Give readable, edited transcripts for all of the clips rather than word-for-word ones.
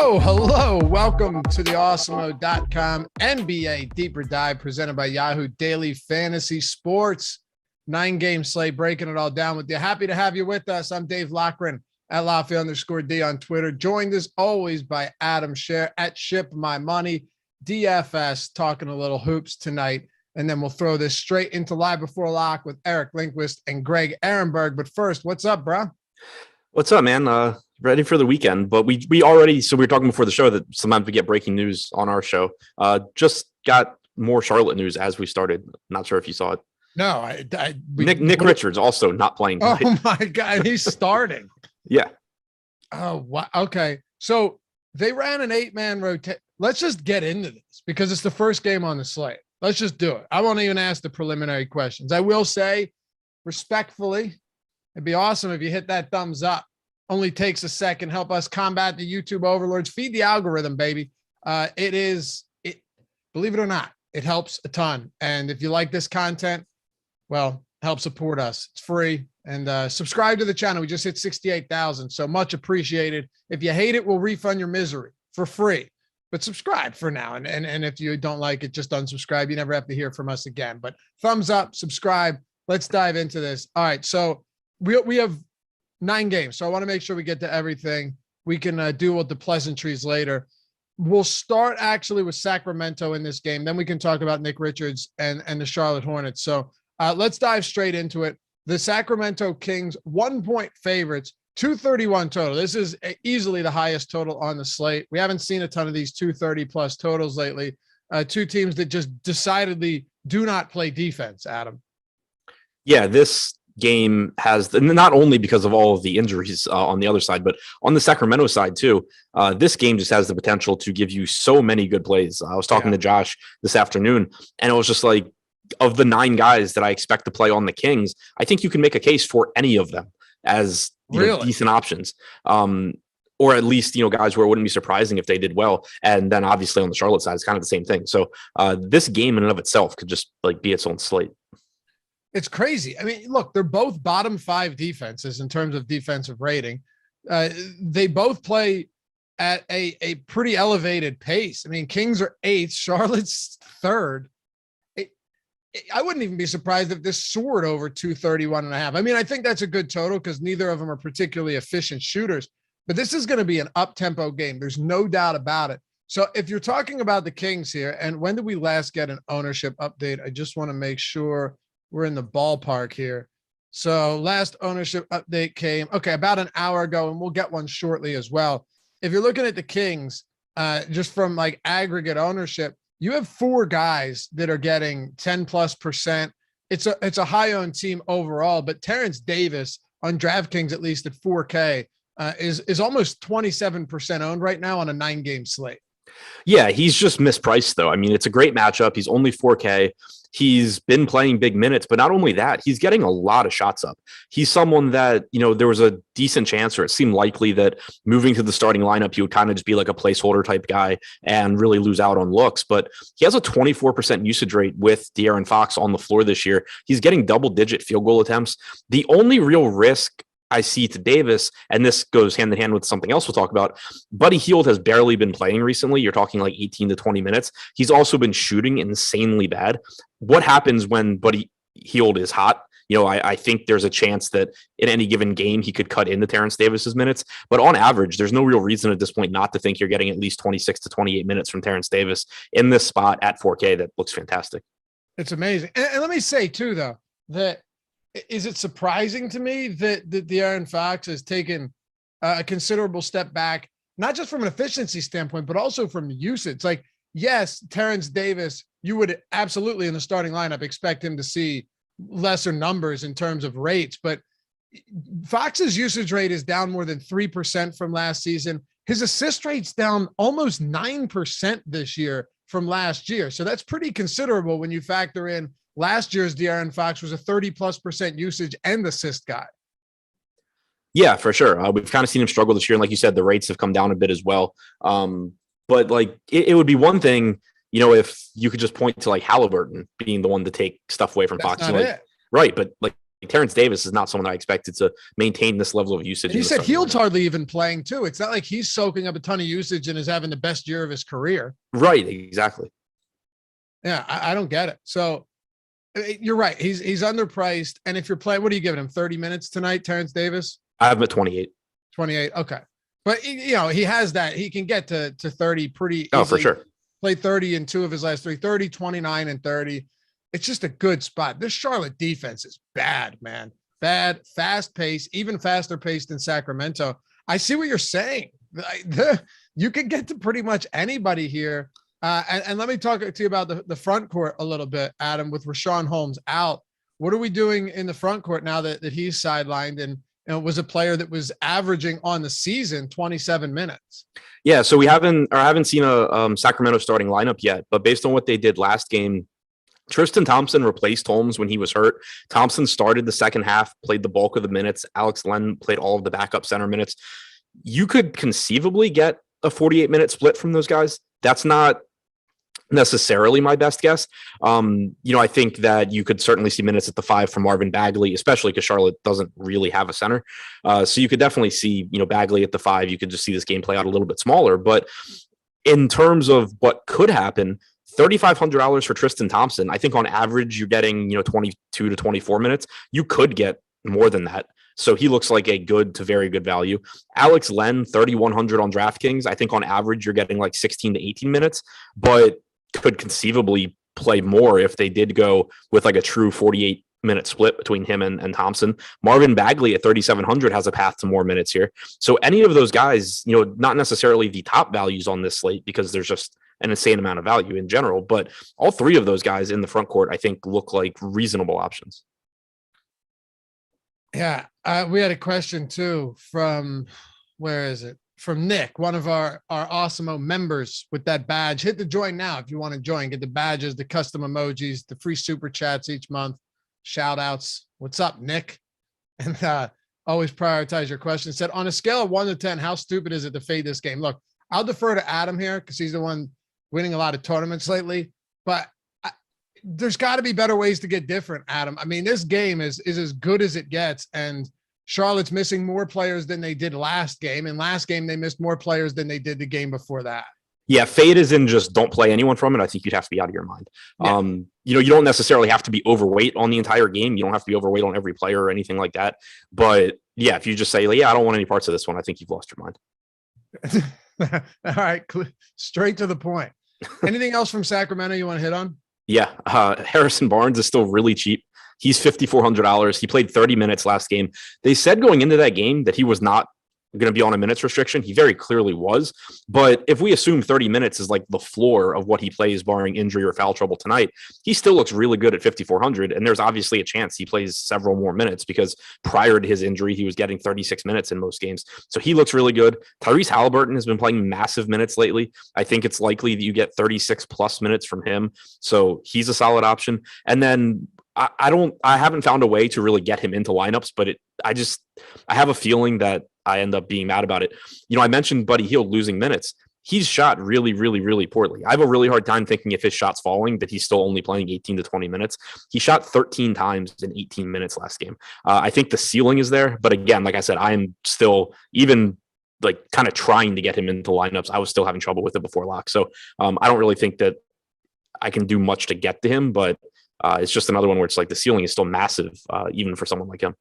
Oh, hello. Welcome to the Awesemo.com NBA Deeper Dive presented by Yahoo Daily Fantasy Sports. 9-game slate, breaking it all down with you. Happy to have you with us. I'm Dave Lochran at Lafayette_D on Twitter. Joined as always by Adam Scher at Ship My Money. DFS talking a little hoops tonight. And then we'll throw this straight into Live Before Lock with Eric Lindquist and Greg Ehrenberg. But first, what's up, bro? What's up, man? Ready for the weekend, but we already, so we were talking before the show that sometimes we get breaking news on our show. Just got more Charlotte news as we started. Not sure if you saw it. No, Nick Richards also not playing tonight. Oh my God, he's starting. Yeah. Oh, wow. Okay. So they ran an 8-man rotation. Let's just get into this because it's the first game on the slate. Let's just do it. I won't even ask the preliminary questions. I will say respectfully, it'd be awesome if you hit that thumbs up. Only takes a second. Help us combat the YouTube overlords. Feed the algorithm, baby. Believe it or not, it helps a ton. And if you like this content, well, help support us. It's free. And subscribe to the channel. We just hit 68,000. So much appreciated. If you hate it, we'll refund your misery for free. But subscribe for now. And if you don't like it, just unsubscribe. You never have to hear from us again. But thumbs up, subscribe. Let's dive into this. All right. So we have 9 games. So I want to make sure we get to everything. We can deal with the pleasantries later. We'll start actually with Sacramento in this game. Then we can talk about Nick Richards and the Charlotte Hornets. So let's dive straight into it. The Sacramento Kings 1-point favorites, 231 total. This is easily the highest total on the slate. We haven't seen a ton of these 230 plus totals lately. Two teams that just decidedly do not play defense, Adam. Yeah, this game has, not only because of all of the injuries on the other side, but on the Sacramento side too, this game just has the potential to give you so many good plays. I was talking to Josh this afternoon, and it was just like, of the 9 guys that I expect to play on the Kings, I think you can make a case for any of them as decent options. Or at least, guys where it wouldn't be surprising if they did well. And then obviously on the Charlotte side, it's kind of the same thing. So this game in and of itself could just like be its own slate. It's crazy. I mean, look, they're both bottom 5 defenses in terms of defensive rating. They both play at a pretty elevated pace. I mean, Kings are 8th, Charlotte's 3rd. I wouldn't even be surprised if this soared over 231.5. I mean, I think that's a good total because neither of them are particularly efficient shooters, but this is going to be an up-tempo game. There's no doubt about it. So if you're talking about the Kings here, and when did we last get an ownership update? I just want to make sure we're in the ballpark here. So last ownership update came, about an hour ago, and we'll get one shortly as well. If you're looking at the Kings, just from like aggregate ownership, you have 4 guys that are getting 10+%. It's a high-owned team overall, but Terrence Davis on DraftKings, at least at 4K, is almost 27% owned right now on a 9-game slate. Yeah, he's just mispriced though. I mean, it's a great matchup. He's only 4K. He's been playing big minutes, but not only that, he's getting a lot of shots up. He's someone that, there was a decent chance, or it seemed likely that moving to the starting lineup, he would kind of just be like a placeholder type guy and really lose out on looks. But he has a 24% usage rate with De'Aaron Fox on the floor this year. He's getting double-digit field goal attempts. The only real risk I see to Davis, and this goes hand in hand with something else we'll talk about. Buddy Hield has barely been playing recently. You're talking like 18 to 20 minutes. He's also been shooting insanely bad. What happens when Buddy Hield is hot? I think there's a chance that in any given game he could cut into Terrence Davis's minutes. But on average, there's no real reason at this point not to think you're getting at least 26 to 28 minutes from Terrence Davis in this spot at 4K. That looks fantastic. It's amazing. And let me say too, though, that is it surprising to me that De'Aaron Fox has taken a considerable step back, not just from an efficiency standpoint, but also from usage. Like, yes, Terrence Davis, you would absolutely in the starting lineup expect him to see lesser numbers in terms of rates, but Fox's usage rate is down more than 3% from last season. His assist rate's down almost 9% this year from last year. So that's pretty considerable when you factor in last year's De'Aaron Fox was a 30+% usage and assist guy. Yeah, for sure. We've kind of seen him struggle this year. And like you said, the rates have come down a bit as well. But like it would be one thing, if you could just point to like Halliburton being the one to take stuff away from That's Fox. not it. Right. But like Terrence Davis is not someone I expected to maintain this level of usage. And he said Hield's hardly even playing too. It's not like he's soaking up a ton of usage and is having the best year of his career. Right. Exactly. Yeah. I don't get it. So you're right. He's underpriced. And if you're playing, what are you giving him? 30 minutes tonight, Terrence Davis? I have him at 28. 28. Okay. But he has that. He can get to 30 pretty easily. Oh, for sure. Played 30 in 2 of his last 3, 30, 29, and 30. It's just a good spot. This Charlotte defense is bad, man. Bad, fast pace, even faster pace than Sacramento. I see what you're saying. You could get to pretty much anybody here. And let me talk to you about the front court a little bit, Adam, with Richaun Holmes out. What are we doing in the front court now that he's sidelined and was a player that was averaging on the season 27 minutes? Yeah, so we haven't seen a Sacramento starting lineup yet, but based on what they did last game, Tristan Thompson replaced Holmes when he was hurt. Thompson started the second half, played the bulk of the minutes. Alex Len played all of the backup center minutes. You could conceivably get a 48-minute split from those guys. That's not necessarily my best guess. I think that you could certainly see minutes at the 5 from Marvin Bagley, especially because Charlotte doesn't really have a center. So you could definitely see, Bagley at the 5. You could just see this game play out a little bit smaller. But in terms of what could happen, $3,500 for Tristan Thompson, I think on average you're getting 22 to 24 minutes. You could get more than that. So he looks like a good to very good value. Alex Len, $3,100 on DraftKings. I think on average you're getting like 16 to 18 minutes, but could conceivably play more if they did go with like a true 48-minute split between him and Thompson. Marvin Bagley at 3,700 has a path to more minutes here. So any of those guys, not necessarily the top values on this slate because there's just an insane amount of value in general, but all 3 of those guys in the front court, I think, look like reasonable options. Yeah. We had a question too from, where is it? From Nick, one of our Awesemo members with that badge. Hit the join now if you want to join. Get the badges, the custom emojis, the free super chats each month, shout outs. What's up, Nick? And always prioritize your questions. Said, on a scale of 1 to 10, how stupid is it to fade this game? Look, I'll defer to Adam here because he's the one winning a lot of tournaments lately, but there's got to be better ways to get different, Adam. I mean, this game is as good as it gets, and Charlotte's missing more players than they did last game. And last game, they missed more players than they did the game before that. Yeah, fade is in just don't play anyone from it. I think you'd have to be out of your mind. Yeah. You don't necessarily have to be overweight on the entire game. You don't have to be overweight on every player or anything like that. But yeah, if you just say, I don't want any parts of this one, I think you've lost your mind. All right, straight to the point. Anything else from Sacramento you want to hit on? Yeah, Harrison Barnes is still really cheap. He's $5,400. He played 30 minutes last game. They said going into that game that he was not going to be on a minutes restriction. He very clearly was. But if we assume 30 minutes is like the floor of what he plays barring injury or foul trouble tonight, he still looks really good at 5,400. And there's obviously a chance he plays several more minutes because prior to his injury, he was getting 36 minutes in most games. So he looks really good. Tyrese Halliburton has been playing massive minutes lately. I think it's likely that you get 36 plus minutes from him. So he's a solid option. And then I haven't found a way to really get him into lineups, but I have a feeling that I end up being mad about it. I mentioned Buddy Hield losing minutes. he's shot really, really, really poorly. I have a really hard time thinking if his shot's falling that he's still only playing 18 to 20 minutes. He shot 13 times in 18 minutes last game. I think the ceiling is there, but again, like I said, I am still even like kind of trying to get him into lineups. I was still having trouble with it before lock. So I don't really think that I can do much to get to him, but it's just another one where it's like the ceiling is still massive, even for someone like him.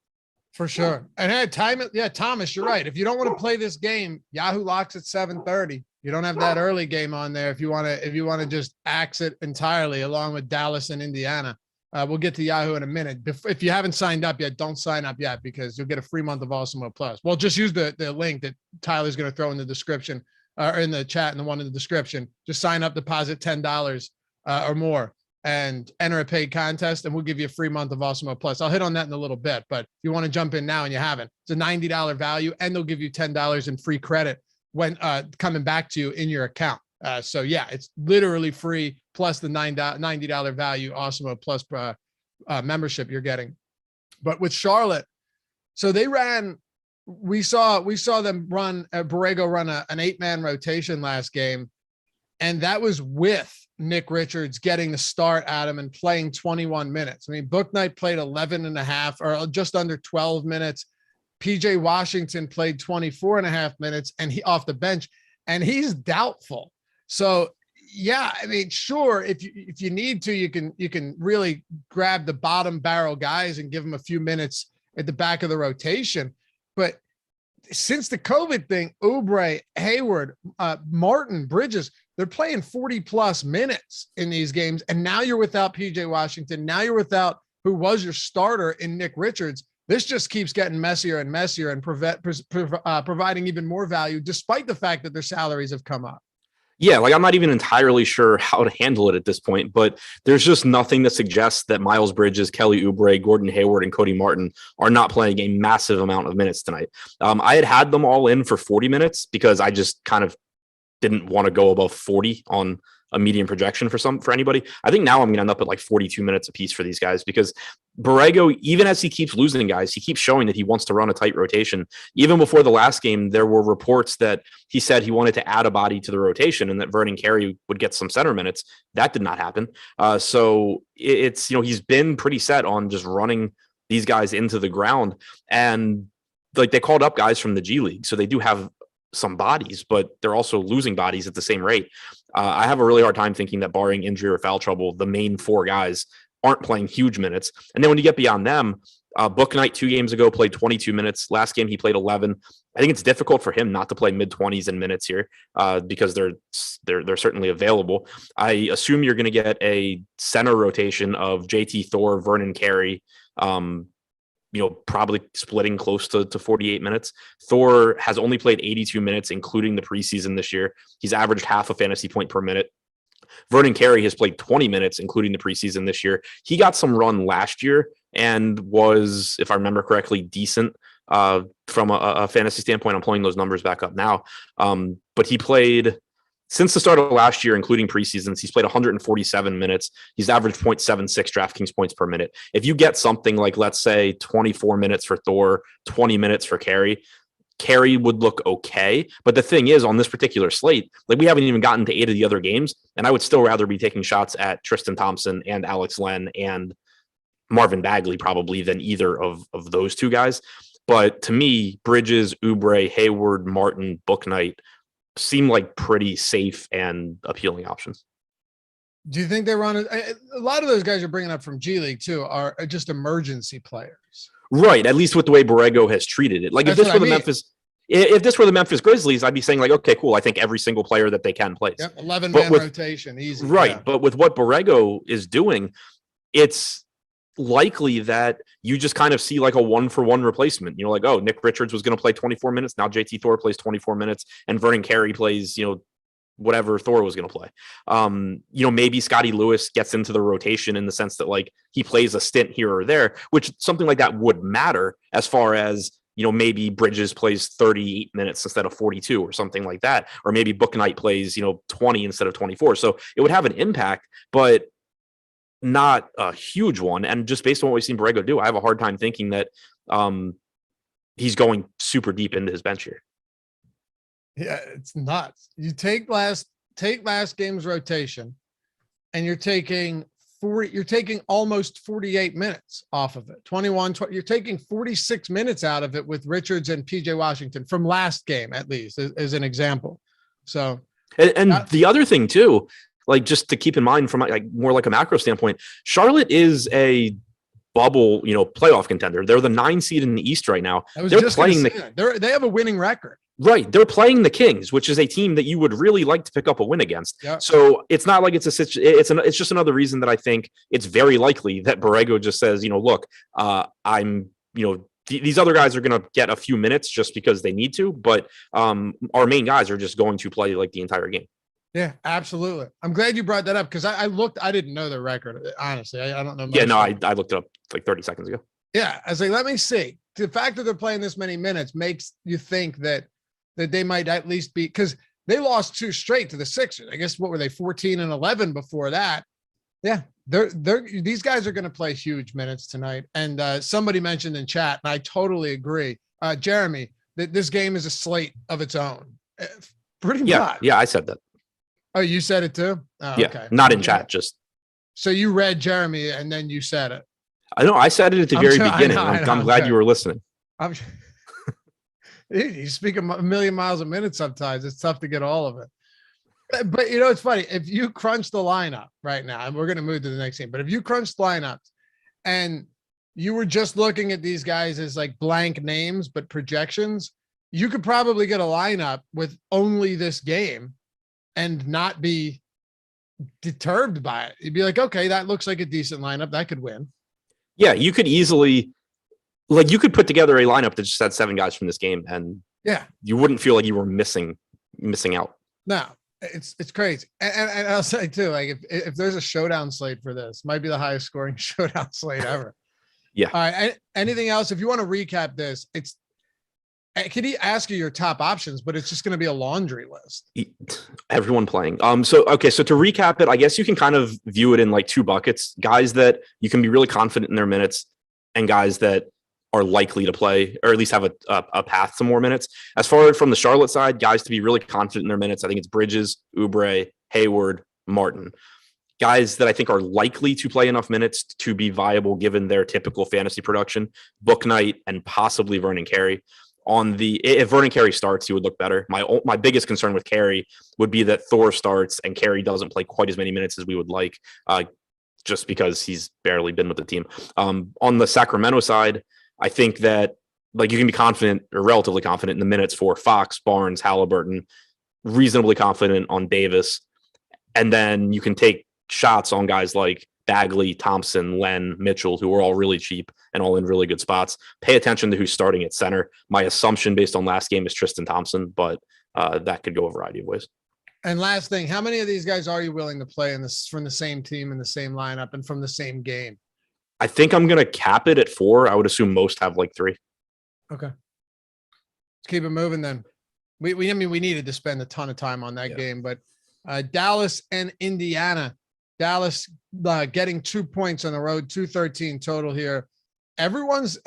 For sure. And hey, Thomas, you're right. If you don't want to play this game, Yahoo locks at 7:30. You don't have that early game on there. If you want to just axe it entirely along with Dallas and Indiana. We'll get to Yahoo in a minute. If you haven't signed up yet, don't sign up yet because you'll get a free month of Awesemo Plus. Well, just use the link that Tyler's going to throw in the description or in the chat and the one in the description. Just sign up, deposit $10 or more and enter a paid contest, and we'll give you a free month of Awesemo Plus. I'll hit on that in a little bit, but if you want to jump in now and you haven't, it's a $90 value, and they'll give you $10 in free credit when coming back to you in your account. So yeah, it's literally free plus the $90 value Awesemo Plus membership you're getting. But with Charlotte, so we saw them run Borrego run an 8-man rotation last game, and that was with Nick Richards getting the start at him and playing 21 minutes. I mean, Bouknight played 11 and a half or just under 12 minutes. PJ Washington played 24 and a half minutes and he off the bench, and he's doubtful. So yeah, I mean, sure, if you need to, you can really grab the bottom barrel guys and give them a few minutes at the back of the rotation. But since the COVID thing, Oubre, Hayward, Martin, Bridges, they're playing 40 plus minutes in these games. And now you're without PJ Washington. Now you're without who was your starter in Nick Richards. This just keeps getting messier and messier and providing even more value, despite the fact that their salaries have come up. Yeah, like I'm not even entirely sure how to handle it at this point, but there's just nothing that suggests that Miles Bridges, Kelly Oubre, Gordon Hayward, and Cody Martin are not playing a massive amount of minutes tonight. I had them all in for 40 minutes because I just kind of didn't want to go above 40 on a median projection for anybody. I think now I'm going to end up at like 42 minutes a piece for these guys because Borrego, even as he keeps losing guys, he keeps showing that he wants to run a tight rotation. Even before the last game, there were reports that he said he wanted to add a body to the rotation and that Vernon Carey would get some center minutes. That did not happen. So it's, he's been pretty set on just running these guys into the ground. And like they called up guys from the G League. So they do have some bodies, but they're also losing bodies at the same rate. I have a really hard time thinking that barring injury or foul trouble, the main 4 guys aren't playing huge minutes. And then when you get beyond them, Bouknight 2 games ago played 22 minutes. Last game, he played 11. I think it's difficult for him not to play mid-20s in minutes here because they're certainly available. I assume you're going to get a center rotation of JT Thor, Vernon Carey, probably splitting close to 48 minutes. Thor has only played 82 minutes, including the preseason this year. He's averaged half a fantasy point per minute. Vernon Carey has played 20 minutes, including the preseason this year. He got some run last year and was, if I remember correctly, decent from a fantasy standpoint. I'm pulling those numbers back up now. But he played since the start of last year, including preseasons, he's played 147 minutes. He's averaged 0.76 DraftKings points per minute. If you get something like, let's say, 24 minutes for Thor, 20 minutes for Carey would look okay. But the thing is, on this particular slate, like we haven't even gotten to 8 of the other games, and I would still rather be taking shots at Tristan Thompson and Alex Len and Marvin Bagley probably than either of those 2 guys. But to me, Bridges, Oubre, Hayward, Martin, Bouknight seem like pretty safe and appealing options. Do you think they run a lot of those guys you're bringing up from G League too are just emergency players? Right. At least with the way Borrego has treated it. Like if this were the Memphis Grizzlies, I'd be saying like, okay, cool. I think every single player that they can place. Yep, 11-man rotation. Easy. Right. Yeah. But with what Borrego is doing, it's likely that you just kind of see like a 1-for-1 replacement. Like, oh, Nick Richards was going to play 24 minutes. Now JT Thor plays 24 minutes and Vernon Carey plays, whatever Thor was going to play. Maybe Scotty Lewis gets into the rotation in the sense that like he plays a stint here or there, which something like that would matter as far as, maybe Bridges plays 38 minutes instead of 42 or something like that. Or maybe Bouknight plays, 20 instead of 24. So it would have an impact, but not a huge one. And just based on what we've seen Borrego do, I have a hard time thinking that he's going super deep into his bench here. Yeah, it's nuts. You take last game's rotation, and you're taking almost 48 minutes off of it. 21, 20, you're taking 46 minutes out of it with Richards and PJ Washington from last game, at least as an example. So, and the other thing too, like just to keep in mind from like more like a macro standpoint, Charlotte is a bubble, playoff contender. They're the 9 seed in the East right now. They're playing they have a winning record. Right. They're playing the Kings, which is a team that you would really like to pick up a win against. Yep. So it's not like it's just another reason that I think it's very likely that Borrego just says, look, these other guys are going to get a few minutes just because they need to, but our main guys are just going to play like the entire game. Yeah, absolutely. I'm glad you brought that up because I didn't know the record. Honestly, I don't know. Yeah, no, I looked it up like 30 seconds ago. Yeah, I was like, let me see. The fact that they're playing this many minutes makes you think that they might at least be, because they lost 2 straight to the Sixers. I guess what were they, 14-11 before that? Yeah, these guys are going to play huge minutes tonight. And somebody mentioned in chat, and I totally agree, Jeremy, that this game is a slate of its own. Pretty much. Yeah, I said that. Oh, you said it too? Oh, yeah, okay. Not in chat, just. So you read Jeremy and then you said it. I know. I said it at the very beginning. I'm glad you were listening. You speak a million miles a minute sometimes. It's tough to get all of it. But, it's funny. If you crunch the lineup right now, and we're going to move to the next game, but if you crunch lineups and you were just looking at these guys as like blank names, but projections, you could probably get a lineup with only this game and not be deterred by it. You'd be like, okay, that looks like a decent lineup. That could win. Yeah, you could easily, you could put together a lineup that just had 7 guys from this game, and you wouldn't feel like you were missing out. No, it's crazy. And I'll say too, like if there's a showdown slate for this, might be the highest scoring showdown slate ever. Yeah. All right. Anything else? If you want to recap this, could he ask you your top options, but it's just going to be a laundry list. Everyone playing. So to recap it, I guess you can kind of view it in like 2 buckets: guys that you can be really confident in their minutes, and guys that are likely to play, or at least have a path to more minutes. As far as from the Charlotte side, guys to be really confident in their minutes, I think it's Bridges, Oubre, Hayward, Martin. Guys that I think are likely to play enough minutes to be viable given their typical fantasy production: Bouknight and possibly Vernon Carey. If Vernon Carey starts, he would look better. My biggest concern with Carey would be that Thor starts and Carey doesn't play quite as many minutes as we would like, just because he's barely been with the team. On the Sacramento side, I think that you can be confident or relatively confident in the minutes for Fox, Barnes, Halliburton, reasonably confident on Davis, and then you can take shots on guys like Bagley, Thompson, Len, Mitchell, who are all really cheap and all in really good spots. Pay attention to who's starting at center. My assumption based on last game is Tristan Thompson, but that could go a variety of ways. And last thing, how many of these guys are you willing to play from the same team in the same lineup and from the same game? I think I'm going to cap it at 4. I would assume most have like 3. Okay. Let's keep it moving then. We needed to spend a ton of time on that game, but Dallas and Indiana. Dallas getting 2 points on the road, 213 total here. Everyone's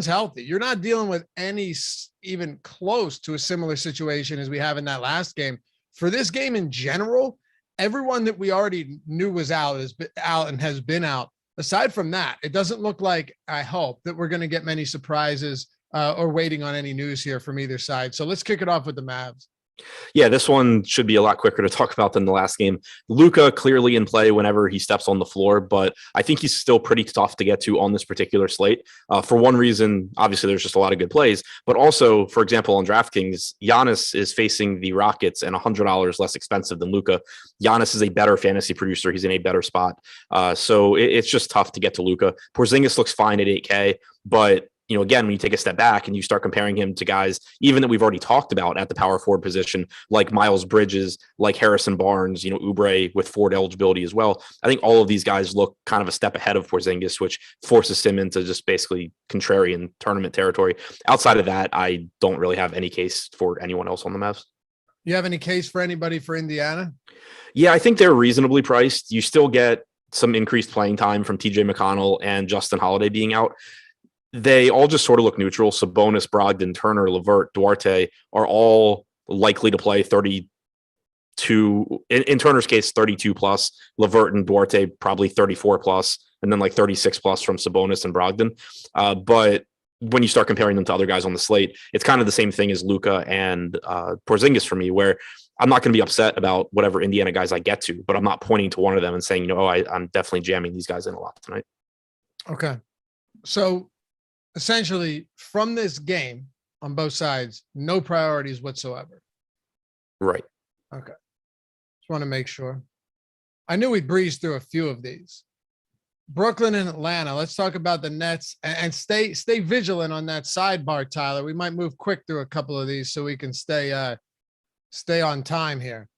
healthy. You're not dealing with any even close to a similar situation as we have in that last game. For this game in general, everyone that we already knew was out has been out and has been out. Aside from that, it doesn't look like, I hope, that we're going to get many surprises or waiting on any news here from either side. So let's kick it off with the Mavs. Yeah, this one should be a lot quicker to talk about than the last game. Luka clearly in play whenever he steps on the floor, but I think he's still pretty tough to get to on this particular slate. For one reason, obviously there's just a lot of good plays, but also, for example, on DraftKings, Giannis is facing the Rockets and $100 less expensive than Luka. Giannis is a better fantasy producer. He's in a better spot. So it's just tough to get to Luka. Porzingis looks fine at 8K, but again, when you take a step back and you start comparing him to guys, even that we've already talked about at the power forward position, like Miles Bridges, like Harrison Barnes, Oubre with forward eligibility as well. I think all of these guys look kind of a step ahead of Porzingis, which forces him into just basically contrarian tournament territory. Outside of that, I don't really have any case for anyone else on the Mavs. You have any case for anybody for Indiana? Yeah, I think they're reasonably priced. You still get some increased playing time from TJ McConnell and Justin Holiday being out. They all just sort of look neutral. Sabonis, Brogdon, Turner, LeVert, Duarte are all likely to play 32 in Turner's case, 32 plus. LeVert and Duarte probably 34 plus, and then like 36 plus from Sabonis and Brogdon. But when you start comparing them to other guys on the slate, it's kind of the same thing as Luka and Porzingis for me, where I'm not going to be upset about whatever Indiana guys I get to, but I'm not pointing to one of them and saying, I'm definitely jamming these guys in a lot tonight. Okay. So essentially from this game on both sides, no priorities whatsoever. Right. Okay. Just want to make sure. I knew we'd breeze through a few of these. Brooklyn and Atlanta. Let's talk about the Nets and stay vigilant on that sidebar, Tyler. We might move quick through a couple of these so we can stay on time here.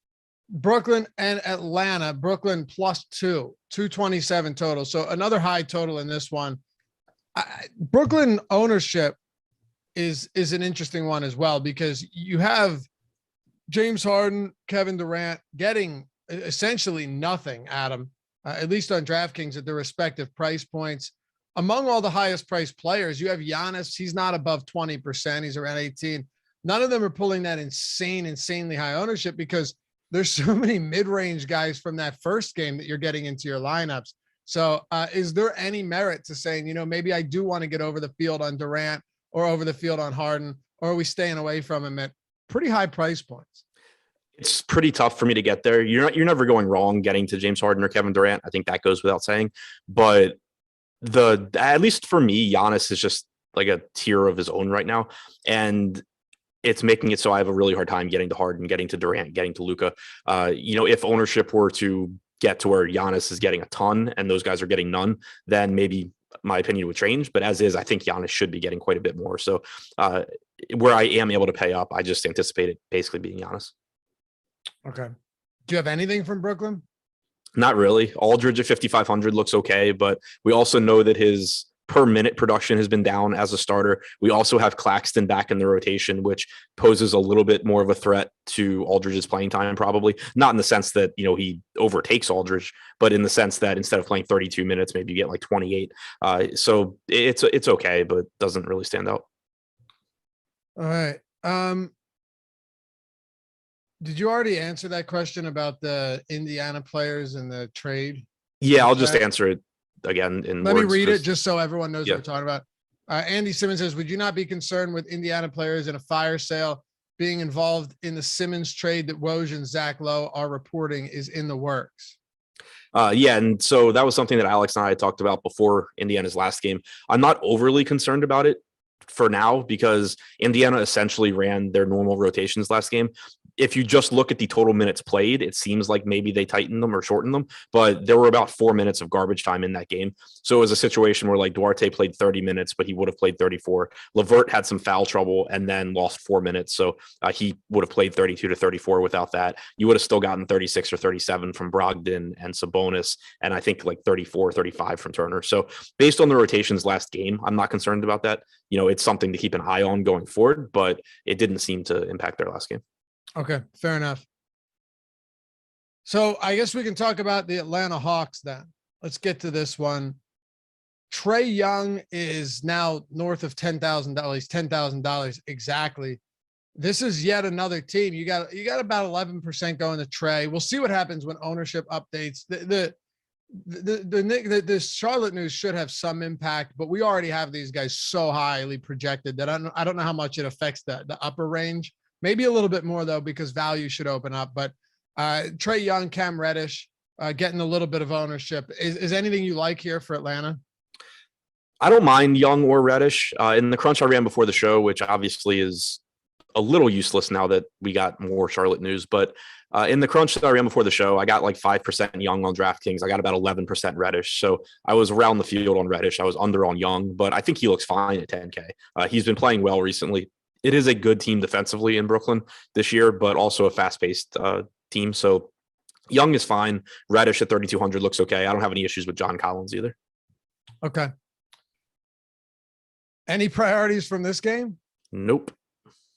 Brooklyn and Atlanta. Brooklyn +2, 227 total. So another high total in this one. Brooklyn ownership is an interesting one as well, because you have James Harden, Kevin Durant getting essentially nothing, Adam, at least on DraftKings at their respective price points. Among all the highest priced players, you have Giannis. He's not above 20%. He's around 18. None of them are pulling that insanely high ownership, because there's so many mid-range guys from that first game that you're getting into your lineups. So is there any merit to saying, maybe I do want to get over the field on Durant or over the field on Harden, or are we staying away from him at pretty high price points? It's pretty tough for me to get there. You're never going wrong getting to James Harden or Kevin Durant. I think that goes without saying. But at least for me, Giannis is just like a tier of his own right now. And it's making it so I have a really hard time getting to Harden, getting to Durant, getting to Luka. If ownership were to get to where Giannis is getting a ton and those guys are getting none, then maybe my opinion would change. But as is, I think Giannis should be getting quite a bit more. So where I am able to pay up, I just anticipate it basically being Giannis. Okay. Do you have anything from Brooklyn? Not really. Aldridge at 5,500 looks okay, but we also know that his per minute production has been down as a starter. We also have Claxton back in the rotation, which poses a little bit more of a threat to Aldridge's playing time, probably not in the sense that, he overtakes Aldridge, but in the sense that instead of playing 32 minutes, maybe you get like 28. So it's okay, but doesn't really stand out. All right. Did you already answer that question about the Indiana players and the trade? Yeah, I'll just answer it again Let me read it just so everyone knows Yeah. what we're talking about. Andy Simmons says, would you not be concerned with Indiana players in a fire sale being involved in the Simmons trade that Woj and Zach Lowe are reporting is in the works? Yeah, and so that was something that Alex and I talked about before Indiana's last game. I'm not overly concerned about it for now because Indiana essentially ran their normal rotations last game. If you just look at the total minutes played, it seems like maybe they tightened them or shortened them, but there were about 4 minutes of garbage time in that game. So it was a situation where like Duarte played 30 minutes, but he would have played 34. LeVert had some foul trouble and then lost 4 minutes. So he would have played 32 to 34 without that. You would have still gotten 36 or 37 from Brogdon and Sabonis, and I think like 34, 35 from Turner. So based on the rotations last game, I'm not concerned about that. It's something to keep an eye on going forward, but it didn't seem to impact their last game. Okay, fair enough. So I guess we can talk about the Atlanta Hawks then. Let's get to this one. Trae Young is now north of $10,000, $10,000 exactly. This is yet another team. You got about 11% going to Trae. We'll see what happens when ownership updates. The Charlotte news should have some impact, but we already have these guys so highly projected that I don't know how much it affects the upper range. Maybe a little bit more though, because value should open up. But Trae Young, Cam Reddish, getting a little bit of ownership. Is anything you like here for Atlanta? I don't mind Young or Reddish. In the crunch I ran before the show, which obviously is a little useless now that we got more Charlotte news, but in the crunch that I ran before the show, I got like 5% Young on DraftKings. I got about 11% Reddish. So I was around the field on Reddish. I was under on Young, but I think he looks fine at 10K. He's been playing well recently. It is a good team defensively in Brooklyn this year, but also a fast-paced team. So Young is fine. Reddish at 3,200 looks okay. I don't have any issues with John Collins either. Okay. Any priorities from this game? Nope.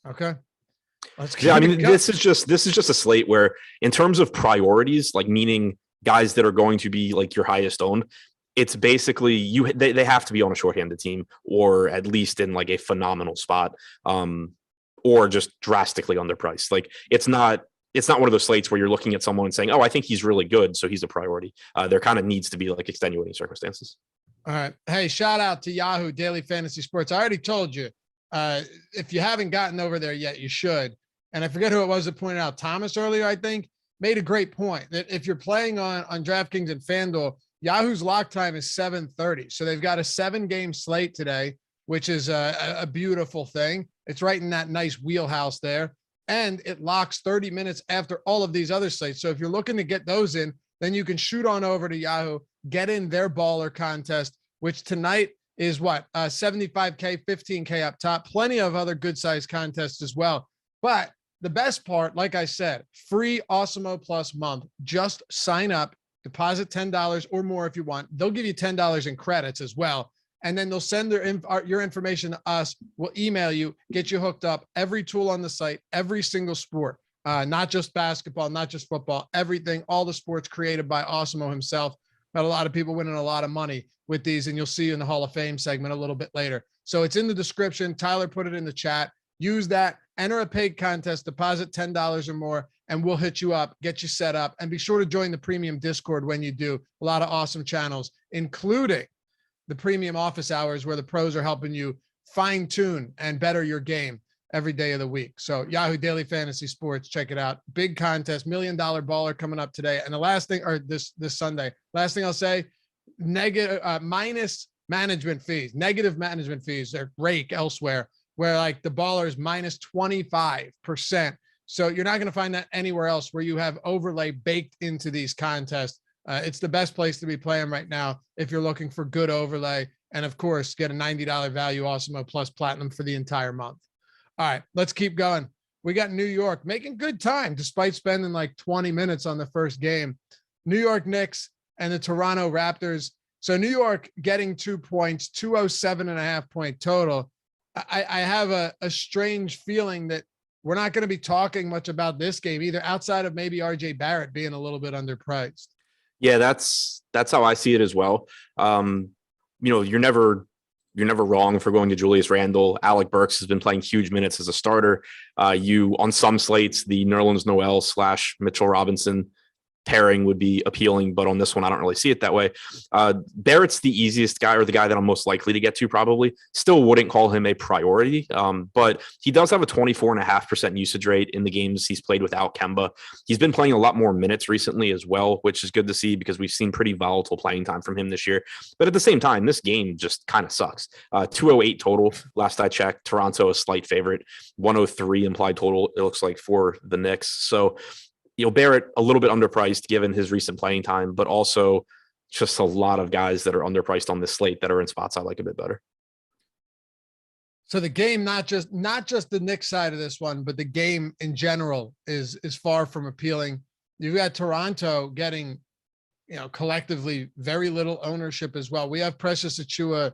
Okay. Yeah, I mean, this is just a slate where, in terms of priorities, like meaning guys that are going to be like your highest owned, it's basically they have to be on a shorthanded team or at least in like a phenomenal spot. or just drastically underpriced. Like it's not one of those slates where you're looking at someone and saying, oh, I think he's really good, so he's a priority. There kind of needs to be like extenuating circumstances. All right. Hey, shout out to Yahoo Daily Fantasy Sports. I already told you, if you haven't gotten over there yet, you should. And I forget who it was that pointed out, Thomas earlier, I think, made a great point that if you're playing on DraftKings and FanDuel, Yahoo's lock time is 7:30. So they've got a 7-game slate today, which is a beautiful thing. It's right in that nice wheelhouse there. And it locks 30 minutes after all of these other slates. So if you're looking to get those in, then you can shoot on over to Yahoo, get in their baller contest, which tonight is what? 75K, 15K up top. Plenty of other good sized contests as well. But the best part, like I said, free Awesemo Plus month. Just sign up, deposit $10 or more if you want. They'll give you $10 in credits as well. And then they'll send your information to us. We'll email you, get you hooked up. Every tool on the site, every single sport, not just basketball, not just football, everything, all the sports created by Awesemo himself. Got a lot of people winning a lot of money with these, and you'll see in the Hall of Fame segment a little bit later. So it's in the description. Tyler put it in the chat. Use that, enter a paid contest, deposit $10 or more, and we'll hit you up, get you set up, and be sure to join the premium Discord when you do. A lot of awesome channels, including the premium office hours where the pros are helping you fine tune and better your game every day of the week. So Yahoo Daily Fantasy Sports, check it out. Big contest, $1 million baller coming up today. And the last thing, or this Sunday, last thing I'll say, minus management fees, negative management fees, they're rake elsewhere, where like the baller is minus 25%. So you're not going to find that anywhere else where you have overlay baked into these contests. It's the best place to be playing right now if you're looking for good overlay. And of course, get a $90 value Awesemo Plus Platinum for the entire month. All right, let's keep going. We got New York making good time despite spending like 20 minutes on the first game. New York Knicks and the Toronto Raptors. So New York getting 2 points, 207.5 point total. I have a strange feeling that we're not going to be talking much about this game either, outside of maybe RJ Barrett being a little bit underpriced. Yeah, that's how I see it as well. You're never wrong for going to Julius Randle. Alec Burks has been playing huge minutes as a starter. On some slates, the Nerlens Noel / Mitchell Robinson pairing would be appealing, but on this one, I don't really see it that way. Barrett's the easiest guy, or the guy that I'm most likely to get to probably. Still wouldn't call him a priority, but he does have a 24.5% usage rate in the games he's played without Kemba. He's been playing a lot more minutes recently as well, which is good to see because we've seen pretty volatile playing time from him this year. But at the same time, this game just kind of sucks. 208 total, last I checked. Toronto a slight favorite. 103 implied total, it looks like, for the Knicks. So Barrett a little bit underpriced given his recent playing time, but also just a lot of guys that are underpriced on this slate that are in spots I like a bit better. So the game, not just the Knicks side of this one, but the game in general is far from appealing. You've got Toronto getting, collectively very little ownership as well. We have Precious Achiuwa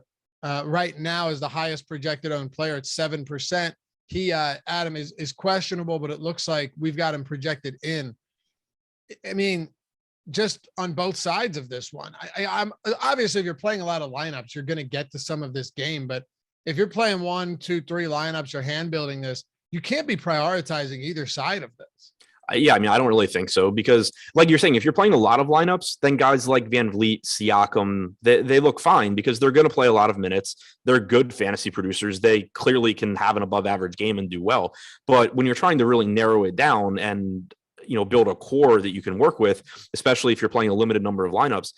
right now as the highest projected owned player at 7%. He, Adam, is questionable, but it looks like we've got him projected in. I mean, just on both sides of this one. I'm obviously, if you're playing a lot of lineups, you're going to get to some of this game. But if you're playing 1, 2, 3 lineups or hand building this, you can't be prioritizing either side of this. Yeah, I mean, I don't really think so because, like you're saying, if you're playing a lot of lineups, then guys like Van Vliet, Siakam, they look fine because they're going to play a lot of minutes. They're good fantasy producers. They clearly can have an above-average game and do well. But when you're trying to really narrow it down and build a core that you can work with, especially if you're playing a limited number of lineups,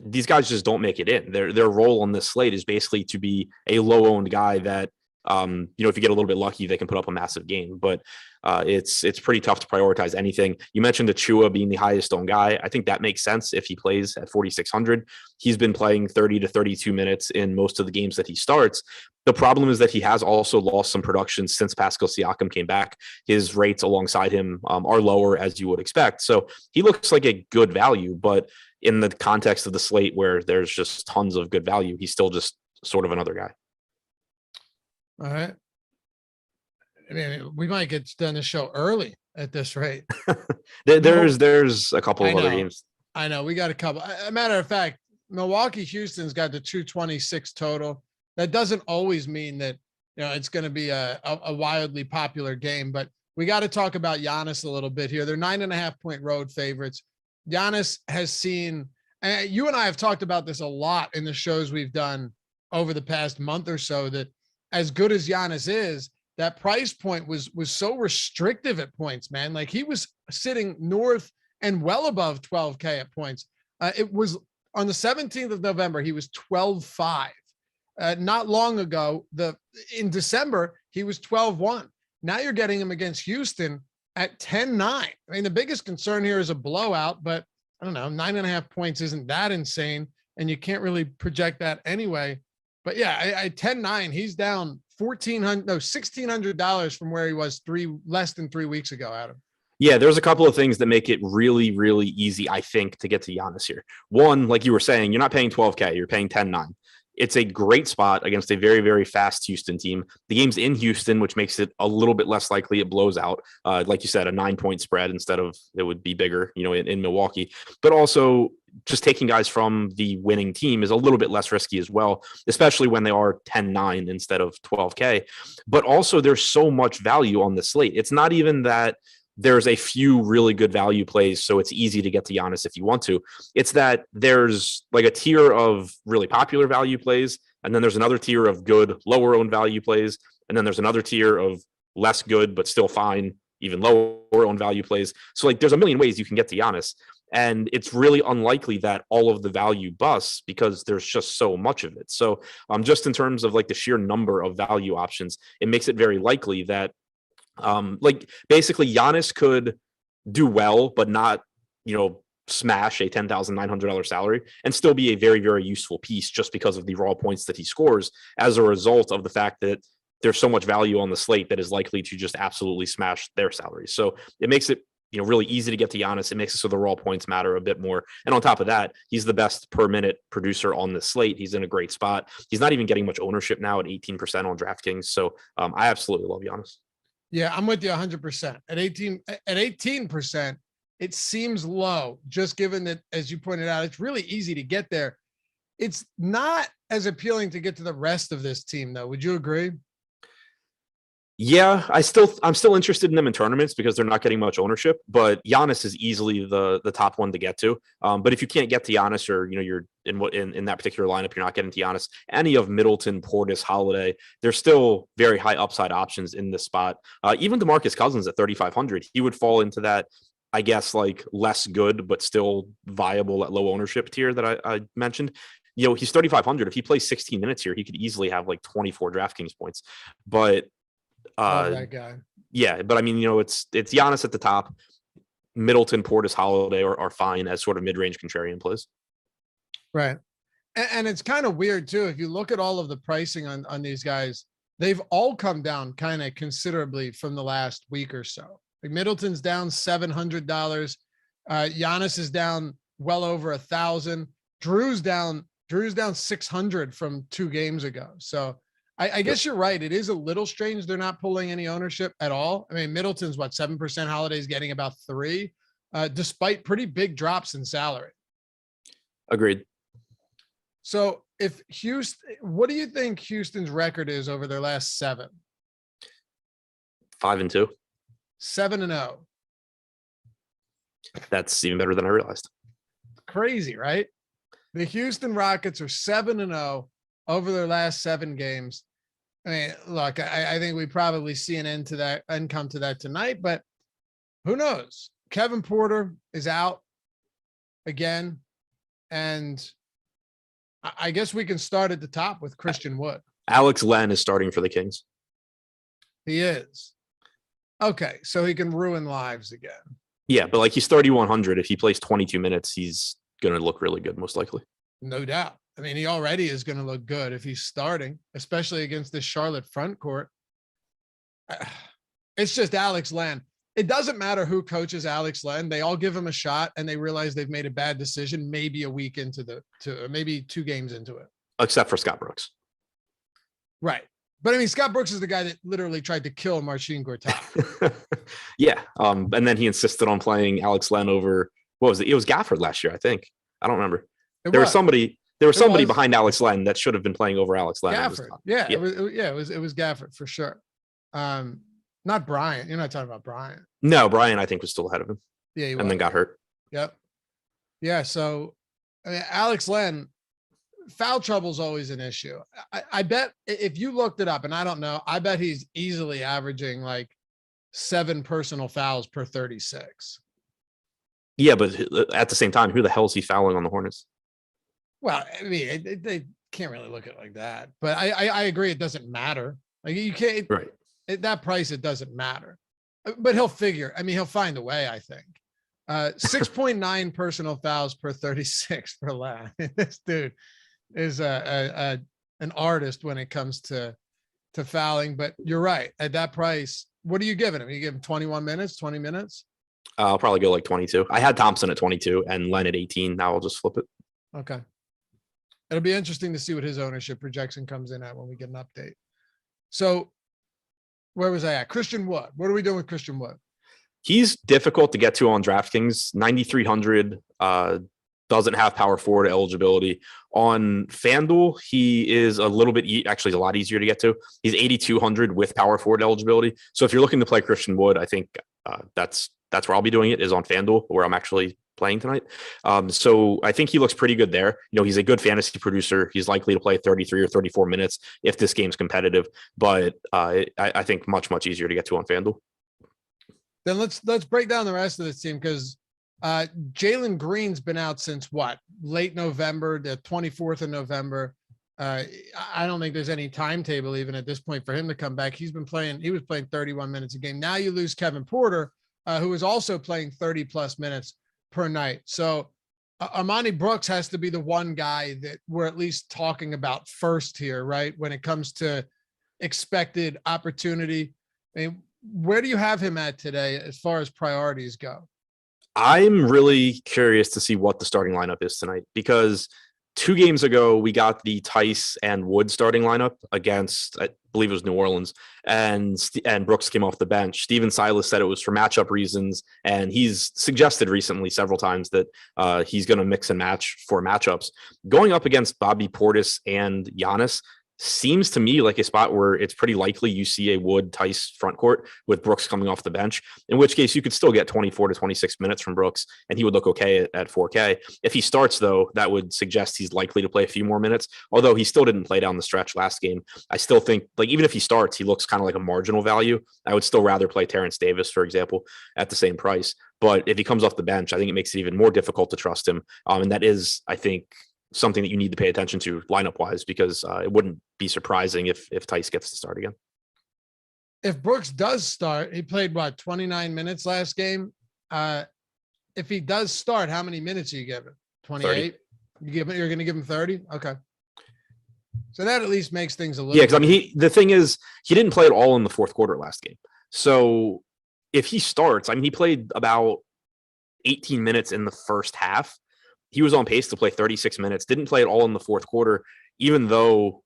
these guys just don't make it in. Their role on this slate is basically to be a low-owned guy that, if you get a little bit lucky, they can put up a massive game. But it's pretty tough to prioritize anything. You mentioned Achiuwa being the highest owned guy. I think that makes sense if he plays at 4,600. He's been playing 30 to 32 minutes in most of the games that he starts. The problem is that he has also lost some production since Pascal Siakam came back. His rates alongside him are lower, as you would expect. So he looks like a good value, but in the context of the slate where there's just tons of good value, he's still just sort of another guy. All right. I mean, we might get done the show early at this rate. There's a couple of other games. I know we got a couple. A matter of fact, Milwaukee Houston's got the 226 total. That doesn't always mean that it's going to be a wildly popular game. But we got to talk about Giannis a little bit here. They're 9.5-point road favorites. Giannis has seen, and you and I have talked about this a lot in the shows we've done over the past month or so, that as good as Giannis is, that price point was so restrictive at points, man. Like he was sitting north and well above 12K at points. It was on the 17th of November, he was 12.5. Not long ago, in December, he was 12.1. Now you're getting him against Houston at 10.9. I mean, the biggest concern here is a blowout, but I don't know, 9.5 points isn't that insane, and you can't really project that anyway. But yeah, I 10.9, he's down $1,600 from where he was less than 3 weeks ago, Adam. Yeah, there's a couple of things that make it really, really easy, I think, to get to Giannis here. One, like you were saying, you're not paying 12K, you're paying 10.9. It's a great spot against a very, very fast Houston team. The game's in Houston, which makes it a little bit less likely it blows out. Like you said, a 9-point spread instead of it would be bigger, in Milwaukee. But also just taking guys from the winning team is a little bit less risky as well, especially when they are 10.9 instead of 12K. But also there's so much value on the slate. It's not even that there's a few really good value plays, so it's easy to get to Giannis if you want to. It's that there's like a tier of really popular value plays, and then there's another tier of good, lower owned value plays, and then there's another tier of less good, but still fine, even lower owned value plays. So like there's a million ways you can get to Giannis, and it's really unlikely that all of the value busts because there's just so much of it. So just in terms of like the sheer number of value options, it makes it very likely that like basically Giannis could do well, but not, smash a $10,900 salary and still be a very, very useful piece just because of the raw points that he scores as a result of the fact that there's so much value on the slate that is likely to just absolutely smash their salary. So it makes it, really easy to get to Giannis. It makes it so the raw points matter a bit more. And on top of that, he's the best per minute producer on the slate. He's in a great spot. He's not even getting much ownership now at 18% on DraftKings. So I absolutely love Giannis. Yeah, I'm with you 100%. At 18%, it seems low, just given that, as you pointed out, it's really easy to get there. It's not as appealing to get to the rest of this team, though. Would you agree? Yeah, I'm still interested in them in tournaments because they're not getting much ownership, but Giannis is easily the top one to get to. But if you can't get to Giannis, or you're in that particular lineup, you're not getting to Giannis, any of Middleton, Portis, Holiday, there's still very high upside options in this spot. Even DeMarcus Cousins at 3,500, he would fall into that, I guess, like less good but still viable at low ownership tier that I mentioned. He's 3,500. If he plays 16 minutes here, he could easily have like 24 DraftKings points. But that guy. Yeah, but I mean, it's Giannis at the top. Middleton, Portis, Holiday are fine as sort of mid-range contrarian plays. Right. And it's kind of weird too. If you look at all of the pricing on these guys, they've all come down kind of considerably from the last week or so. Like Middleton's down $700. Giannis is down well over 1,000. Drew's down 600 from 2 games ago. So I guess you're right. It is a little strange they're not pulling any ownership at all. I mean, Middleton's 7%, Holiday's getting about 3, despite pretty big drops in salary. Agreed. So what do you think Houston's record is over their last 7? 5-2. 7-0. That's even better than I realized. Crazy, right? The Houston Rockets are 7-0 over their last 7 games. I mean, look, I think we probably see an end to that and come to that tonight, but who knows? Kevin Porter is out again. And I guess we can start at the top with Christian Wood. Alex Len is starting for the Kings. He is. Okay, so he can ruin lives again. Yeah, but like he's 3,100. If he plays 22 minutes, he's going to look really good, most likely. No doubt. I mean, he already is going to look good if he's starting, especially against this Charlotte front court. It's just Alex Len. It doesn't matter who coaches Alex Len. They all give him a shot and they realize they've made a bad decision maybe a week into maybe 2 games into it. Except for Scott Brooks. Right. But I mean, Scott Brooks is the guy that literally tried to kill Marcin Gortat. Yeah. And then he insisted on playing Alex Len over, what was it? It was Gafford last year, I think. I don't remember. There was somebody There was somebody behind Alex Len that should have been playing over Alex Len. Gafford. Yeah. It was Gafford for sure. Not Bryant. You're not talking about Bryant. No, Bryant, I think, was still ahead of him. Yeah. And then got hurt. Yep. Yeah. So I mean, Alex Len, foul trouble is always an issue. I bet if you looked it up, and I don't know, I bet he's easily averaging like 7 personal fouls per 36. Yeah, but at the same time, who the hell is he fouling on the Hornets? Well, I mean, they can't really look at it like that. But I agree, it doesn't matter. Like you can't. Right. At that price, it doesn't matter. But he'll figure. I mean, he'll find a way, I think. 6.9 personal fouls per 36 for Len. This dude is an artist when it comes to fouling. But you're right. At that price, what are you giving him? You give him 21 minutes, 20 minutes? I'll probably go like 22. I had Thompson at 22 and Len at 18. Now I'll just flip it. Okay. It'll be interesting to see what his ownership projection comes in at when we get an update. So where was I at? Christian Wood. What are we doing with Christian Wood? He's difficult to get to on DraftKings. 9,300, doesn't have power forward eligibility. On FanDuel, he is a little bit, actually, a lot easier to get to. He's 8,200 with power forward eligibility. So if you're looking to play Christian Wood, I think that's where I'll be doing it, is on FanDuel, where I'm actually playing tonight. So I think he looks pretty good there. You know, he's a good fantasy producer. He's likely to play 33 or 34 minutes if this game's competitive, but I think much easier to get to on FanDuel. Then let's break down the rest of this team, because Jalen Green's been out since what? Late November, the 24th of November. I don't think there's any timetable even at this point for him to come back. He was playing 31 minutes a game. Now you lose Kevin Porter, who is also playing 30 plus minutes per night. So Armani Brooks has to be the one guy that we're at least talking about first here, right? When it comes to expected opportunity. I mean, where do you have him at today as far as priorities go? I'm really curious to see what the starting lineup is tonight, because 2 games ago, we got the Tice and Wood starting lineup against, I believe it was New Orleans, and Brooks came off the bench. Steven Silas said it was for matchup reasons, and he's suggested recently several times that he's going to mix and match for matchups. Going up against Bobby Portis and Giannis seems to me like a spot where it's pretty likely you see a Wood Tice front court with Brooks coming off the bench, in which case you could still get 24 to 26 minutes from Brooks and he would look okay at 4K. If he starts, though, that would suggest he's likely to play a few more minutes, although he still didn't play down the stretch last game. I still think, like, even if he starts, he looks kind of like a marginal value. I would still rather play Terrence Davis, for example, at the same price. But if he comes off the bench, I think it makes it even more difficult to trust him. And that is, I think, something that you need to pay attention to lineup wise, because it wouldn't be surprising if Tice gets to start again. If Brooks does start, he played 29 minutes last game. If he does start, how many minutes are you giving? 28? You're going to give him 30? Okay. So that at least makes things a little. Yeah, because I mean, the thing is, he didn't play at all in the fourth quarter last game. So if he starts, I mean, he played about 18 minutes in the first half. He was on pace to play 36 minutes, didn't play at all in the fourth quarter, even though,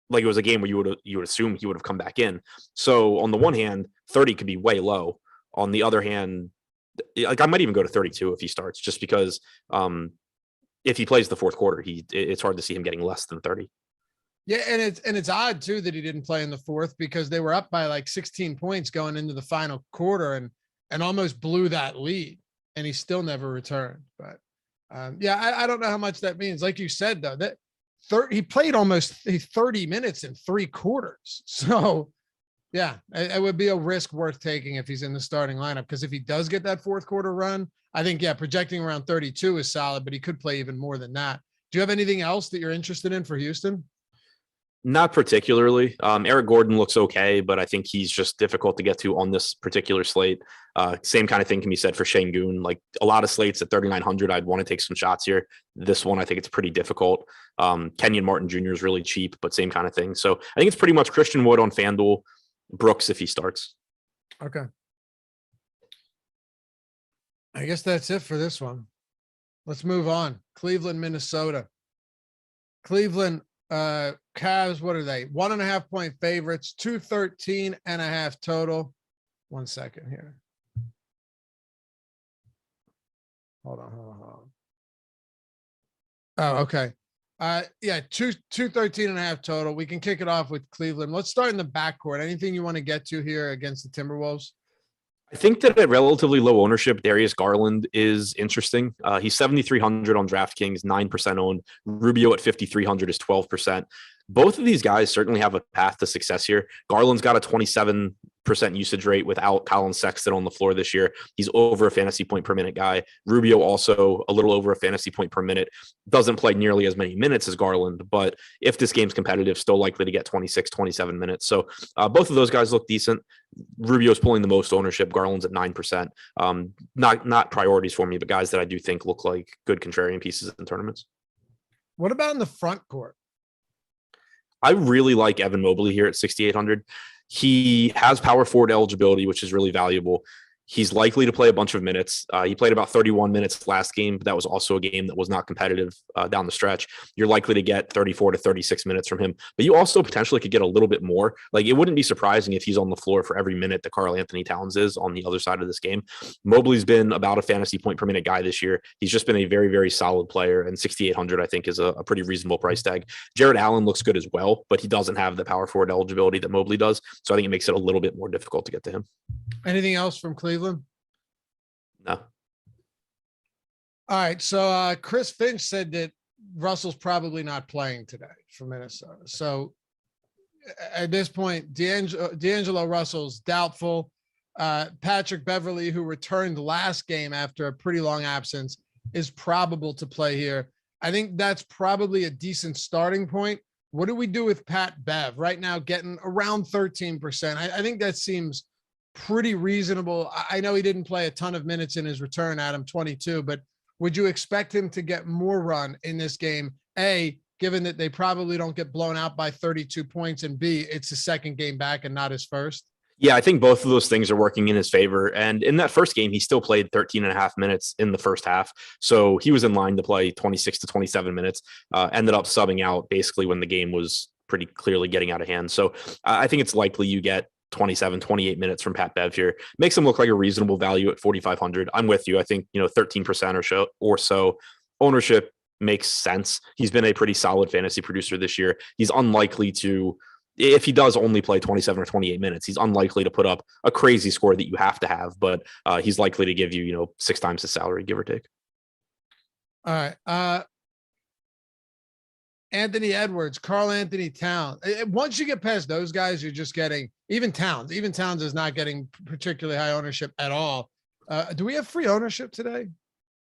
like, it was a game where you would assume he would have come back in. So on the one hand, 30 could be way low. On the other hand, like, I might even go to 32 if he starts, just because if he plays the fourth quarter, it's hard to see him getting less than 30. Yeah, and it's odd too that he didn't play in the fourth, because they were up by like 16 points going into the final quarter and almost blew that lead, and he still never returned. But I don't know how much that means. Like you said, though, that he played almost 30 minutes in 3 quarters. So, yeah, it would be a risk worth taking if he's in the starting lineup, because if he does get that fourth quarter run, I think, projecting around 32 is solid, but he could play even more than that. Do you have anything else that you're interested in for Houston? Not particularly. Eric Gordon looks okay, but I think he's just difficult to get to on this particular slate. Same kind of thing can be said for Şengün. Like, a lot of slates at 3,900, I'd want to take some shots here. This one, I think it's pretty difficult. Kenyon Martin Jr. is really cheap, but same kind of thing. So I think it's pretty much Christian Wood on FanDuel, Brooks if he starts. Okay. I guess that's it for this one. Let's move on. Cleveland, Minnesota. Cleveland, Cavs, what are they? 1.5 point favorites, 213.5 total. 1 second here. Hold on. Oh, okay. Yeah, 213.5 total. We can kick it off with Cleveland. Let's start in the backcourt. Anything you want to get to here against the Timberwolves? I think that at relatively low ownership, Darius Garland is interesting. He's 7,300 on DraftKings, 9% owned. Rubio at 5,300 is 12%. Both of these guys certainly have a path to success here. Garland's got a 27% usage rate without Colin Sexton on the floor this year. He's over a fantasy point per minute guy. Rubio also a little over a fantasy point per minute. Doesn't play nearly as many minutes as Garland, but if this game's competitive, still likely to get 26, 27 minutes. So both of those guys look decent. Rubio's pulling the most ownership. Garland's at 9%. Not priorities for me, but guys that I do think look like good contrarian pieces in tournaments. What about in the front court? I really like Evan Mobley here at 6,800. He has power forward eligibility, which is really valuable. He's likely to play a bunch of minutes. He played about 31 minutes last game, but that was also a game that was not competitive down the stretch. You're likely to get 34 to 36 minutes from him, but you also potentially could get a little bit more. Like, it wouldn't be surprising if he's on the floor for every minute that Karl Anthony Towns is on the other side of this game. Mobley's been about a fantasy point per minute guy this year. He's just been a very, very solid player, and 6,800 I think is a pretty reasonable price tag. Jared Allen looks good as well, but he doesn't have the power forward eligibility that Mobley does, so I think it makes it a little bit more difficult to get to him. Anything else from Cleveland? No. All right. So Chris Finch said that Russell's probably not playing today for Minnesota. So at this point, D'Angelo Russell's doubtful. Patrick Beverley, who returned last game after a pretty long absence, is probable to play here. I think that's probably a decent starting point. What do we do with Pat Bev right now, getting around 13%? I think that seems pretty reasonable. I know he didn't play a ton of minutes in his return, Adam, 22, but would you expect him to get more run in this game? A, given that they probably don't get blown out by 32 points, and B, it's his second game back and not his first. Yeah, I think both of those things are working in his favor. And in that first game, he still played 13 and a half minutes in the first half. So he was in line to play 26 to 27 minutes, ended up subbing out basically when the game was pretty clearly getting out of hand. So I think it's likely you get 27, 28 minutes from Pat Bev here. Makes him look like a reasonable value at 4,500. I'm with you. I think, 13% or so ownership makes sense. He's been a pretty solid fantasy producer this year. He's unlikely to, if he does only play 27 or 28 minutes, he's unlikely to put up a crazy score that you have to have, but he's likely to give you, 6 times his salary, give or take. All right. Anthony Edwards, Karl Anthony Towns. Once you get past those guys, you're just getting even Towns. Even Towns is not getting particularly high ownership at all. Do we have free ownership today?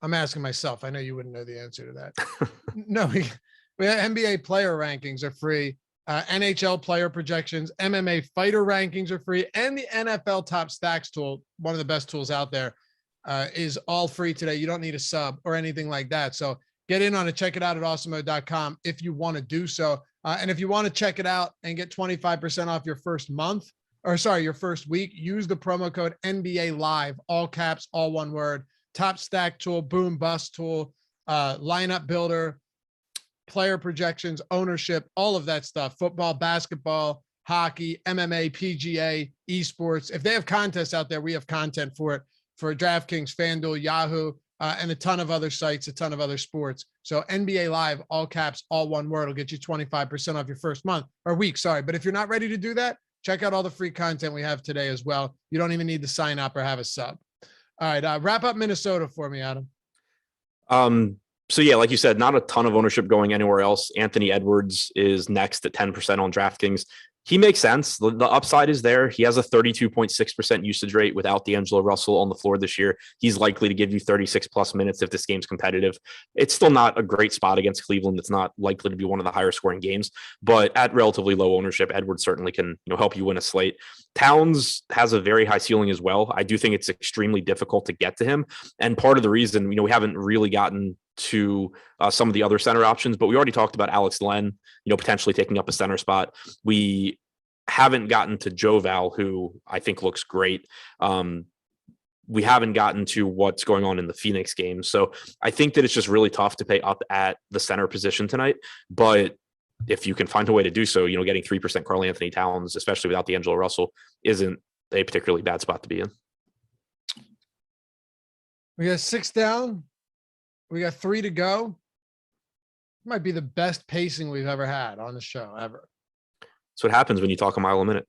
I'm asking myself. I know you wouldn't know the answer to that. No, we have NBA player rankings are free. NHL player projections, MMA fighter rankings are free, and the NFL top stacks tool, one of the best tools out there, is all free today. You don't need a sub or anything like that. So get in on it. Check it out at awesemo.com if you want to do so. And if you want to check it out and get 25% off your first month, your first week, use the promo code NBA Live, all caps, all one word. Top stack tool, boom bust tool, lineup builder, player projections, ownership, all of that stuff. Football, basketball, hockey, MMA, PGA, esports. If they have contests out there, we have content for it for DraftKings, FanDuel, Yahoo, and a ton of other sites, a ton of other sports. So NBA Live, all caps, all one word, will get you 25% off your first month or week. Sorry. But if you're not ready to do that, check out all the free content we have today as well. You don't even need to sign up or have a sub. All right. Wrap up Minnesota for me, Adam. So yeah, like you said, not a ton of ownership going anywhere else. Anthony Edwards is next at 10% on DraftKings. He makes sense. The upside is there. He has a 32.6% usage rate without D'Angelo Russell on the floor this year. He's likely to give you 36 plus minutes if this game's competitive. It's still not a great spot against Cleveland. It's not likely to be one of the higher scoring games, but at relatively low ownership, Edwards certainly can help you win a slate. Towns has a very high ceiling as well. I do think it's extremely difficult to get to him. And part of the reason, we haven't really gotten to some of the other center options, but we already talked about Alex Len, potentially taking up a center spot. We haven't gotten to Joval, who I think looks great. We haven't gotten to what's going on in the Phoenix game. So I think that it's just really tough to pay up at the center position tonight. But if you can find a way to do so, getting 3% Karl Anthony Towns, especially without D'Angelo Russell, isn't a particularly bad spot to be in. We got 6 down. We got 3 to go. Might be the best pacing we've ever had on the show ever. That's what happens when you talk a mile a minute.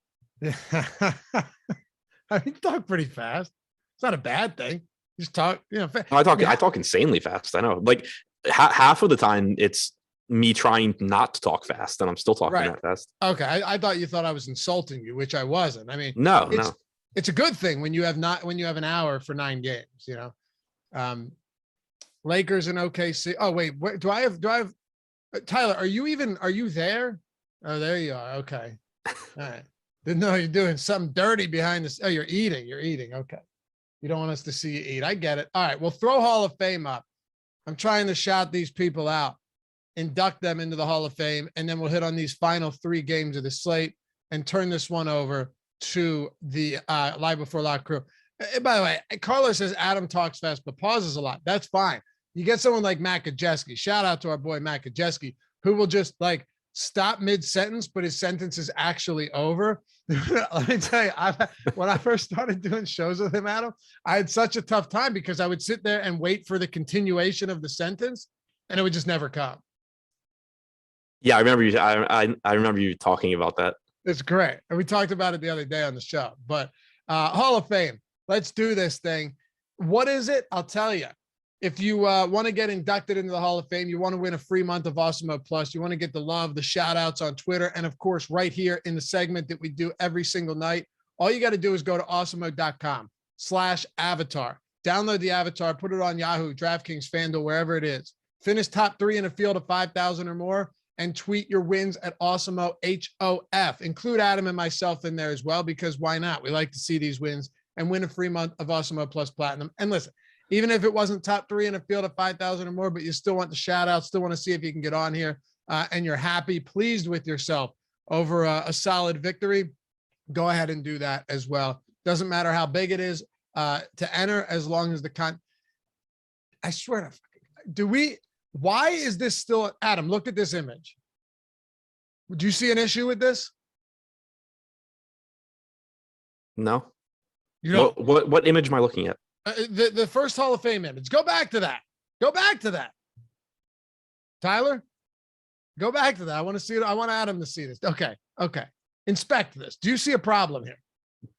I mean, talk pretty fast. It's not a bad thing. You just talk, No, I talk insanely fast. I know. Like half of the time it's me trying not to talk fast, and I'm still talking that fast. Okay. I thought you thought I was insulting you, which I wasn't. I mean, no. It's a good thing when you have an hour for 9 games, you know. Lakers and OKC. Oh, wait, do I have Tyler, are you there? Oh, there you are. Okay. All right. Didn't know you're doing something dirty behind this. Oh, you're eating. Okay. You don't want us to see you eat. I get it. All right. Well, throw Hall of Fame up. I'm trying to shout these people out, induct them into the Hall of Fame, and then we'll hit on these final 3 games of the slate and turn this one over to the Live Before Lock crew. By the way, Carlos says Adam talks fast but pauses a lot. That's fine. You get someone like Matt Kajeski. Shout out to our boy Matt Kajeski, who will just like stop mid-sentence, but his sentence is actually over. Let me tell you, when I first started doing shows with him, Adam, I had such a tough time because I would sit there and wait for the continuation of the sentence, and it would just never come. Yeah, I remember you. I remember you talking about that. It's great. And we talked about it the other day on the show. But Hall of Fame, let's do this thing. What is it? I'll tell you. If you want to get inducted into the Hall of Fame, you want to win a free month of Awesemo Plus, you want to get the love, the shout outs on Twitter, and of course, right here in the segment that we do every single night, all you got to do is go to awesemo.com/avatar. Download the avatar, put it on Yahoo, DraftKings, FanDuel, wherever it is. Finish top 3 in a field of 5,000 or more, and tweet your wins at Awesemo HOF. Include Adam and myself in there as well, because why not? We like to see these wins and win a free month of Awesemo Plus Platinum. And listen, even if it wasn't top 3 in a field of 5,000 or more, but you still want the shout out, still want to see if you can get on here and you're happy, pleased with yourself over a solid victory, go ahead and do that as well. Doesn't matter how big it is to enter, as long as I swear to, why is this still, Adam, look at this image. Do you see an issue with this? No. You know, what image am I looking at? The first Hall of Fame image. Go back to that. Tyler, go back to that. I want to see it. I want Adam to see this. Okay. Inspect this. Do you see a problem here?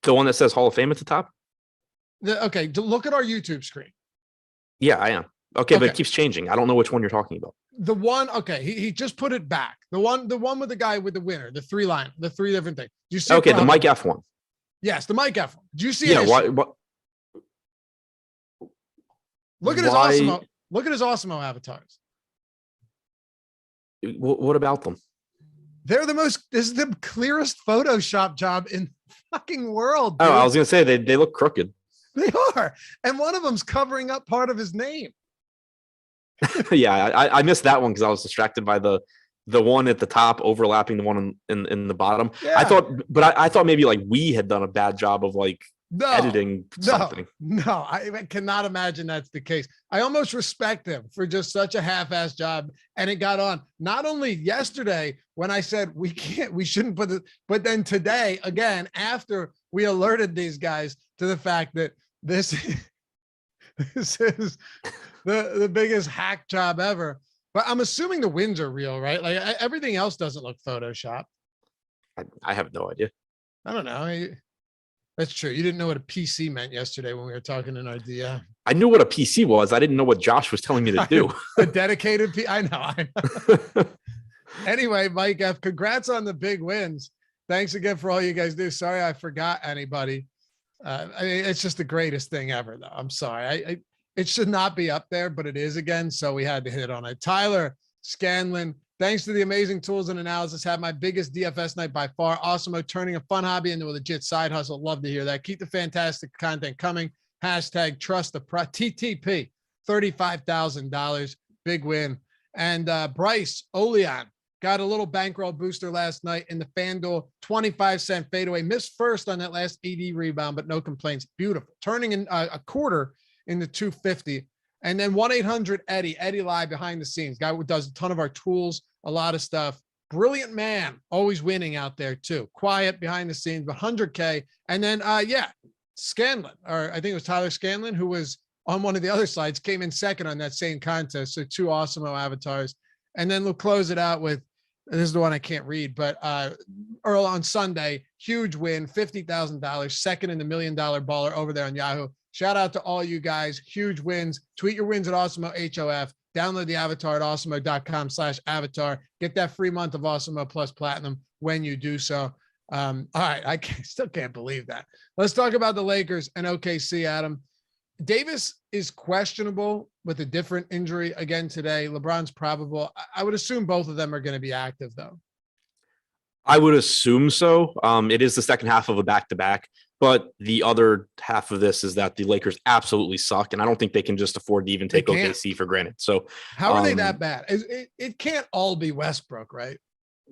The one that says Hall of Fame at the top? Okay. Look at our YouTube screen. Yeah, I am. Okay, but it keeps changing. I don't know which one you're talking about. The one, okay, he just put it back. The one with the guy with the winner, the 3 line, the 3 different things. Do you see? Okay, the Mike F one. Yes, the Mike F one. Do you see? Yeah. What? Look at his Awesemo. Look at his Awesemo avatars. What about them? They're this is the clearest Photoshop job in the fucking world. Dude. Oh, I was gonna say they look crooked. They are, and one of them's covering up part of his name. Yeah, I missed that one because I was distracted by the one at the top overlapping the one in the bottom. Yeah. I thought maybe like we had done a bad job of like editing something. No, I cannot imagine that's the case. I almost respect him for just such a half-ass job. And it got on not only yesterday when I said we shouldn't put it, but then today again, after we alerted these guys to the fact that this is the biggest hack job ever. But I'm assuming the wins are real, right? Like everything else doesn't look Photoshop. I have no idea. I don't know. That's true. You didn't know what a PC meant yesterday when we were talking in our DM. I knew what a PC was. I didn't know what Josh was telling me to do. A dedicated PC. I know. Anyway, Mike F., congrats on the big wins. Thanks again for all you guys do. Sorry I forgot anybody. I mean, it's just the greatest thing ever, though. I'm sorry. It should not be up there, but it is again, so we had to hit on it. Tyler Scanlon, thanks to the amazing tools and analysis, had my biggest DFS night by far. Awesemo, turning a fun hobby into a legit side hustle. Love to hear that. Keep the fantastic content coming. Hashtag trust the TTP, $35,000. Big win. And Bryce Oleon got a little bankroll booster last night in the FanDuel 25-cent fadeaway. Missed first on that last AD rebound, but no complaints. Beautiful. Turning in a quarter in the 250. And then 1-800-EDDIE Live behind the scenes. Guy who does a ton of our tools, a lot of stuff. Brilliant man, always winning out there too. Quiet behind the scenes, but 100K. And then, Scanlon, or I think it was Tyler Scanlon, who was on one of the other slides, came in second on that same contest. So 2 Awesemo avatars And then we'll close it out with, this is the one I can't read, but Earl on Sunday, huge win, $50,000, second in the $1 million baller over there on Yahoo. Shout out to all you guys, huge wins. Tweet your wins at Awesemo HOF. Download the avatar at awesemo.com/avatar. Get that free month of Awesemo Plus Platinum when you do so. All right, I still can't believe that. Let's talk about the Lakers and OKC, Adam. Davis is questionable with a different injury again today. LeBron's probable. I would assume both of them are going to be active, though. I would assume so. It is the second half of a back-to-back, but the other half of this is that the Lakers absolutely suck, and I don't think they can just afford to even take OKC for granted. So how are they that bad? It can't all be Westbrook, right?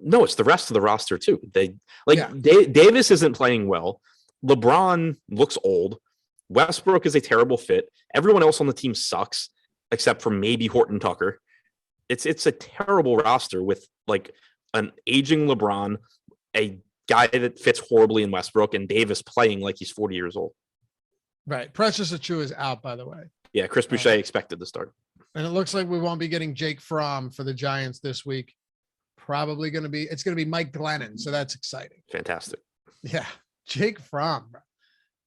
No, it's the rest of the roster too. Davis isn't playing well. LeBron looks old. Westbrook is a terrible fit. Everyone else on the team sucks, except for maybe Horton Tucker. It's a terrible roster with like an aging LeBron, a guy that fits horribly in Westbrook, and Davis playing like he's 40 years old. Right. Precious Achiuwa is out, by the way. Yeah, Chris Boucher expected to start. And it looks like we won't be getting Jake Fromm for the Giants this week. Probably going to be, it's going to be Mike Glennon. So that's exciting. Fantastic. Yeah. Jake Fromm.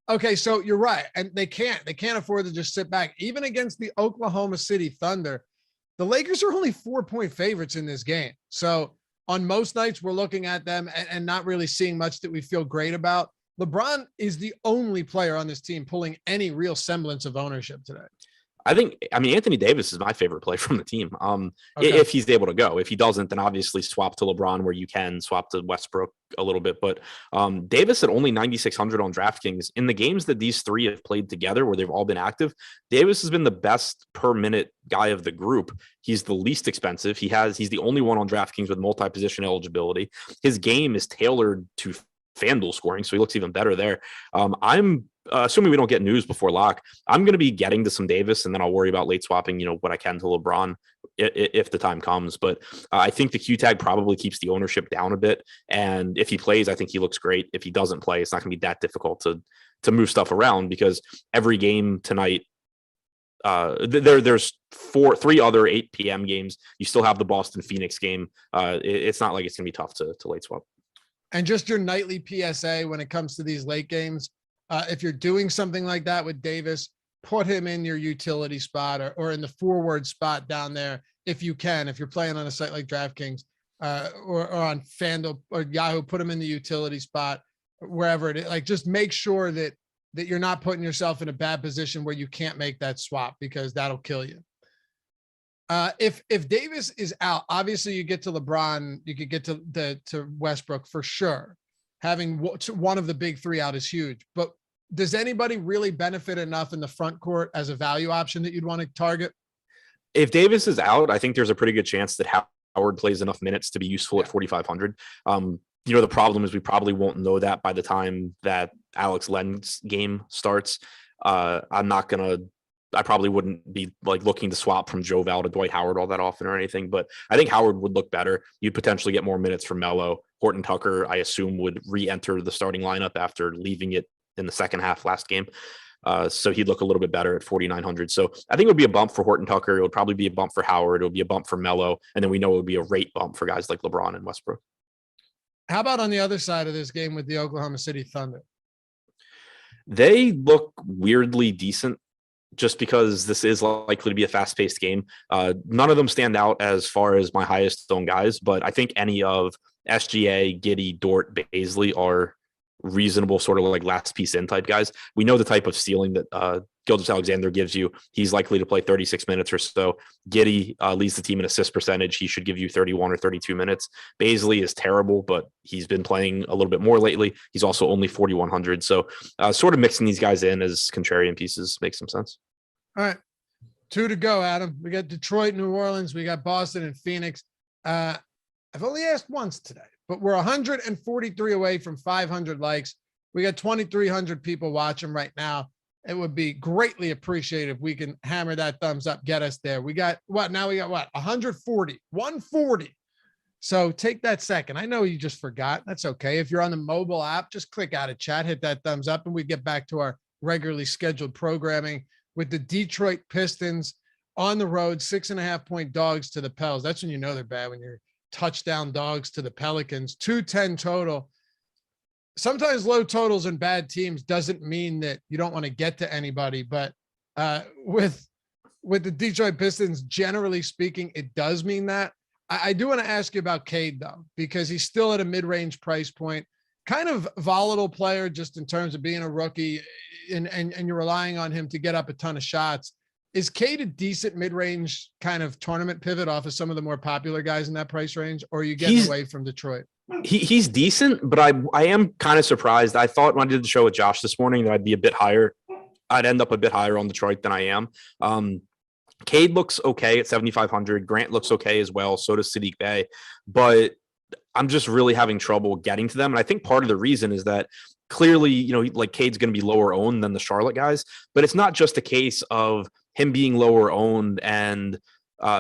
Okay. So you're right. And they can't afford to just sit back. Even against the Oklahoma City Thunder, the Lakers are only 4-point favorites in this game. So on most nights, we're looking at them and not really seeing much that we feel great about. LeBron is the only player on this team pulling any real semblance of ownership today. I mean, Anthony Davis is my favorite play from the team. If he's able to go. If he doesn't, then obviously swap to LeBron where you can, swap to Westbrook a little bit. But Davis at only 9,600 on DraftKings. In the games that these three have played together where they've all been active, Davis has been the best per minute guy of the group. He's the least expensive. He's the only one on DraftKings with multi-position eligibility. His game is tailored to FanDuel scoring, so he looks even better there. I'm assuming we don't get news before lock. I'm going to be getting to some Davis, and then I'll worry about late swapping, what I can to LeBron if the time comes. But I think the Q tag probably keeps the ownership down a bit. And if he plays, I think he looks great. If he doesn't play, it's not going to be that difficult to move stuff around, because every game tonight, there's three other 8 p.m. games. You still have the Boston Phoenix game. It's not like it's going to be tough to late swap. And just your nightly PSA when it comes to these late games, if you're doing something like that with Davis, put him in your utility spot or in the forward spot down there if you can. If you're playing on a site like DraftKings or on FanDuel or Yahoo, put him in the utility spot, wherever it is. Like, just make sure that you're not putting yourself in a bad position where you can't make that swap, because that'll kill you. If Davis is out, obviously you get to LeBron, you could get to Westbrook for sure. Having one of the big three out is huge, but does anybody really benefit enough in the front court as a value option that you'd want to target? If Davis is out, I think there's a pretty good chance that Howard plays enough minutes to be useful at 4,500. The problem is we probably won't know that by the time that Alex Len's game starts. I probably wouldn't be like looking to swap from Joe Val to Dwight Howard all that often or anything, but I think Howard would look better. You'd potentially get more minutes from Melo. Horton Tucker, I assume, would re-enter the starting lineup after leaving it in the second half last game. So he'd look a little bit better at 4,900. So I think it would be a bump for Horton Tucker. It would probably be a bump for Howard. It would be a bump for Melo. And then we know it would be a rate bump for guys like LeBron and Westbrook. How about on the other side of this game with the Oklahoma City Thunder? They look weirdly decent, just because this is likely to be a fast-paced game. None of them stand out as far as my highest owned guys, but I think any of SGA, Giddey, Dort, Baisley are reasonable sort of like last piece in type guys. We know the type of ceiling that Gilgeous-Alexander gives you. He's likely to play 36 minutes or so. Giddey leads the team in assist percentage. He should give you 31 or 32 minutes. Baisley is terrible, but he's been playing a little bit more lately. He's also only 4,100. So sort of mixing these guys in as contrarian pieces makes some sense. All right. 2 to go, Adam. We got Detroit, New Orleans. We got Boston and Phoenix. I've only asked once today, but we're 143 away from 500 likes. We got 2,300 people watching right now. It would be greatly appreciated if we can hammer that thumbs up, get us there. We got what? Now we got what? 140. So take that second. I know you just forgot. That's okay. If you're on the mobile app, just click out of chat, hit that thumbs up, and we get back to our regularly scheduled programming with the Detroit Pistons on the road, 6.5-point dogs to the Pels. That's when you know they're bad, when you're touchdown dogs to the Pelicans. 210 total. Sometimes low totals and bad teams doesn't mean that you don't want to get to anybody, but with the Detroit Pistons, generally speaking, it does mean that. I do want to ask you about Cade, though, because he's still at a mid-range price point, kind of volatile player just in terms of being a rookie, and you're relying on him to get up a ton of shots. Is Cade a decent mid-range kind of tournament pivot off of some of the more popular guys in that price range, or are you getting away from Detroit? He's decent, but I am kind of surprised. I thought when I did the show with Josh this morning that I'd be a bit higher. I'd end up a bit higher on Detroit than I am. Cade looks okay at 7,500. Grant looks okay as well. So does Sadiq Bey, but I'm just really having trouble getting to them. And I think part of the reason is that clearly, like Cade's going to be lower owned than the Charlotte guys, but it's not just a case of him being lower owned and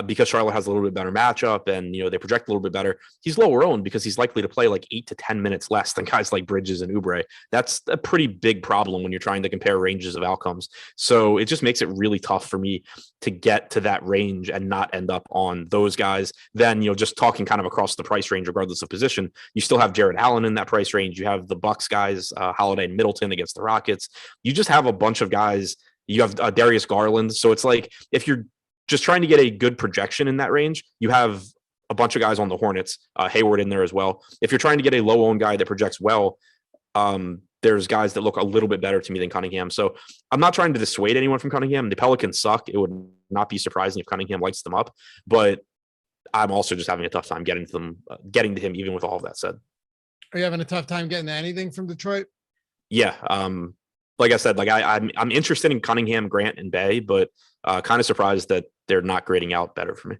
because Charlotte has a little bit better matchup and, they project a little bit better. He's lower owned because he's likely to play like 8 to 10 minutes less than guys like Bridges and Oubre. That's a pretty big problem when you're trying to compare ranges of outcomes. So it just makes it really tough for me to get to that range and not end up on those guys. Then, just talking kind of across the price range, regardless of position, you still have Jared Allen in that price range. You have the Bucks guys, Holiday and Middleton against the Rockets. You just have a bunch of guys. You have Darius Garland. So it's like, if you're just trying to get a good projection in that range, you have a bunch of guys on the Hornets, Hayward in there as well. If you're trying to get a low-owned guy that projects well, there's guys that look a little bit better to me than Cunningham. So I'm not trying to dissuade anyone from Cunningham. The Pelicans suck. It would not be surprising if Cunningham lights them up, but I'm also just having a tough time getting to him, even with all of that said. Are you having a tough time getting to anything from Detroit? Yeah. Like I said, like I'm interested in Cunningham, Grant, and Bey, but kind of surprised that they're not grading out better for me.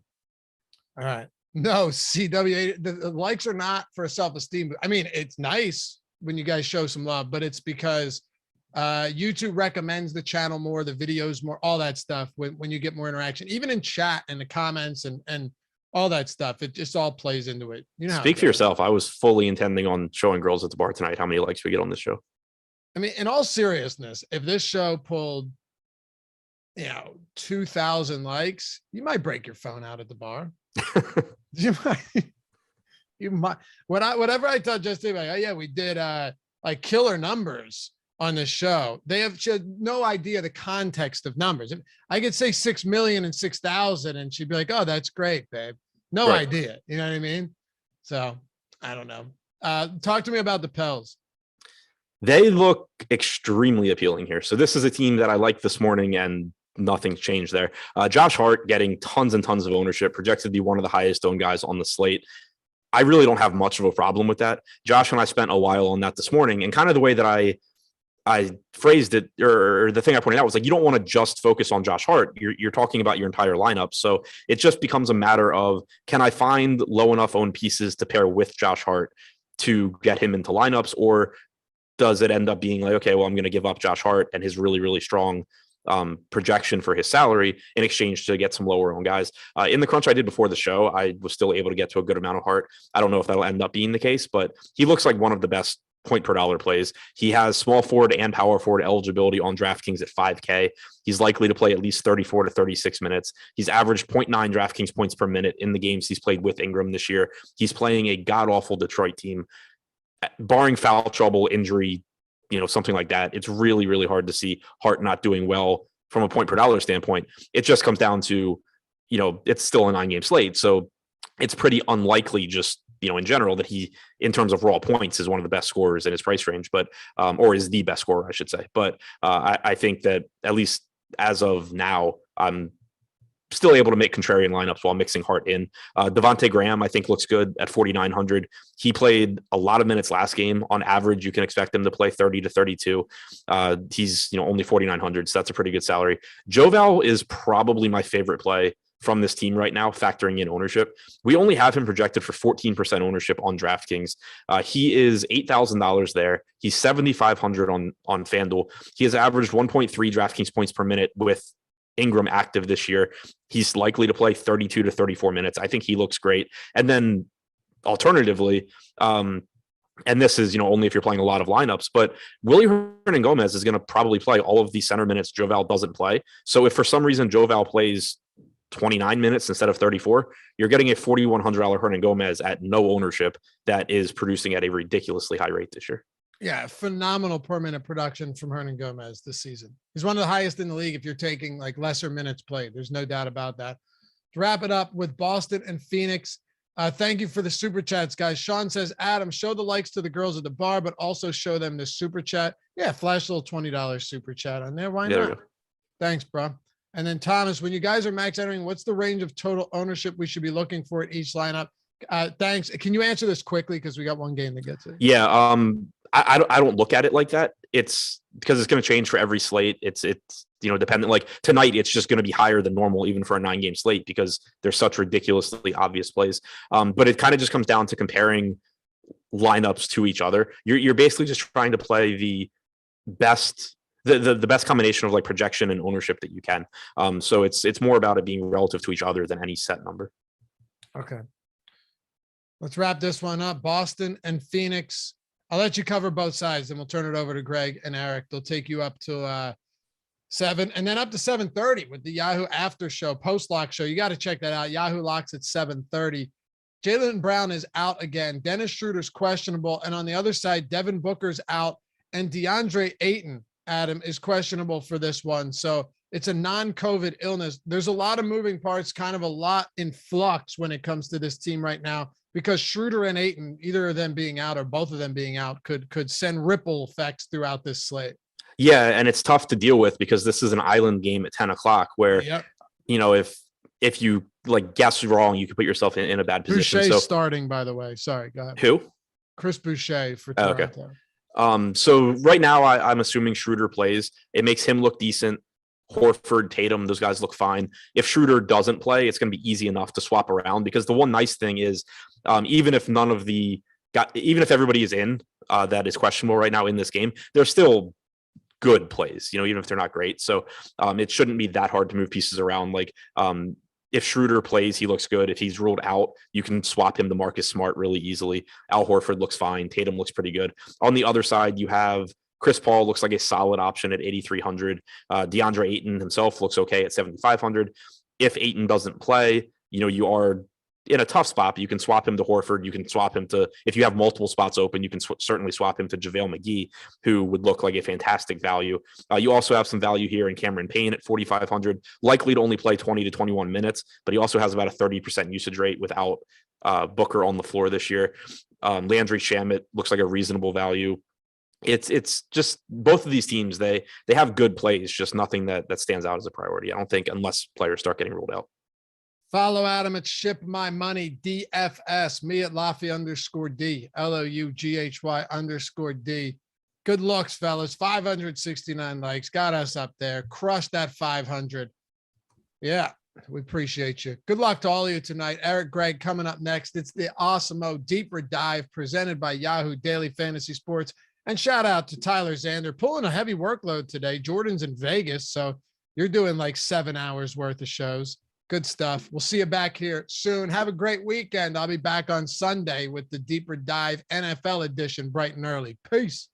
All right. No, CW, the likes are not for self-esteem. I mean, it's nice when you guys show some love, but it's because YouTube recommends the channel more, the videos more, all that stuff. When you get more interaction, even in chat and the comments and all that stuff, it just all plays into it. Speak for yourself. I was fully intending on showing girls at the bar tonight how many likes we get on this show. I mean, in all seriousness, if this show pulled 2,000 likes, you might break your phone out at the bar. you might. Whatever I tell Justin, like, oh yeah, we did like killer numbers on this show. They have no idea the context of numbers. I could say 6 million and 6,000, and she'd be like, "Oh, that's great, babe." No idea. You know what I mean? So I don't know. Talk to me about the Pels. They look extremely appealing here. So this is a team that I liked this morning, and nothing's changed there. Josh Hart getting tons and tons of ownership, projected to be one of the highest owned guys on the slate. I really don't have much of a problem with that. Josh and I spent a while on that this morning, and kind of the way that I phrased it, or the thing I pointed out was like, you don't want to just focus on Josh Hart. You're talking about your entire lineup. So it just becomes a matter of, can I find low enough owned pieces to pair with Josh Hart to get him into lineups, or does it end up being like, okay, well, I'm going to give up Josh Hart and his really, really strong projection for his salary in exchange to get some lower owned guys. In the crunch I did before the show, I was still able to get to a good amount of Hart. I don't know if that'll end up being the case, but he looks like one of the best point per dollar plays. He has small forward and power forward eligibility on DraftKings at 5K. He's likely to play at least 34 to 36 minutes. He's averaged 0.9 DraftKings points per minute in the games he's played with Ingram this year. He's playing a god-awful Detroit team. Barring foul trouble, injury, something like that, it's really, really hard to see Hart not doing well from a point per dollar standpoint. It just comes down to, it's still a 9-game slate. So it's pretty unlikely just, in general, that he, in terms of raw points, is one of the best scorers in his price range, but, or is the best scorer, I should say. But I think that at least as of now, I'm still able to make contrarian lineups while mixing Hart in. Devontae Graham, I think, looks good at 4,900. He played a lot of minutes last game. On average, you can expect him to play 30 to 32. He's, only 4,900, so that's a pretty good salary. Joval is probably my favorite play from this team right now, factoring in ownership. We only have him projected for 14% ownership on DraftKings. He is $8,000 there. He's 7,500 on FanDuel. He has averaged 1.3 DraftKings points per minute with Ingram active this year. He's likely to play 32 to 34 minutes. I think he looks great. And then alternatively, and this is, only if you're playing a lot of lineups, but Willie Hernangomez is going to probably play all of the center minutes Joval doesn't play. So if for some reason Joval plays 29 minutes instead of 34, you're getting a $4,100 Hernan Gomez at no ownership that is producing at a ridiculously high rate this year. Yeah, phenomenal per minute production from Hernan Gomez this season. He's one of the highest in the league if you're taking like lesser minutes played. There's no doubt about that. To wrap it up with Boston and Phoenix, thank you for the super chats, guys. Sean says, Adam, show the likes to the girls at the bar, but also show them the super chat. Yeah, flash a little $20 super chat on there. Why not? Thanks, bro. And then Thomas, when you guys are max entering, what's the range of total ownership we should be looking for at each lineup? Thanks. Can you answer this quickly? Because we got one game to get to. Yeah. I don't look at it like that. It's because it's going to change for every slate. It's dependent. Like tonight, it's just going to be higher than normal, even for a 9-game slate, because there's such ridiculously obvious plays. But it kind of just comes down to comparing lineups to each other. You're basically just trying to play the best. The best combination of like projection and ownership that you can. So it's more about it being relative to each other than any set number. Okay. Let's wrap this one up. Boston and Phoenix. I'll let you cover both sides, then we'll turn it over to Greg and Eric. They'll take you up to 7 and then up to 7:30 with the Yahoo after show, post-lock show. You got to check that out. Yahoo locks at 7:30. Jaylen Brown is out again. Dennis Schroeder's questionable. And on the other side, Devin Booker's out. And DeAndre Ayton, Adam, is questionable for this one. So it's a non-COVID illness. There's a lot of moving parts, kind of a lot in flux when it comes to this team right now, because Schroeder and Ayton, either of them being out or both of them being out, could send ripple effects throughout this slate. Yeah, and it's tough to deal with because this is an island game at 10 o'clock where, if you like guess wrong, you could put yourself in a bad position. Boucher's starting, by the way. Sorry, go ahead. Who? Chris Boucher for Toronto. Okay. So right now I'm assuming Schroeder plays. It makes him look decent. Horford, Tatum, those guys look fine. If Schroeder doesn't play, it's going to be easy enough to swap around, because the one nice thing is, even if everybody is in that is questionable right now in this game, they're still good plays, even if they're not great. So it shouldn't be that hard to move pieces around. Like if Schroeder plays, he looks good. If he's ruled out, you can swap him to Marcus Smart really easily. Al Horford looks fine. Tatum looks pretty good. On the other side, you have Chris Paul looks like a solid option at 8,300. DeAndre Ayton himself looks okay at 7,500. If Ayton doesn't play, you are in a tough spot. But you can swap him to Horford. You can swap him to, if you have multiple spots open, you can certainly swap him to JaVale McGee, who would look like a fantastic value. You also have some value here in Cameron Payne at 4,500, likely to only play 20 to 21 minutes, but he also has about a 30% usage rate without Booker on the floor this year. Landry Shamet looks like a reasonable value. It's just both of these teams, they have good plays, just nothing that stands out as a priority, I don't think, unless players start getting ruled out. Follow Adam at Ship My Money DFS, me at Laffy_D, LOUGHY_D. Good looks, fellas. 569 likes, got us up there. Crushed that 500. Yeah, we appreciate you. Good luck to all of you tonight. Eric, Greg, coming up next. It's the Awesemo Deeper Dive presented by Yahoo Daily Fantasy Sports. And shout out to Tyler Zander, pulling a heavy workload today. Jordan's in Vegas, so you're doing like 7 hours worth of shows. Good stuff. We'll see you back here soon. Have a great weekend. I'll be back on Sunday with the Deeper Dive NFL edition bright and early. Peace.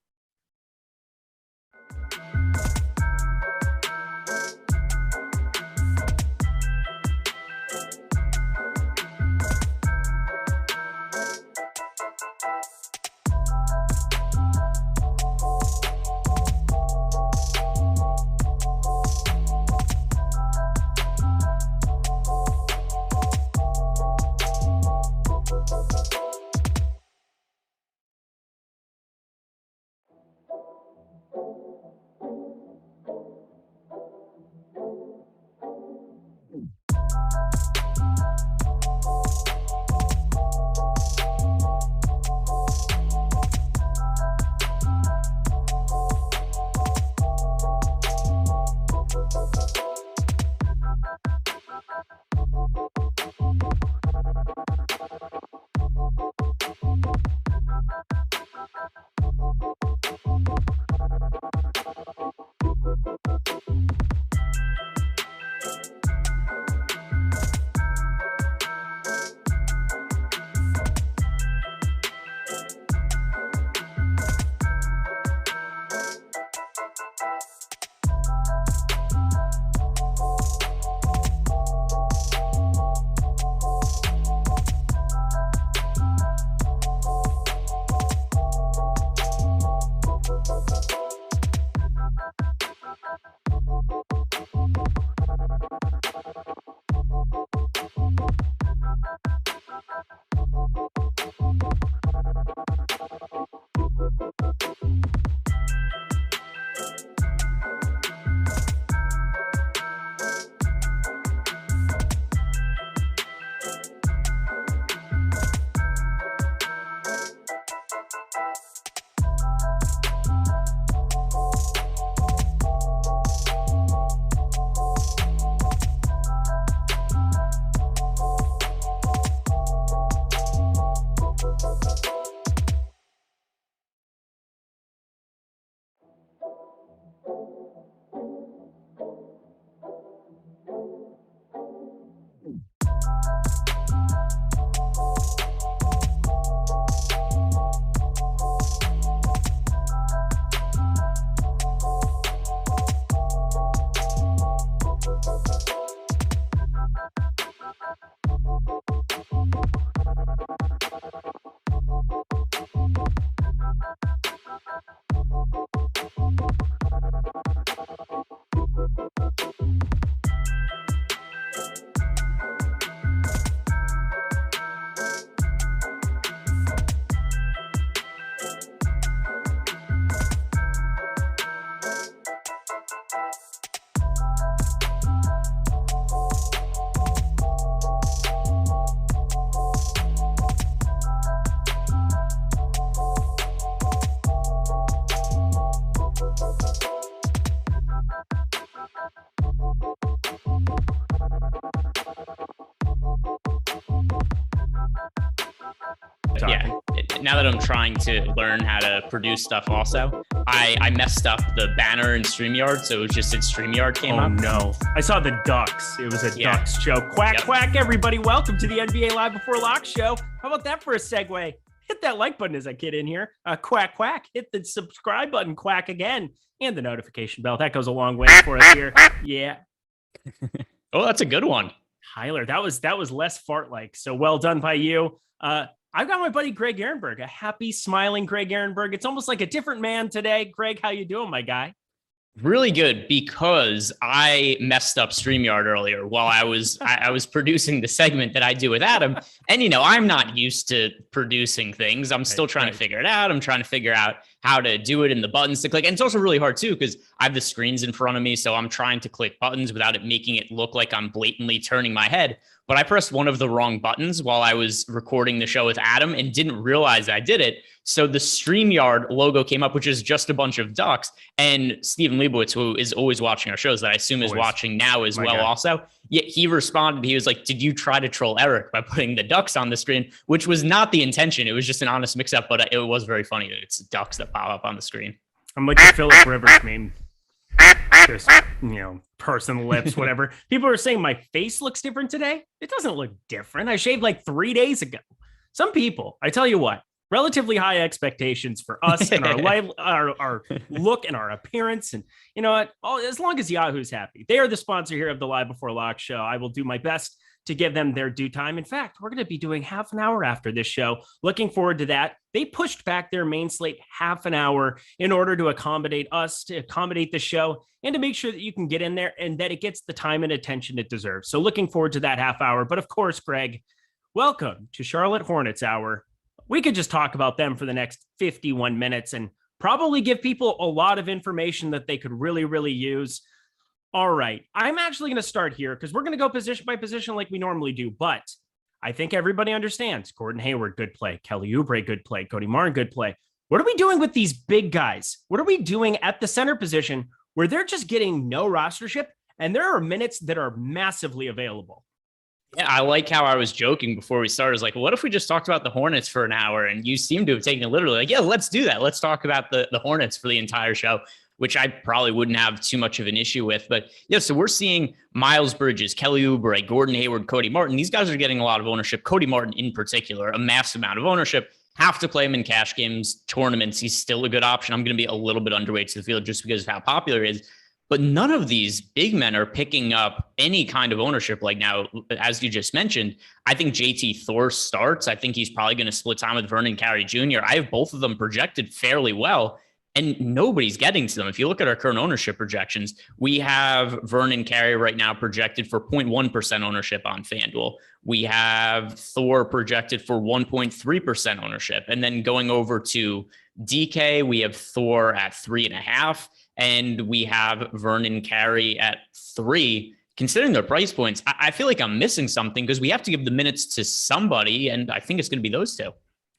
now that I'm trying to learn how to produce stuff also, I messed up the banner in StreamYard, so it was just that StreamYard came up. Oh no. I saw the Ducks. It was a Ducks show. Quack, quack, everybody. Welcome to the NBA Live Before Lock show. How about that for a segue? Hit that like button as I get in here. Quack, quack. Hit the subscribe button, quack again. And the notification bell. That goes a long way for us here. Yeah. Oh, that's a good one. Tyler, that was less fart-like. So well done by you. I've got my buddy Greg Ehrenberg, a happy, smiling Greg Ehrenberg. It's almost like a different man today. Greg, how you doing, my guy? Really good, because I messed up StreamYard earlier while I was producing the segment that I do with Adam. And, I'm not used to producing things. I'm still trying to figure it out. I'm trying to figure out how to do it and the buttons to click. And it's also really hard too, because I have the screens in front of me. So I'm trying to click buttons without it making it look like I'm blatantly turning my head. But I pressed one of the wrong buttons while I was recording the show with Adam and didn't realize I did it. So the StreamYard logo came up, which is just a bunch of ducks. And Stephen Leibowitz, who is always watching our shows, that I assume is watching now as well also. Yeah, he responded. He was like, did you try to troll Eric by putting the ducks on the screen? Which was not the intention. It was just an honest mix-up, but it was very funny that it's ducks that pop up on the screen. I'm like the Philip Rivers meme. Just, person lips, whatever. People are saying my face looks different today. It doesn't look different. I shaved like 3 days ago. Some people, I tell you what, relatively high expectations for us and our life, our look and our appearance. And you know what? As long as Yahoo's happy, they are the sponsor here of the Live Before Lock show. I will do my best to give them their due time. In fact, we're going to be doing half an hour after this show. Looking forward to that. They pushed back their main slate half an hour in order to accommodate us, to accommodate the show, and to make sure that you can get in there and that it gets the time and attention it deserves. So looking forward to that half hour. But of course, Greg, welcome to Charlotte Hornets Hour. We could just talk about them for the next 51 minutes and probably give people a lot of information that they could really, really use. All right, I'm actually going to start here because we're going to go position by position like we normally do, but I think everybody understands. Gordon Hayward, good play. Kelly Oubre, good play. Cody Martin, good play. What are we doing with these big guys? What are we doing at the center position where they're just getting no rostership and there are minutes that are massively available? Yeah, I like how I was joking before we started. I was like, what if we just talked about the Hornets for an hour? And you seem to have taken it literally. Like, yeah, let's do that. Let's talk about the Hornets for the entire show, which I probably wouldn't have too much of an issue with. But yeah, so we're seeing Miles Bridges, Kelly Oubre, Gordon Hayward, Cody Martin. These guys are getting a lot of ownership. Cody Martin in particular, a massive amount of ownership. Have to play him in cash games, tournaments. He's still a good option. I'm going to be a little bit underweight to the field just because of how popular he is. But none of these big men are picking up any kind of ownership. Like now, as you just mentioned, I think JT Thor starts. I think he's probably going to split time with Vernon Carey Jr. I have both of them projected fairly well, and nobody's getting to them. If you look at our current ownership projections, we have Vernon Carey right now projected for 0.1% ownership on FanDuel. We have Thor projected for 1.3% ownership. And then going over to DK, we have Thor at 3.5%. And we have Vernon Carey at 3. Considering their price points, I feel like I'm missing something because we have to give the minutes to somebody, and I think it's going to be those two.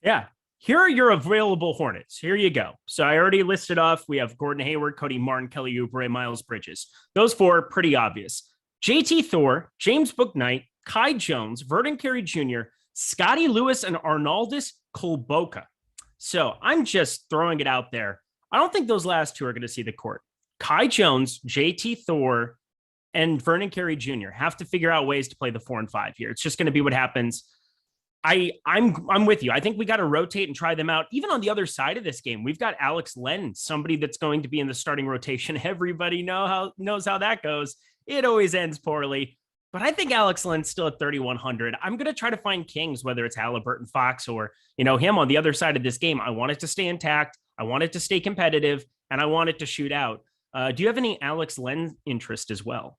Yeah. Here are your available Hornets. Here you go. So I already listed off. We have Gordon Hayward, Cody Martin, Kelly Oubre, Miles Bridges. Those four, pretty obvious. JT Thor, James Bouknight, Kai Jones, Vernon Carey Jr., Scotty Lewis, and Arnaldus Kolboka. So I'm just throwing it out there. I don't think those last two are going to see the court. Kai Jones, JT Thor, and Vernon Carey Jr. have to figure out ways to play the 4 and 5 here. It's just going to be what happens. I'm with you. I think we got to rotate and try them out. Even on the other side of this game, we've got Alex Len, somebody that's going to be in the starting rotation. Everybody knows how that goes. It always ends poorly. But I think Alex Len's still at 3,100. I'm going to try to find Kings, whether it's Halliburton, Fox, or him on the other side of this game. I want it to stay intact. I want it to stay competitive, and I want it to shoot out. Do you have any Alex Len interest as well?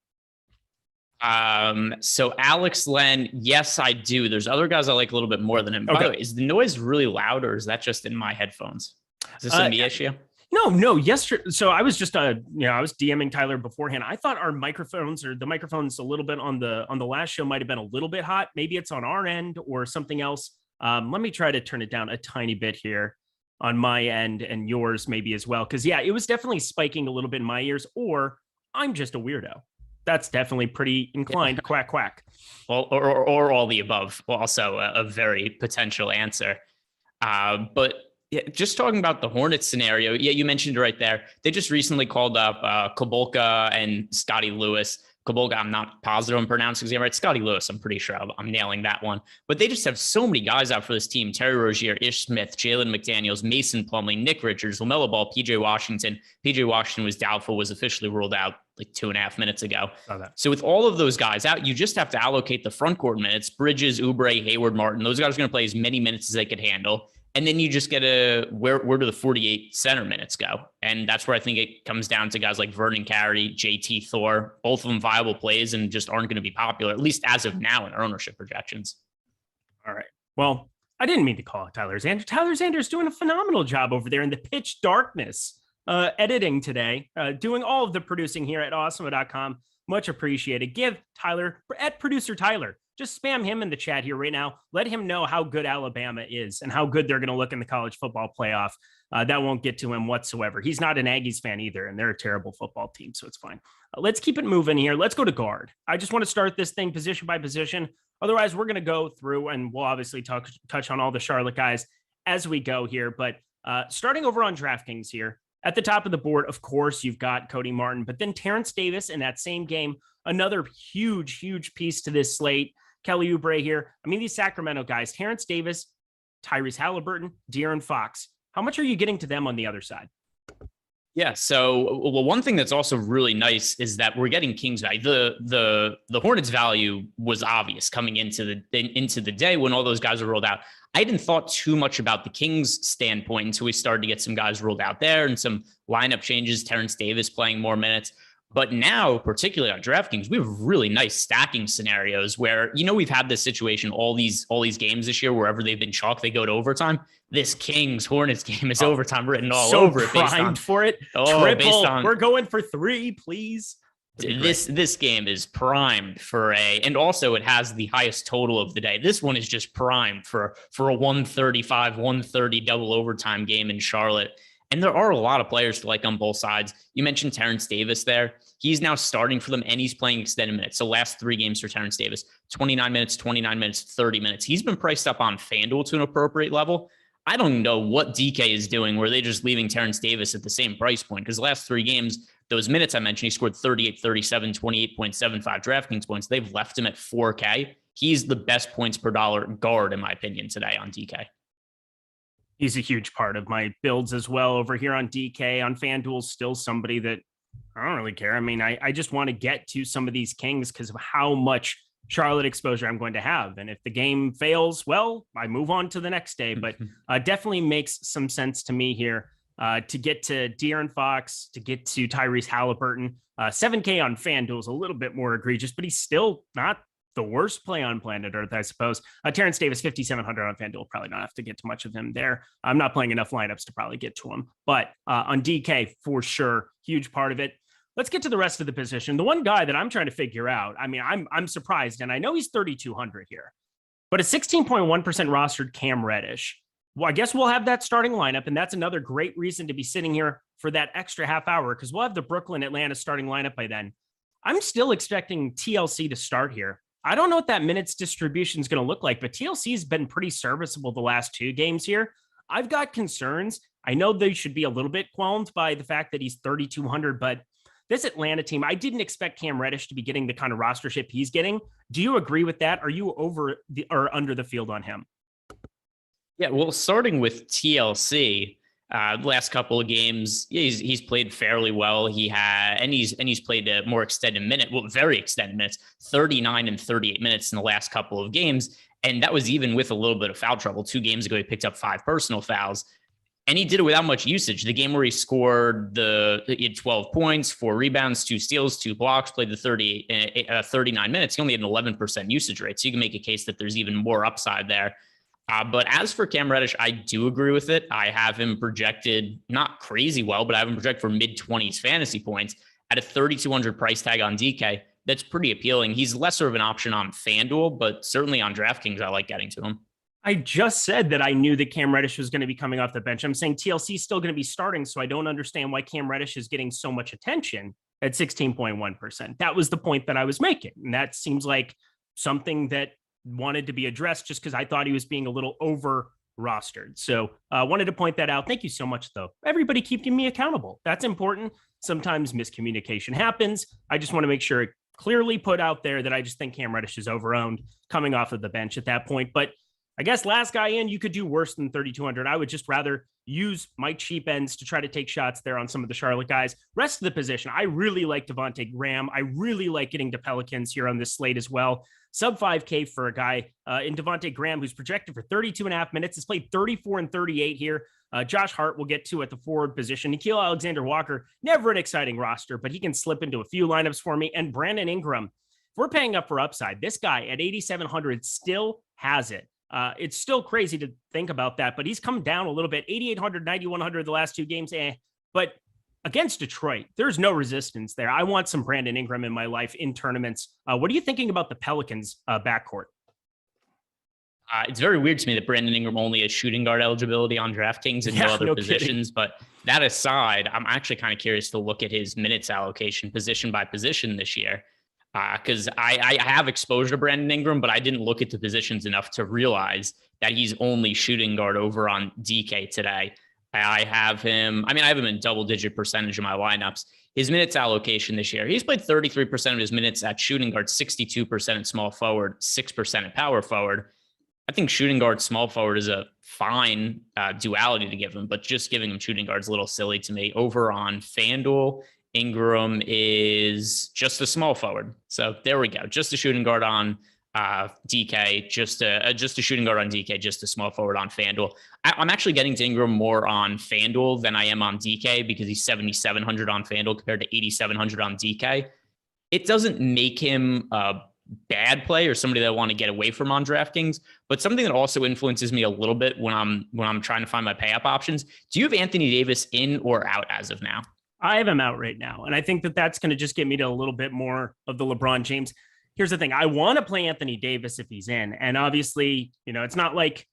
So Alex Len, yes, I do. There's other guys I like a little bit more than him. By the way, is the noise really loud, or is that just in my headphones? Is this a me issue? No. Yesterday, so I was just I was DMing Tyler beforehand. I thought our microphones, or the microphones a little bit on the last show, might have been a little bit hot. Maybe it's on our end or something else. Let me try to turn it down a tiny bit here on my end, and yours maybe as well. Because yeah, it was definitely spiking a little bit in my ears, or I'm just a weirdo. That's definitely pretty inclined. Quack, quack. Well, or all the above. Also a very potential answer. But yeah, just talking about the Hornets scenario, yeah, you mentioned it right there. They just recently called up Kabolka and Scotty Lewis. Kabolka, I'm not positive I'm pronouncing his name right. Scotty Lewis, I'm pretty sure I'm nailing that one. But they just have so many guys out for this team. Terry Rozier, Ish Smith, Jalen McDaniels, Mason Plumlee, Nick Richards, LaMelo Ball, PJ Washington. PJ Washington was doubtful, was officially ruled out like 2.5 minutes ago. So with all of those guys out, you just have to allocate the front court minutes. Bridges, Oubre, Hayward, Martin. Those guys are going to play as many minutes as they could handle. And then you just get where do the 48 center minutes go? And that's where I think it comes down to guys like Vernon Carey, JT Thor, both of them viable plays and just aren't going to be popular, at least as of now in our ownership projections. All right. Well, I didn't mean to call it Tyler Xander. Tyler Xander's doing a phenomenal job over there in the pitch darkness, editing today, doing all of the producing here at Awesemo.com. Much appreciated. Give Tyler, at producer Tyler, just spam him in the chat here right now. Let him know how good Alabama is and how good they're going to look in the college football playoff. That won't get to him whatsoever. He's not an Aggies fan either, and they're a terrible football team, so it's fine. Let's keep it moving here. Let's go to guard. I just want to start this thing position by position. Otherwise, we're going to go through, and we'll obviously touch on all the Charlotte guys as we go here. But starting over on DraftKings here, at the top of the board, of course, you've got Cody Martin, but then Terrence Davis in that same game, another huge piece to this slate. Kelly Oubre here. I mean, these Sacramento guys, Terrence Davis, Tyrese Halliburton, De'Aaron Fox. How much are you getting to them on the other side? Yeah. So, well, one thing that's also really nice is that we're getting Kings value. The Hornets value was obvious coming into the day when all those guys were rolled out. I hadn't thought too much about the Kings standpoint until we started to get some guys rolled out there and some lineup changes. Terrence Davis playing more minutes. But now, particularly on DraftKings, we have really nice stacking scenarios where, we've had this situation all these games this year, wherever they've been chalk, they go to overtime. This Kings Hornets game is overtime written all over it. Primed for it. Triple. We're going for 3, please. This game is primed for and also it has the highest total of the day. This one is just primed for a 135, 130 double overtime game in Charlotte. And there are a lot of players to like on both sides. You mentioned Terrence Davis there. He's now starting for them and he's playing extended minutes. So last 3 games for Terrence Davis, 29 minutes, 30 minutes. He's been priced up on FanDuel to an appropriate level. I don't know what DK is doing where they're just leaving Terrence Davis at the same price point, because the last 3 games, those minutes I mentioned, he scored 38, 37, 28.75 DraftKings points. They've left him at 4K. He's the best points per dollar guard, in my opinion, today on DK. He's a huge part of my builds as well over here on DK. On FanDuel, still somebody that I don't really care. I mean, I just want to get to some of these Kings because of how much Charlotte exposure I'm going to have. And if the game fails, well, I move on to the next day. But definitely makes some sense to me here to get to De'Aaron Fox, to get to Tyrese Halliburton. 7K on FanDuel is a little bit more egregious, but he's still not the worst play on planet Earth, I suppose. Terrence Davis, 5,700 on FanDuel. Probably not have to get too much of him there. I'm not playing enough lineups to probably get to him. But on DK, for sure, huge part of it. Let's get to the rest of the position. The one guy that I'm trying to figure out, I mean, I'm surprised, and I know he's 3,200 here, but a 16.1% rostered Cam Reddish. Well, I guess we'll have that starting lineup, and that's another great reason to be sitting here for that extra half hour, because we'll have the Brooklyn-Atlanta starting lineup by then. I'm still expecting TLC to start here. I don't know what that minutes distribution is going to look like, but TLC has been pretty serviceable the last 2 games here. I've got concerns. I know they should be a little bit qualmed by the fact that he's 3,200, but this Atlanta team, I didn't expect Cam Reddish to be getting the kind of rostership he's getting. Do you agree with that? Are you over or under the field on him? Yeah, well, starting with TLC, last couple of games, he's played fairly well. He's played a more extended minute, well, very extended minutes, 39 and 38 minutes in the last couple of games. And that was even with a little bit of foul trouble. 2 games ago, he picked up 5 personal fouls. And he did it without much usage. The game where he scored he had 12 points, 4 rebounds, 2 steals, 2 blocks, played the 39 minutes. He only had an 11% usage rate. So you can make a case that there's even more upside there. But as for Cam Reddish, I do agree with it. I have him projected not crazy well, but I have him projected for mid-20s fantasy points at a 3,200 price tag on DK. That's pretty appealing. He's lesser of an option on FanDuel, but certainly on DraftKings, I like getting to him. I just said that I knew that Cam Reddish was going to be coming off the bench. I'm saying TLC is still going to be starting, so I don't understand why Cam Reddish is getting so much attention at 16.1%. That was the point that I was making. And that seems like something that wanted to be addressed just because I thought he was being a little rostered. So wanted to point that out. Thank you so much, though. Everybody keeping me accountable. That's important. Sometimes miscommunication happens. I just want to make sure it clearly put out there that I just think Cam Reddish is overowned coming off of the bench at that point. But I guess last guy in, you could do worse than 3,200. I would just rather use my cheap ends to try to take shots there on some of the Charlotte guys. Rest of the position, I really like Devontae Graham. I really like getting to Pelicans here on this slate as well. Sub 5K for a guy in Devontae Graham, who's projected for 32.5 minutes. Has played 34 and 38 here. Josh Hart will get to at the forward position. Nickeil Alexander-Walker, never an exciting roster, but he can slip into a few lineups for me. And Brandon Ingram, if we're paying up for upside, this guy at 8,700 still has it. It's still crazy to think about that, but he's come down a little bit. 8,800, 9,100 the last two games. But against Detroit, there's no resistance there. I want some Brandon Ingram in my life in tournaments. What are you thinking about the Pelicans backcourt? It's very weird to me that Brandon Ingram only has shooting guard eligibility on DraftKings and no other positions. Kidding. But that aside, I'm actually kind of curious to look at his minutes allocation position by position this year. Because I have exposure to Brandon Ingram, but I didn't look at the positions enough to realize that he's only shooting guard over on DK today. I have him in double-digit percentage of my lineups. His minutes allocation this year, he's played 33% of his minutes at shooting guard, 62% at small forward, 6% at power forward. I think shooting guard, small forward is a fine duality to give him, but just giving him shooting guard is a little silly to me. Over on FanDuel, Ingram is just a small forward. So there we go. Just a shooting guard on DK, just a shooting guard on DK, just a small forward on FanDuel. I'm actually getting to Ingram more on FanDuel than I am on DK because he's 7,700 on FanDuel compared to 8,700 on DK. It doesn't make him a bad play or somebody that I want to get away from on DraftKings, but something that also influences me a little bit when I'm trying to find my pay up options. Do you have Anthony Davis in or out as of now? I have him out right now. And I think that that's going to just get me to a little bit more of the LeBron James. Here's the thing. I want to play Anthony Davis if he's in. And obviously, it's not like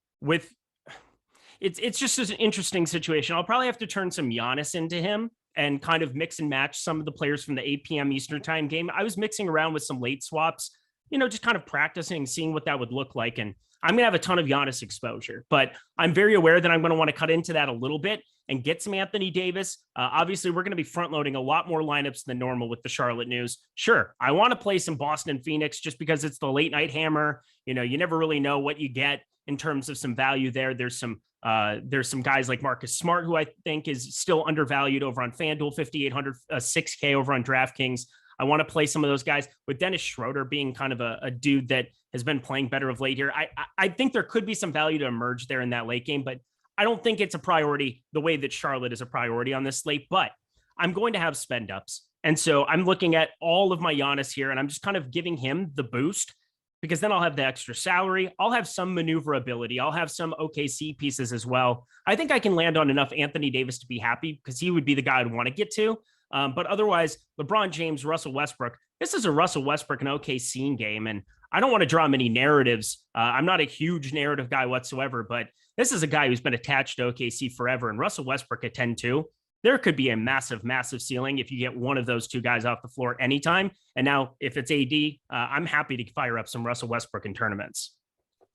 it's just an interesting situation. I'll probably have to turn some Giannis into him and kind of mix and match some of the players from the 8 p.m. Eastern time game. I was mixing around with some late swaps, just kind of practicing, seeing what that would look like. And I'm going to have a ton of Giannis exposure, but I'm very aware that I'm going to want to cut into that a little bit and get some Anthony Davis. Obviously, we're going to be front loading a lot more lineups than normal with the Charlotte news. Sure, I want to play some Boston and Phoenix just because it's the late night hammer. You never really know what you get in terms of some value there. There's some guys like Marcus Smart, who I think is still undervalued over on FanDuel, 5,800, 6K over on DraftKings. I want to play some of those guys with Dennis Schroeder being kind of a dude that has been playing better of late here. I think there could be some value to emerge there in that late game, but I don't think it's a priority the way that Charlotte is a priority on this slate, but I'm going to have spend ups. And so I'm looking at all of my Giannis here and I'm just kind of giving him the boost because then I'll have the extra salary. I'll have some maneuverability. I'll have some OKC pieces as well. I think I can land on enough Anthony Davis to be happy because he would be the guy I'd want to get to. But otherwise, LeBron James, Russell Westbrook, this is a Russell Westbrook and OKC game. And I don't want to draw many narratives. I'm not a huge narrative guy whatsoever, but this is a guy who's been attached to OKC forever. And Russell Westbrook at 10-2, there could be a massive, massive ceiling if you get one of those two guys off the floor anytime. And now if it's AD, I'm happy to fire up some Russell Westbrook in tournaments.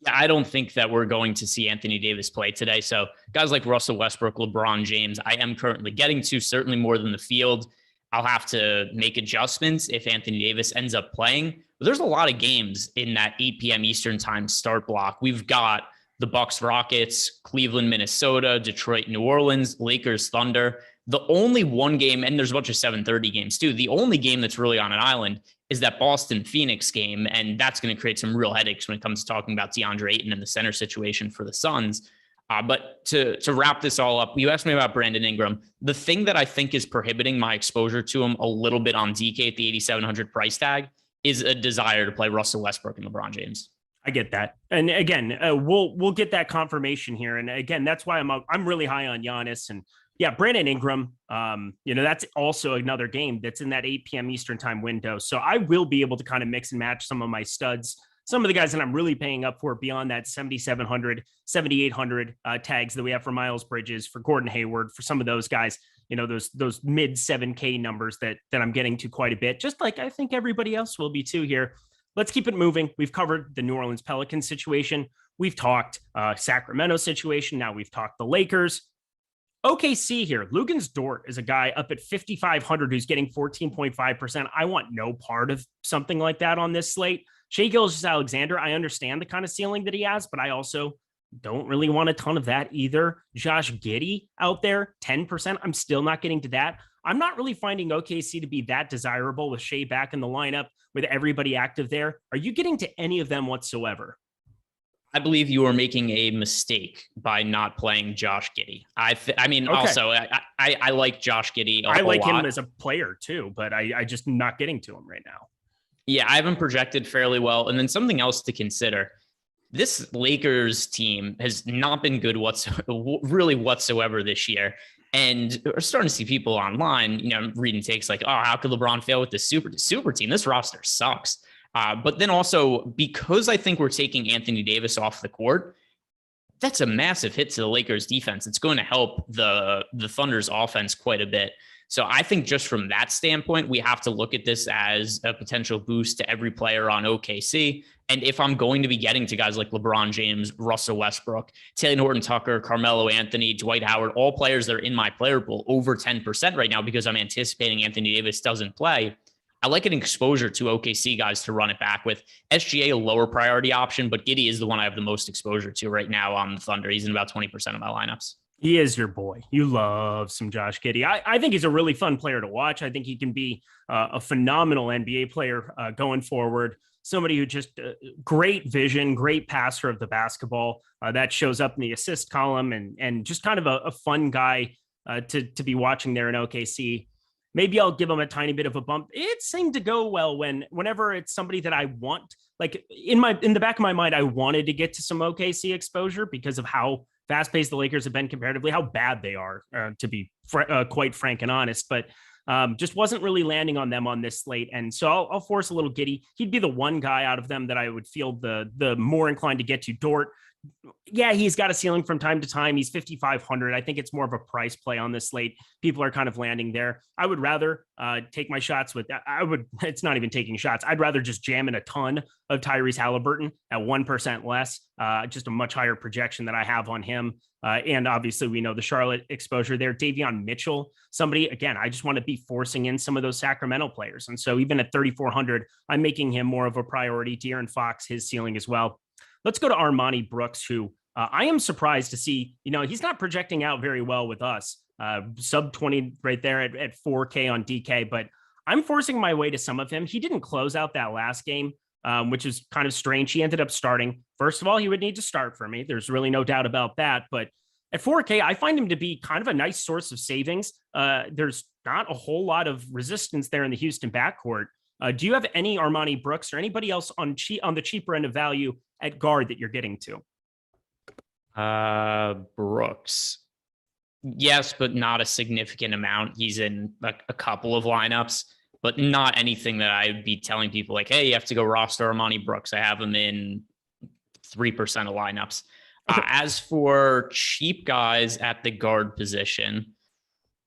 Yeah, I don't think that we're going to see Anthony Davis play today. So guys like Russell Westbrook, LeBron James, I am currently getting to, certainly more than the field. I'll have to make adjustments if Anthony Davis ends up playing. But there's a lot of games in that 8 p.m. Eastern time start block. We've got the Bucks, Rockets, Cleveland, Minnesota, Detroit, New Orleans, Lakers, Thunder. The only one game, and there's a bunch of 7:30 games too. The only game that's really on an island is that Boston Phoenix game. And that's going to create some real headaches when it comes to talking about DeAndre Ayton and the center situation for the Suns. But to wrap this all up, you asked me about Brandon Ingram. The thing that I think is prohibiting my exposure to him a little bit on DK at the 8,700 price tag is a desire to play Russell Westbrook and LeBron James. I get that. And again, we'll get that confirmation here. And again, that's why I'm really high on Giannis. And yeah, Brandon Ingram, that's also another game that's in that 8 p.m. Eastern time window. So I will be able to kind of mix and match some of my studs, some of the guys that I'm really paying up for beyond that 7,700, 7,800 tags that we have for Miles Bridges, for Gordon Hayward, for some of those guys, those mid 7K numbers that I'm getting to quite a bit, just like I think everybody else will be too here. Let's keep it moving. We've covered the New Orleans Pelicans situation. We've talked Sacramento situation. Now we've talked the Lakers. OKC here. Lugens Dort is a guy up at 5,500 who's getting 14.5%. I want no part of something like that on this slate. Shai Gilgeous-Alexander, I understand the kind of ceiling that he has, but I also don't really want a ton of that either. Josh Giddey out there, 10%. I'm still not getting to that. I'm not really finding OKC to be that desirable with Shai back in the lineup with everybody active there. Are you getting to any of them whatsoever? I believe you are making a mistake by not playing Josh Giddey. Also, I like Josh Giddey. I like him as a player too, but I just not getting to him right now. Yeah, I have him projected fairly well. And then something else to consider. This Lakers team has not been good whatsoever this year. And we're starting to see people online, reading takes like, oh, how could LeBron fail with the super team? This roster sucks. But then also, because I think we're taking Anthony Davis off the court, that's a massive hit to the Lakers defense. It's going to help the Thunder's offense quite a bit. So I think just from that standpoint, we have to look at this as a potential boost to every player on OKC. And if I'm going to be getting to guys like LeBron James, Russell Westbrook, Taylor Horton-Tucker, Carmelo Anthony, Dwight Howard, all players that are in my player pool over 10% right now because I'm anticipating Anthony Davis doesn't play, I like an exposure to OKC guys to run it back with. SGA, a lower priority option, but Giddey is the one I have the most exposure to right now on the Thunder. He's in about 20% of my lineups. He is your boy. You love some Josh Giddey. I think he's a really fun player to watch. I think he can be a phenomenal NBA player going forward. Somebody who just great vision, great passer of the basketball that shows up in the assist column and just kind of a fun guy to be watching there in OKC. Maybe I'll give him a tiny bit of a bump. It seemed to go well whenever it's somebody that I want, like in the back of my mind, I wanted to get to some OKC exposure because of how fast-paced the Lakers have been comparatively, how bad they are, to be quite frank and honest, but just wasn't really landing on them on this slate. And so I'll force a little Giddey. He'd be the one guy out of them that I would feel the more inclined to get to. Dort, yeah, he's got a ceiling from time to time. He's 5,500. I think it's more of a price play on this slate. People are kind of landing there. I would rather take my shots with that. It's not even taking shots. I'd rather just jam in a ton of Tyrese Halliburton at 1% less, just a much higher projection that I have on him. And obviously we know the Charlotte exposure there. Davion Mitchell, somebody, again, I just want to be forcing in some of those Sacramento players. And so even at 3,400, I'm making him more of a priority. De'Aaron Fox, his ceiling as well. Let's go to Armani Brooks, who I am surprised to see, he's not projecting out very well with us. Sub 20 right there at 4K on DK, but I'm forcing my way to some of him. He didn't close out that last game, which is kind of strange. He ended up starting. First of all, he would need to start for me. There's really no doubt about that. But at 4K, I find him to be kind of a nice source of savings. There's not a whole lot of resistance there in the Houston backcourt. Do you have any Armani Brooks or anybody else on the cheaper end of value at guard that you're getting to? Brooks. Yes, but not a significant amount. He's in a couple of lineups, but not anything that I'd be telling people like, hey, you have to go roster Armani Brooks. I have him in 3% of lineups. Okay. As for cheap guys at the guard position,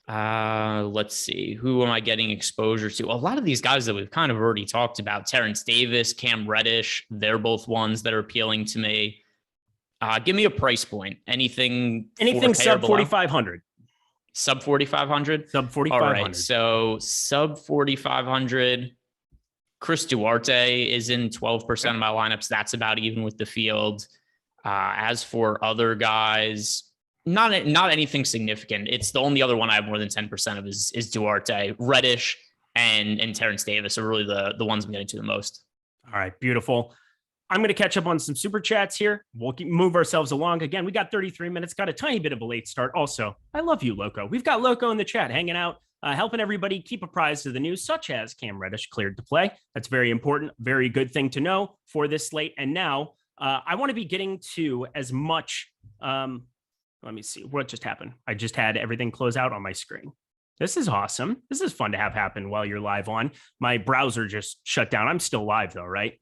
let's see, who am I getting exposure to? A lot of these guys that we've kind of already talked about, Terrence Davis, Cam Reddish, they're both ones that are appealing to me. Give me a price point. Anything sub 4,500. Sub 4,500? Sub 4,500. All right. So sub 4,500. Chris Duarte is in 12% of my lineups. That's about even with the field. As for other guys, not anything significant. It's the only other one I have more than 10% of is Duarte. Reddish and Terrence Davis are really the ones I'm getting to the most. All right, beautiful. I'm going to catch up on some super chats here. We'll move ourselves along. Again, we got 33 minutes, got a tiny bit of a late start. Also, I love you, Loco. We've got Loco in the chat hanging out, helping everybody keep apprised of the news, such as Cam Reddish cleared to play. That's very important. Very good thing to know for this slate. And now I want to be getting to as much. Let me see what just happened. I just had everything close out on my screen. This is awesome. This is fun to have happen while you're live on. My browser just shut down. I'm still live though, right?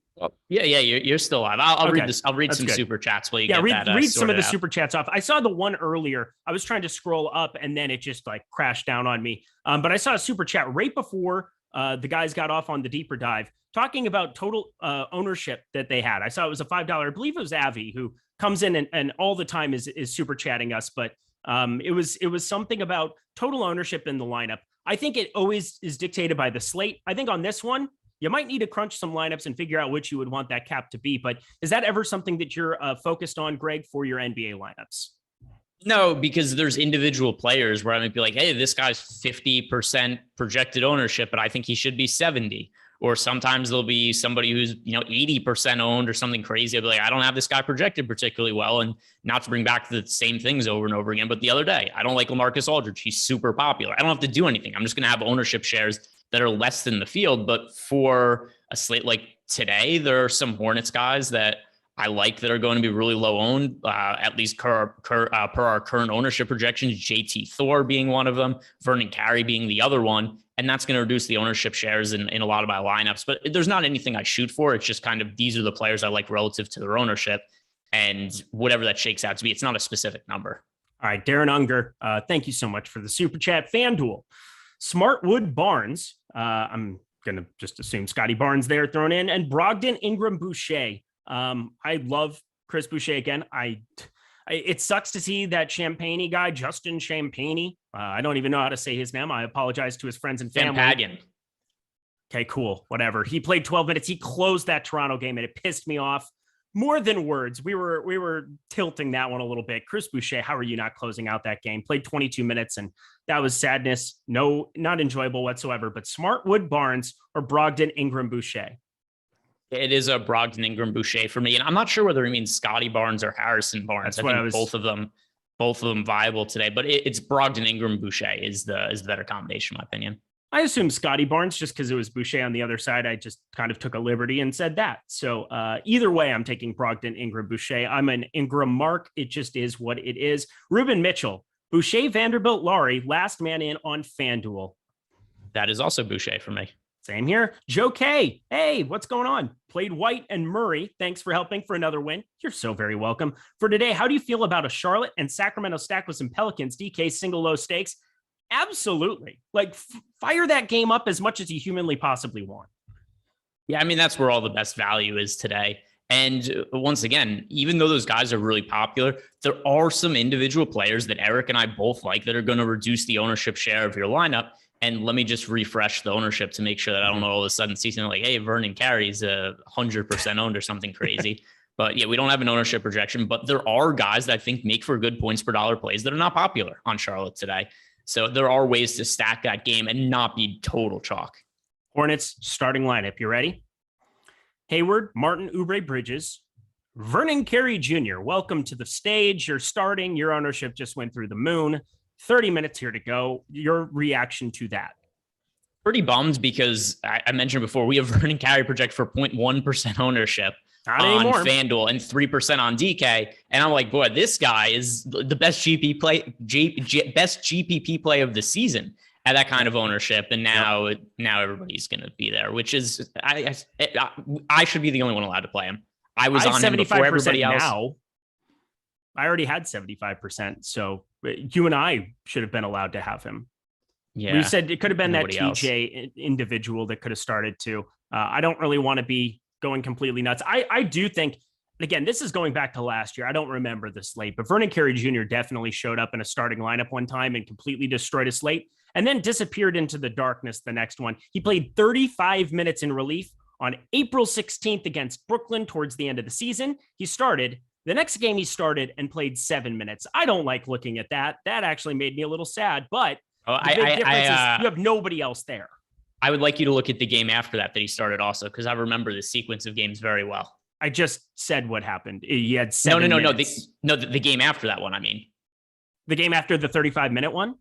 Yeah, you're still live. I'll okay. read this. I'll read some good super chats while you get that. Read some of the super chats off. I saw the one earlier. I was trying to scroll up and then it just like crashed down on me. But I saw a super chat right before the guys got off on the deeper dive, talking about total ownership that they had. I saw it was a $5. I believe it was Avi who comes in and all the time is super chatting us, but it was something about total ownership in the lineup. I think it always is dictated by the slate. I think on this one, you might need to crunch some lineups and figure out which you would want that cap to be. But is that ever something that you're focused on, Greg, for your NBA lineups? No, because there's individual players where I might be like, hey, this guy's 50% projected ownership, but I think he should be 70. Or sometimes there'll be somebody who's, 80% owned or something crazy. I'll be like, I don't have this guy projected particularly well. And not to bring back the same things over and over again. But the other day, I don't like LaMarcus Aldridge. He's super popular. I don't have to do anything. I'm just going to have ownership shares that are less than the field. But for a slate like today, there are some Hornets guys that I like that are going to be really low owned, at least per our current ownership projections, JT Thor being one of them, Vernon Carey being the other one. And that's going to reduce the ownership shares in a lot of my lineups. But there's not anything I shoot for. It's just kind of, these are the players I like relative to their ownership. And whatever that shakes out to be, it's not a specific number. All right, Darren Unger, thank you so much for the super chat. FanDuel, Smartwood Barnes, I'm going to just assume Scotty Barnes there thrown in, and Brogdon, Ingram, Boucher. I love Chris Boucher again. It sucks to see that Champagne guy, Justin Champagne. I don't even know how to say his name. I apologize to his friends and family. Pagan. Okay, cool. Whatever. He played 12 minutes. He closed that Toronto game and it pissed me off more than words. We were tilting that one a little bit. Chris Boucher, how are you not closing out that game? Played 22 minutes and that was sadness. No, not enjoyable whatsoever. But Smartwood Barnes or Brogdon, Ingram, Boucher. It is a Brogdon, Ingram, Boucher for me. And I'm not sure whether he means Scotty Barnes or Harrison Barnes. I think both of them viable today, but it's Brogdon, Ingram, Boucher is the better combination, in my opinion. I assume Scotty Barnes just because it was Boucher on the other side. I just kind of took a liberty and said that. So either way, I'm taking Brogdon, Ingram, Boucher. I'm an Ingram mark. It just is what it is. Ruben Mitchell, Boucher, Vanderbilt, Laurie, last man in on FanDuel. That is also Boucher for me. Same here. Joe K. Hey, what's going on? Played White and Murray. Thanks for helping for another win. You're so very welcome. For today, how do you feel about a Charlotte and Sacramento stack with some Pelicans? DK single low stakes? Absolutely. Like fire that game up as much as you humanly possibly want. Yeah, I mean, that's where all the best value is today. And once again, even though those guys are really popular, there are some individual players that Eric and I both like that are going to reduce the ownership share of your lineup. And let me just refresh the ownership to make sure that I don't all of a sudden see something like, hey, Vernon Carey's 100% owned or something crazy. But yeah, we don't have an ownership projection, but there are guys that I think make for good points per dollar plays that are not popular on Charlotte today. So there are ways to stack that game and not be total chalk. Hornets starting lineup. You ready? Hayward, Martin, Oubre, Bridges, Vernon Carey Jr. Welcome to the stage. You're starting. Your ownership just went through the moon. 30 minutes here to go. Your reaction to that? Pretty bummed because I mentioned before, we have Vernon Carey project for 0.1% ownership on FanDuel and 3% on DK. And I'm like, boy, this guy is the best best GPP play of the season at that kind of ownership. And now everybody's going to be there, which is, I should be the only one allowed to play him. I was on him before everybody else. Now. I already had 75%. So you and I should have been allowed to have him. Yeah. We said it could have been that TJ individual that could have started to. I don't really want to be going completely nuts. I do think, again, this is going back to last year. I don't remember the slate, but Vernon Carey Jr. definitely showed up in a starting lineup one time and completely destroyed a slate and then disappeared into the darkness the next one. He played 35 minutes in relief on April 16th against Brooklyn towards the end of the season. He started. The next game he started and played 7 minutes. I don't like looking at that. That actually made me a little sad, but the big difference is you have nobody else there. I would like you to look at the game after that he started also, because I remember the sequence of games very well. I just said what happened. He had 7 minutes. The game after that one, I mean. The game after the 35-minute one?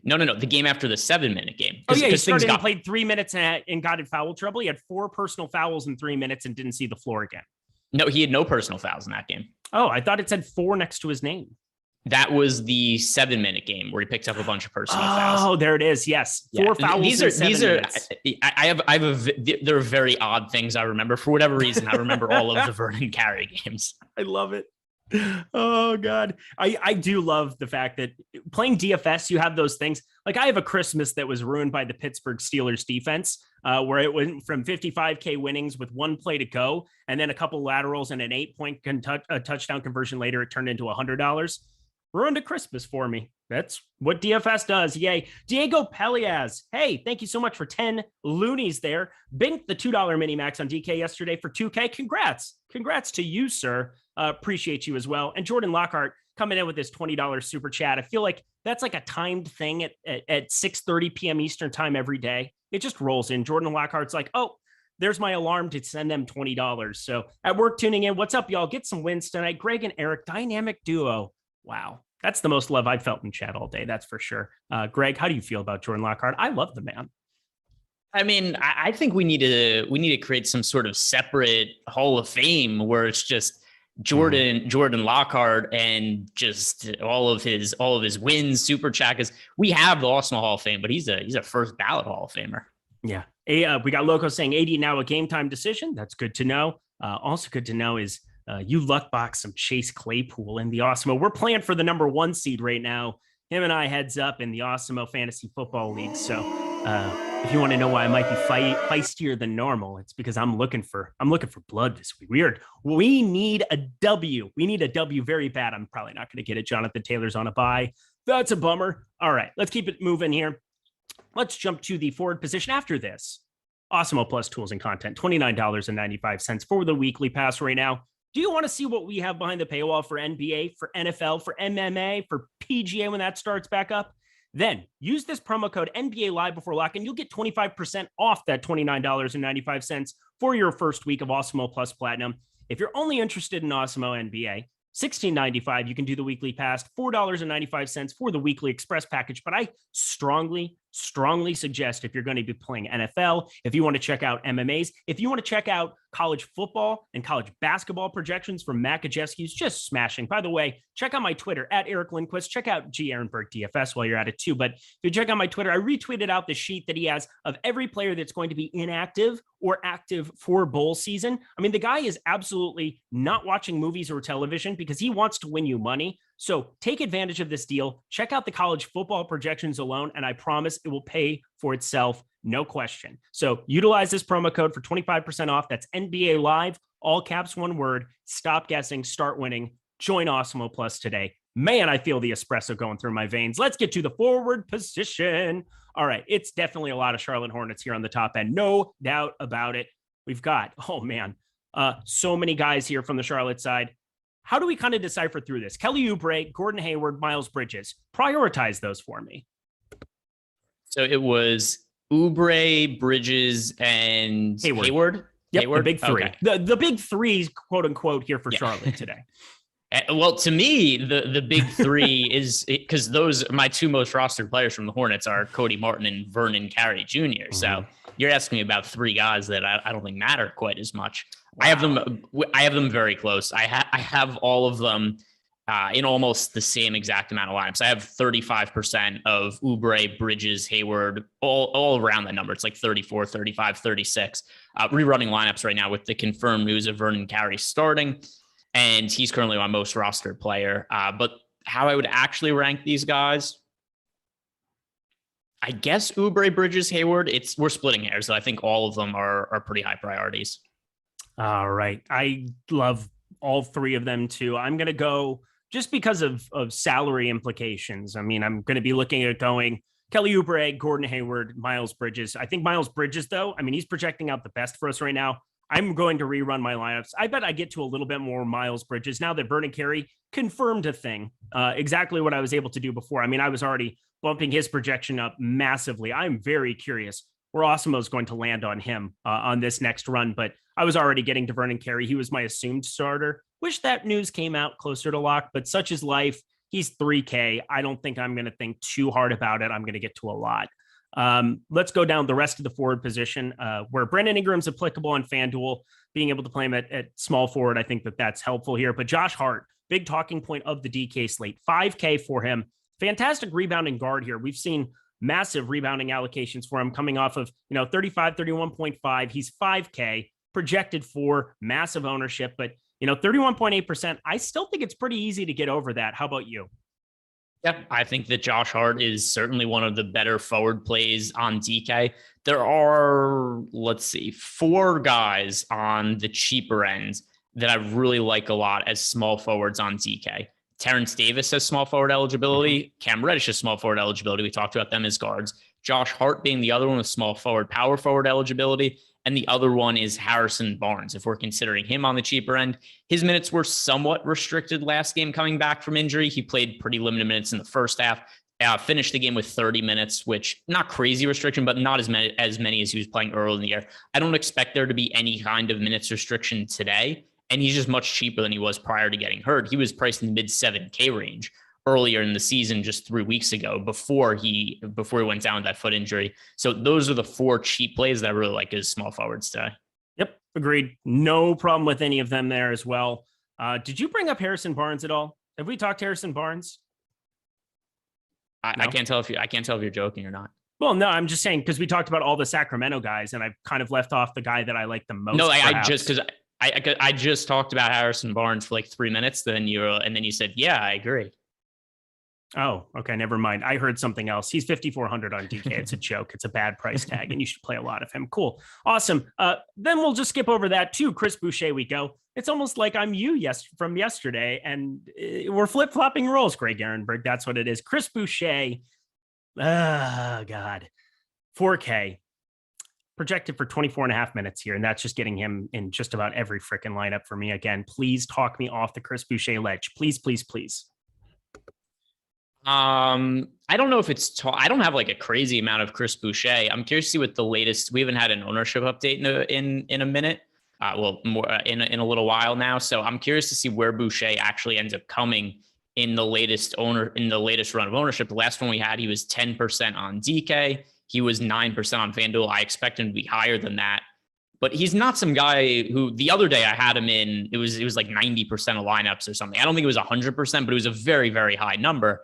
No. The game after the 7-minute game. Oh, yeah, he started and played 3 minutes and got in foul trouble. He had 4 personal fouls in 3 minutes and didn't see the floor again. No, he had no personal fouls in that game. Oh, I thought it said 4 next to his name. That was the 7-minute game where he picked up a bunch of personal fouls. Oh, there it is. Yes. 4 fouls. These are, they're very odd things I remember. For whatever reason, I remember all of the Vernon Carey games. I love it. Oh God. I do love the fact that playing DFS, you have those things. Like I have a Christmas that was ruined by the Pittsburgh Steelers defense. where it went from 55K winnings with one play to go, and then a couple laterals and an 8-point touchdown conversion later, it turned into $100. Ruined a Christmas for me. That's what DFS does. Yay. Diego Pelias. Hey, thank you so much for 10 loonies there. Binked the $2 mini max on DK yesterday for 2K. Congrats to you, sir. Appreciate you as well. And Jordan Lockhart coming in with this $20 super chat. I feel like that's like a timed thing at 6:30 p.m. Eastern time every day. It just rolls in. Jordan Lockhart's like, oh, there's my alarm to send them $20. So at work tuning in, what's up, y'all? Get some wins tonight. Greg and Eric, dynamic duo. Wow. That's the most love I've felt in chat all day. That's for sure. Greg, how do you feel about Jordan Lockhart? I love the man. I mean, I think we need to create some sort of separate Hall of Fame where it's just Jordan Lockhart and just all of his wins, super chat. Because we have the Awesemo Hall of Fame, but he's a first ballot Hall of Famer. Yeah. We got Loco saying 80 now a game time decision. That's good to know. Also good to know is you luckbox some Chase Claypool in the Awesemo. We're playing for the number 1 seed right now. Him and I heads up in the Awesemo Fantasy Football League. So if you want to know why I might be feistier than normal, it's because I'm looking for blood this week. We need a W. We need a W very bad. I'm probably not going to get it. Jonathan Taylor's on a bye. That's a bummer. All right, let's keep it moving here. Let's jump to the forward position after this. Awesemo Plus tools and content, $29.95 for the weekly pass right now. Do you want to see what we have behind the paywall for NBA, for NFL, for MMA, for PGA when that starts back up? Then use this promo code NBA Live before lock and you'll get 25% off that $29.95 for your first week of Awesemo Plus Platinum. If you're only interested in Awesemo NBA, $16.95, you can do the weekly pass, $4.95 for the weekly express package. But I strongly suggest if you're going to be playing NFL, if you want to check out MMAs, if you want to check out college football and college basketball projections from Matt Gajewski's just smashing. By the way, check out my Twitter at Eric Lindquist. Check out G. Ehrenberg DFS while you're at it too. But if you check out my Twitter, I retweeted out the sheet that he has of every player that's going to be inactive or active for bowl season. I mean, the guy is absolutely not watching movies or television because he wants to win you money. So take advantage of this deal. Check out the college football projections alone, and I promise it will pay for itself, no question. So utilize this promo code for 25% off. That's NBA Live, all caps, one word. Stop guessing, start winning. Join Awesemo Plus today. Man, I feel the espresso going through my veins. Let's get to the forward position. All right, it's definitely a lot of Charlotte Hornets here on the top end. No doubt about it. We've got, so many guys here from the Charlotte side. How do we kind of decipher through this? Kelly Oubre, Gordon Hayward, Miles Bridges. Prioritize those for me. So it was Oubre, Bridges, and Hayward. Yep, Hayward? The big three. Okay. The big three, quote unquote, here for Charlotte today. Well, to me, the big three is because those my two most rostered players from the Hornets are Cody Martin and Vernon Carey Jr. Mm-hmm. So you're asking me about three guys that I don't think matter quite as much. Wow. I have them very close. I have all of them in almost the same exact amount of lineups. I have 35% of Oubre, Bridges, Hayward, all around that number. It's like 34, 35, 36. Rerunning lineups right now with the confirmed news of Vernon Carey starting. And he's currently my most rostered player. But how I would actually rank these guys, I guess Oubre, Bridges, Hayward, we're splitting hairs. So I think all of them are pretty high priorities. All right. I love all three of them too. I'm going to go just because of salary implications. I mean, I'm going to be looking at going Kelly Oubre, Gordon Hayward, Miles Bridges. I think Miles Bridges, though, I mean, he's projecting out the best for us right now. I'm going to rerun my lineups. I bet I get to a little bit more Miles Bridges now that Vernon Carey confirmed a thing, exactly what I was able to do before. I mean, I was already bumping his projection up massively. I'm very curious where Awesemo is going to land on him on this next run, but I was already getting to Vernon Carey. He was my assumed starter. Wish that news came out closer to lock, but such is life. He's 3K. I don't think I'm going to think too hard about it. I'm going to get to a lot. Let's go down the rest of the forward position where Brandon Ingram's applicable on FanDuel, being able to play him at small forward. I think that's helpful here, but Josh Hart, big talking point of the DK slate, 5K for him. Fantastic rebounding guard here. We've seen massive rebounding allocations for him coming off of, 35, 31.5. He's 5K projected for massive ownership, but 31.8%. I still think it's pretty easy to get over that. How about you? Yeah, I think that Josh Hart is certainly one of the better forward plays on DK. There are, let's see, 4 guys on the cheaper end that I really like a lot as small forwards on DK. Terrence Davis has small forward eligibility. Cam Reddish has small forward eligibility. We talked about them as guards. Josh Hart being the other one with small forward, power forward eligibility. And the other one is Harrison Barnes. If we're considering him on the cheaper end, his minutes were somewhat restricted last game coming back from injury. He played pretty limited minutes in the first half, finished the game with 30 minutes, which not crazy restriction, but not as many as he was playing early in the year. I don't expect there to be any kind of minutes restriction today. And he's just much cheaper than he was prior to getting hurt. He was priced in the mid 7K range earlier in the season, just 3 weeks ago, before he went down with that foot injury. So those are the 4 cheap plays that I really like as small forwards today. Yep, agreed. No problem with any of them there as well. Did you bring up Harrison Barnes at all? Have we talked Harrison Barnes? No? I can't tell if you're joking or not. Well, no, I'm just saying because we talked about all the Sacramento guys, and I've kind of left off the guy that I like the most. No, I just talked about Harrison Barnes for like 3 minutes. Then you said, "Yeah, I agree." Oh, okay. Never mind. I heard something else. He's 5,400 on DK. It's a joke. It's a bad price tag, and you should play a lot of him. Cool. Awesome. Then we'll just skip over that too. Chris Boucher, we go. It's almost like I'm you from yesterday, and we're flip-flopping roles, Greg Ehrenberg. That's what it is. Chris Boucher. Oh, God. 4K. Projected for 24 and a half minutes here, and that's just getting him in just about every freaking lineup for me. Again, please talk me off the Chris Boucher ledge. Please, please, please. I don't know if I don't have like a crazy amount of Chris Boucher. I'm curious to see what the latest. We haven't had an ownership update in a minute. More in a little while now. So I'm curious to see where Boucher actually ends up coming in the latest run of ownership. The last one we had, he was 10% on DK. He was 9% on FanDuel. I expect him to be higher than that. But he's not some guy who the other day I had him in, it was like 90% of lineups or something. I don't think it was 100%, but it was a very, very high number.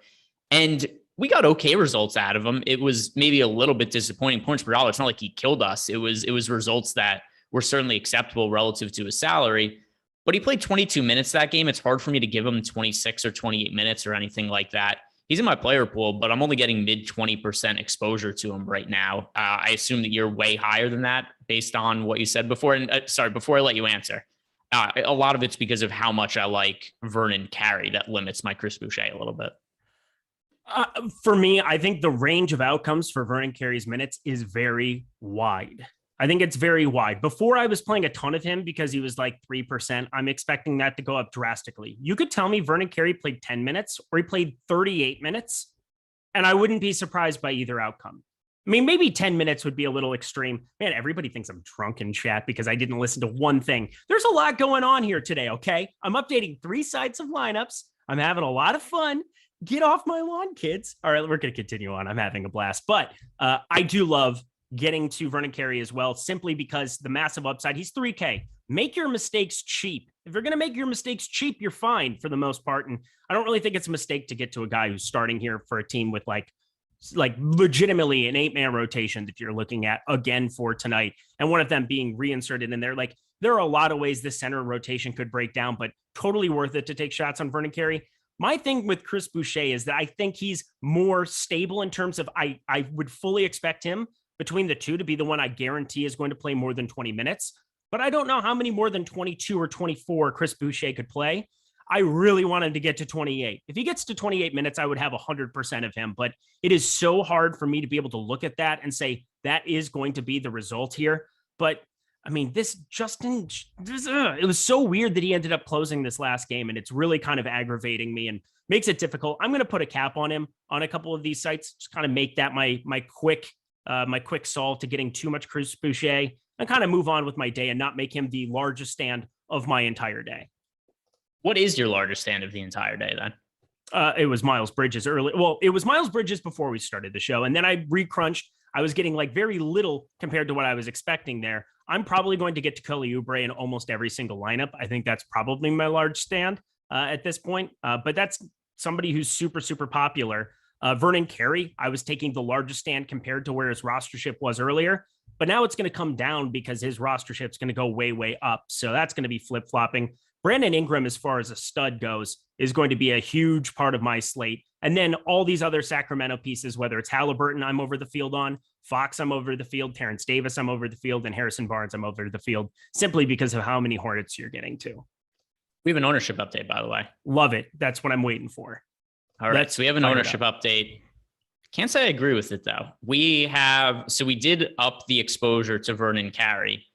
And we got okay results out of him. It was maybe a little bit disappointing points per dollar. It's not like he killed us. It was results that were certainly acceptable relative to his salary. But he played 22 minutes that game. It's hard for me to give him 26 or 28 minutes or anything like that. He's in my player pool, but I'm only getting mid 20% exposure to him right now. I assume that you're way higher than that based on what you said before. And sorry, before I let you answer, a lot of it's because of how much I like Vernon Carey that limits my Chris Boucher a little bit. For me, I think the range of outcomes for Vernon Carey's minutes is very wide. I think it's very wide. Before I was playing a ton of him because he was like 3%. I'm expecting that to go up drastically. You could tell me Vernon Carey played 10 minutes or he played 38 minutes, and I wouldn't be surprised by either outcome. I mean, maybe 10 minutes would be a little extreme. Man, everybody thinks I'm drunk in chat because I didn't listen to one thing. There's a lot going on here today, okay? I'm updating 3 sites of lineups. I'm having a lot of fun. Get off my lawn, kids. All right, we're going to continue on. I'm having a blast. But I do love getting to Vernon Carey as well, simply because the massive upside. He's 3K. Make your mistakes cheap. If you're going to make your mistakes cheap, you're fine for the most part. And I don't really think it's a mistake to get to a guy who's starting here for a team with like legitimately an 8-man rotation that you're looking at again for tonight. And one of them being reinserted in there. Like, there are a lot of ways this center rotation could break down, but totally worth it to take shots on Vernon Carey. My thing with Chris Boucher is that I think he's more stable in terms of I would fully expect him between the two to be the one I guarantee is going to play more than 20 minutes. But I don't know how many more than 22 or 24 Chris Boucher could play. I really want him to get to 28. If he gets to 28 minutes, I would have 100% of him. But it is so hard for me to be able to look at that and say that is going to be the result here. But I mean, it was so weird that he ended up closing this last game, and it's really kind of aggravating me and makes it difficult. I'm going to put a cap on him on a couple of these sites, just kind of make that my quick solve to getting too much Chris Boucher and kind of move on with my day and not make him the largest stand of my entire day. What is your largest stand of the entire day then? It was Miles Bridges early. Well, it was Miles Bridges before we started the show, and then I recrunched. I was getting like very little compared to what I was expecting there. I'm probably going to get to Kelly Oubre in almost every single lineup. I think that's probably my large stand at this point. But that's somebody who's super, super popular. Vernon Carey, I was taking the largest stand compared to where his rostership was earlier. But now it's going to come down because his rostership is going to go way, way up. So that's going to be flip-flopping. Brandon Ingram, as far as a stud goes, is going to be a huge part of my slate. And then all these other Sacramento pieces, whether it's Halliburton, I'm over the field on, Fox, I'm over the field, Terrence Davis, I'm over the field, and Harrison Barnes, I'm over the field, simply because of how many Hornets you're getting to. We have an ownership update, by the way. Love it. That's what I'm waiting for. All right. So we have an ownership update. Can't say I agree with it, though. We did up the exposure to Vernon Carey,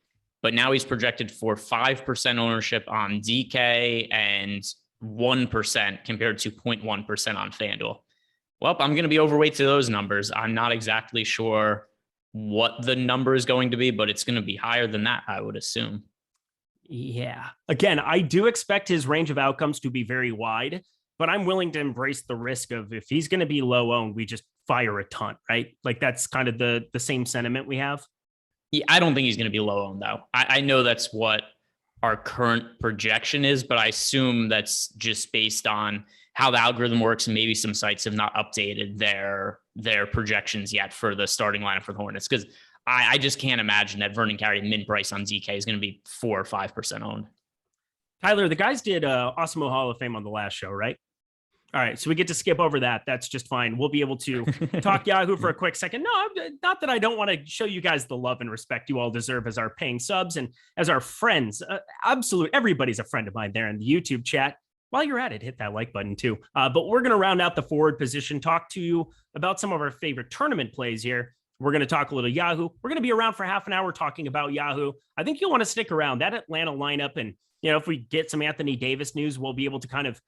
but now he's projected for 5% ownership on DK and 1% compared to 0.1% on FanDuel. Well, I'm going to be overweight to those numbers. I'm not exactly sure what the number is going to be, but it's going to be higher than that, I would assume. Yeah. Again, I do expect his range of outcomes to be very wide, but I'm willing to embrace the risk of, if he's going to be low owned, we just fire a ton, right? Like that's kind of the same sentiment we have. Yeah, I don't think he's going to be low owned, though. I know that's what our current projection is, but I assume that's just based on how the algorithm works, and maybe some sites have not updated their projections yet for the starting lineup for the Hornets, because I just can't imagine that Vernon Carey min price on DK is going to be 4 or 5% owned. Tyler, the guys did Awesemo Hall of Fame on the last show, right? All right, so we get to skip over that. That's just fine. We'll be able to talk Yahoo for a quick second. No, not that I don't want to show you guys the love and respect you all deserve as our paying subs and as our friends. Absolutely, everybody's a friend of mine there in the YouTube chat. While you're at it, hit that like button too. But we're going to round out the forward position, talk to you about some of our favorite tournament plays here. We're going to talk a little Yahoo. We're going to be around for half an hour talking about Yahoo. I think you'll want to stick around. That Atlanta lineup, and if we get some Anthony Davis news, we'll be able to kind of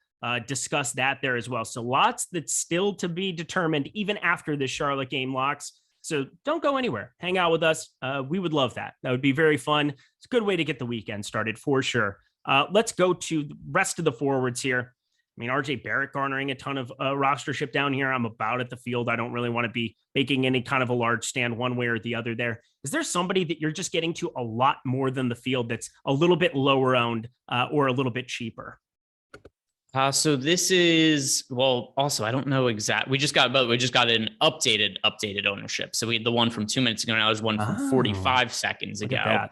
discuss that there as well. So lots that's still to be determined even after the Charlotte game locks. So don't go anywhere. Hang out with us. We would love that. That would be very fun. It's a good way to get the weekend started for sure. Let's go to the rest of the forwards here. I mean, RJ Barrett garnering a ton of rostership down here. I'm about at the field. I don't really want to be making any kind of a large stand one way or the other there. Is there somebody that you're just getting to a lot more than the field that's a little bit lower owned or a little bit cheaper? So this is, well, also, I don't know exactly. We just got an updated ownership. So we had the one from 2 minutes ago. Now there's one from 45 seconds ago.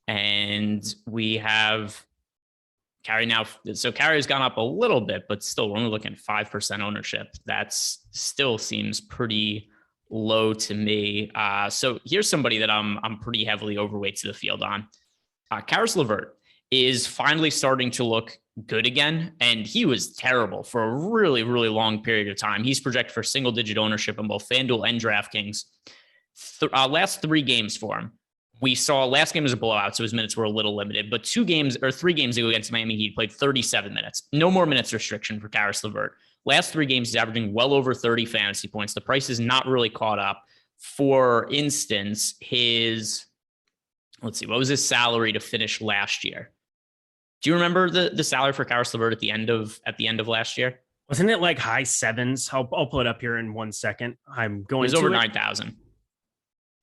And we have Carey now. So Carey has gone up a little bit, but still we're only looking at 5% ownership. That's still seems pretty low to me. So here's somebody that I'm pretty heavily overweight to the field on. Caris LeVert is finally starting to look good again. And he was terrible for a really, really long period of time. He's projected for single digit ownership on both FanDuel and DraftKings. Last 3 games for him. We saw last game was a blowout, so his minutes were a little limited, but 3 games ago against Miami, he played 37 minutes. No more minutes restriction for Caris LeVert. Last 3 games, he's averaging well over 30 fantasy points. The price is not really caught up. For instance, what was his salary to finish last year? Do you remember the salary for Caris LeVert at the end of last year? Wasn't it like high 7s? I'll pull it up here in 1 second. It was over 9,000.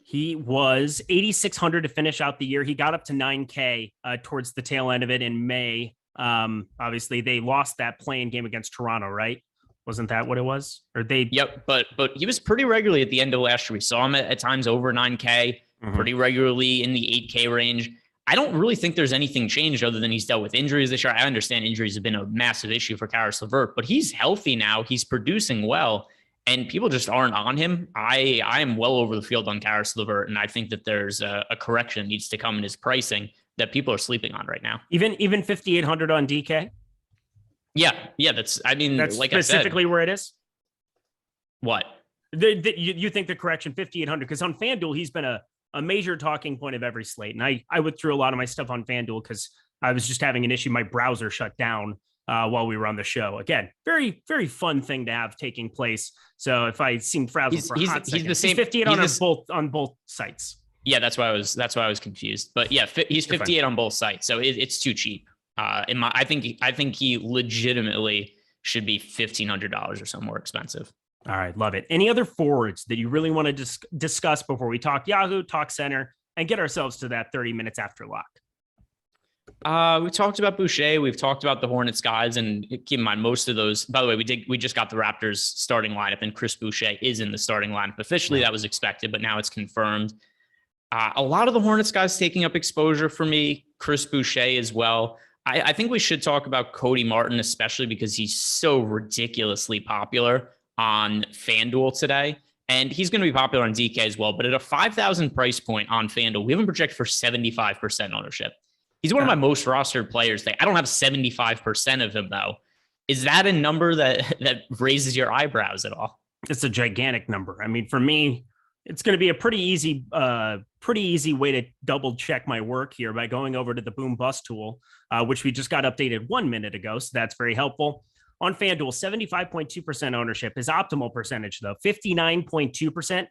He was 8,600 to finish out the year. He got up to 9K towards the tail end of it in May. Obviously, they lost that play-in game against Toronto, right? Wasn't that what it was? Yep, but he was pretty regularly at the end of last year. We saw him at times over 9K, pretty regularly in the 8K range. I don't really think there's anything changed other than he's dealt with injuries this year. I understand injuries have been a massive issue for Caris LeVert, but he's healthy now. He's producing well. And people just aren't on him. I am well over the field on Caris LeVert, and I think that there's a correction that needs to come in his pricing that people are sleeping on right now. Even 5,800 on DK? Yeah. That's like specifically I said, where it is? What? You think the correction 5,800? Because on FanDuel, he's been a major talking point of every slate. And I withdrew a lot of my stuff on FanDuel because I was just having an issue. My browser shut down while we were on the show. Again, very, very fun thing to have taking place. So if I seemed frazzled for a hot second, he's 58 on both sites. Yeah, that's why I was confused. But yeah, he's 58 on both sites, so it's too cheap. I think he legitimately should be $1,500 or so more expensive. All right, love it. Any other forwards that you really want to discuss before we talk Yahoo, talk center, and get ourselves to that 30 minutes after lock? We talked about Boucher. We've talked about the Hornets guys, and keep in mind most of those. By the way, we just got the Raptors starting lineup, and Chris Boucher is in the starting lineup. Officially, that was expected, but now it's confirmed. A lot of the Hornets guys taking up exposure for me. Chris Boucher as well. I think we should talk about Cody Martin, especially because he's so ridiculously popular on FanDuel today. And he's going to be popular on DK as well. But at a 5,000 price point on FanDuel, we have him projected for 75% ownership. He's one of my most rostered players. I don't have 75% of him, though. Is that a number that raises your eyebrows at all? It's a gigantic number. I mean, for me, it's going to be a pretty easy way to double check my work here by going over to the Boom Bust tool, which we just got updated 1 minute ago. So that's very helpful. On FanDuel, 75.2% ownership. His optimal percentage, though, 59.2%.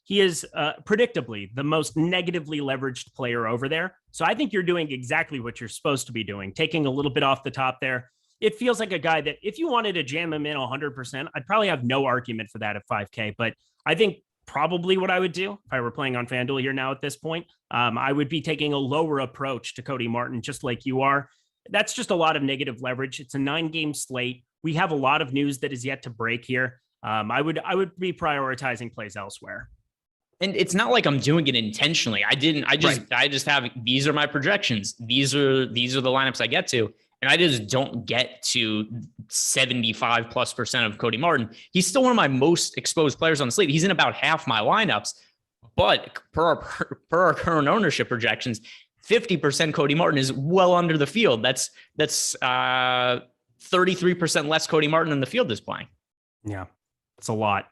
He is predictably the most negatively leveraged player over there. So I think you're doing exactly what you're supposed to be doing, taking a little bit off the top there. It feels like a guy that if you wanted to jam him in 100%, I'd probably have no argument for that at 5K. But I think probably what I would do if I were playing on FanDuel here now at this point, I would be taking a lower approach to Cody Martin, just like you are. That's just a lot of negative leverage. It's a 9-game slate. We have a lot of news that is yet to break here. I would be prioritizing plays elsewhere. And it's not like I'm doing it intentionally. I just have, these are my projections. These are the lineups I get to. And I just don't get to 75+% of Cody Martin. He's still one of my most exposed players on the slate. He's in about half my lineups, but per our current ownership projections, 50% Cody Martin is well under the field. That's 33% less Cody Martin than the field is playing. Yeah, it's a lot.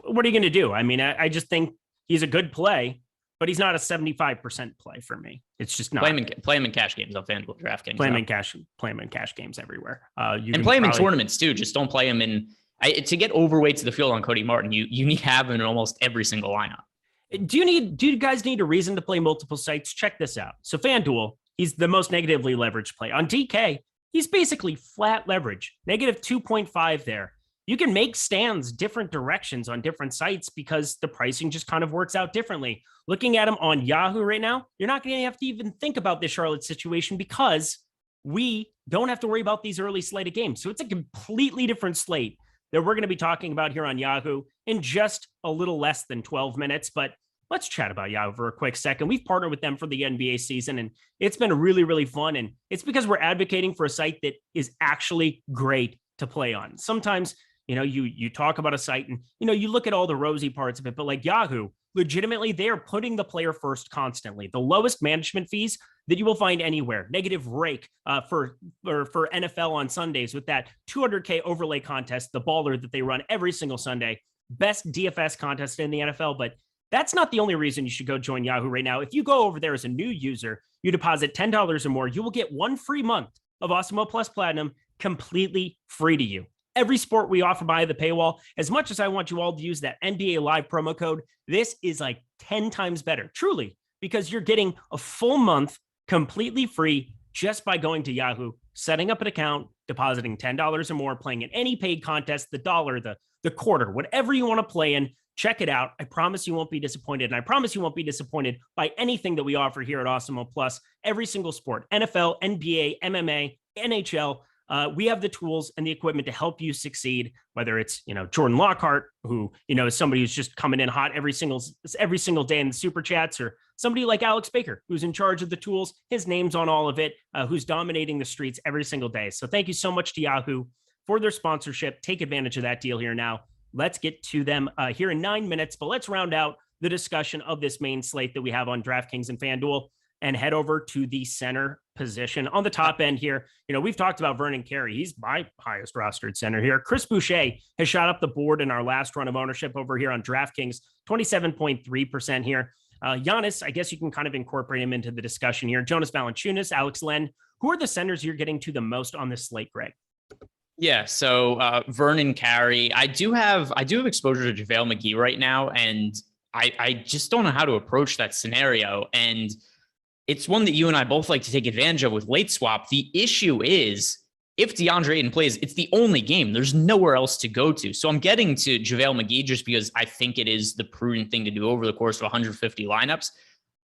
What are you going to do? I mean, I just think he's a good play, but he's not a 75% play for me. It's just not. Play him in cash games on FanDuel, DraftKings. Play him in cash games everywhere. And play him in tournaments too. Just don't play him in. To get overweight to the field on Cody Martin, you need to have him in almost every single lineup. Do you guys need a reason to play multiple sites? Check this out. So FanDuel, he's the most negatively leveraged play. On DK, he's basically flat leverage, negative 2.5 there. You can make stands different directions on different sites because the pricing just kind of works out differently. Looking at him on Yahoo right now, you're not going to have to even think about this Charlotte situation because we don't have to worry about these early slated games. So it's a completely different slate that we're going to be talking about here on Yahoo in just a little less than 12 minutes. But let's chat about Yahoo for a quick second. We've partnered with them for the NBA season, and it's been really, really fun. And it's because we're advocating for a site that is actually great to play on. Sometimes, you talk about a site and, you look at all the rosy parts of it, but like Yahoo, legitimately, they are putting the player first constantly. The lowest management fees that you will find anywhere. Negative rake for NFL on Sundays with that 200K overlay contest, the baller that they run every single Sunday. Best DFS contest in the NFL, but that's not the only reason you should go join Yahoo right now. If you go over there as a new user, you deposit $10 or more, you will get 1 free month of Awesemo Plus Platinum completely free to you. Every sport we offer by the paywall. As much as I want you all to use that NBA Live promo code, this is like 10 times better, truly, because you're getting a full month completely free just by going to Yahoo, setting up an account, depositing $10 or more, playing in any paid contest, the dollar, the quarter, whatever you want to play in. Check it out. I promise you won't be disappointed. And I promise you won't be disappointed by anything that we offer here at Awesemo Plus. Every single sport, NFL, NBA, MMA, NHL, we have the tools and the equipment to help you succeed, whether it's, Jordan Lockhart, who, is somebody who's just coming in hot every single day in the super chats, or somebody like Alex Baker, who's in charge of the tools. His name's on all of it, who's dominating the streets every single day. So thank you so much to Yahoo for their sponsorship. Take advantage of that deal here now. Let's get to them here in 9 minutes, but let's round out the discussion of this main slate that we have on DraftKings and FanDuel and head over to the center position. On the top end here, we've talked about Vernon Carey. He's my highest rostered center here. Chris Boucher has shot up the board in our last run of ownership over here on DraftKings, 27.3% here. Giannis, I guess you can kind of incorporate him into the discussion here. Jonas Valanciunas, Alex Len. Who are the centers you're getting to the most on this slate, Greg? Yeah, so Vernon Carey. I do have exposure to JaVale McGee right now, and I just don't know how to approach that scenario. And it's one that you and I both like to take advantage of with late swap. The issue is if DeAndre Ayton plays, it's the only game. There's nowhere else to go to. So I'm getting to JaVale McGee just because I think it is the prudent thing to do over the course of 150 lineups.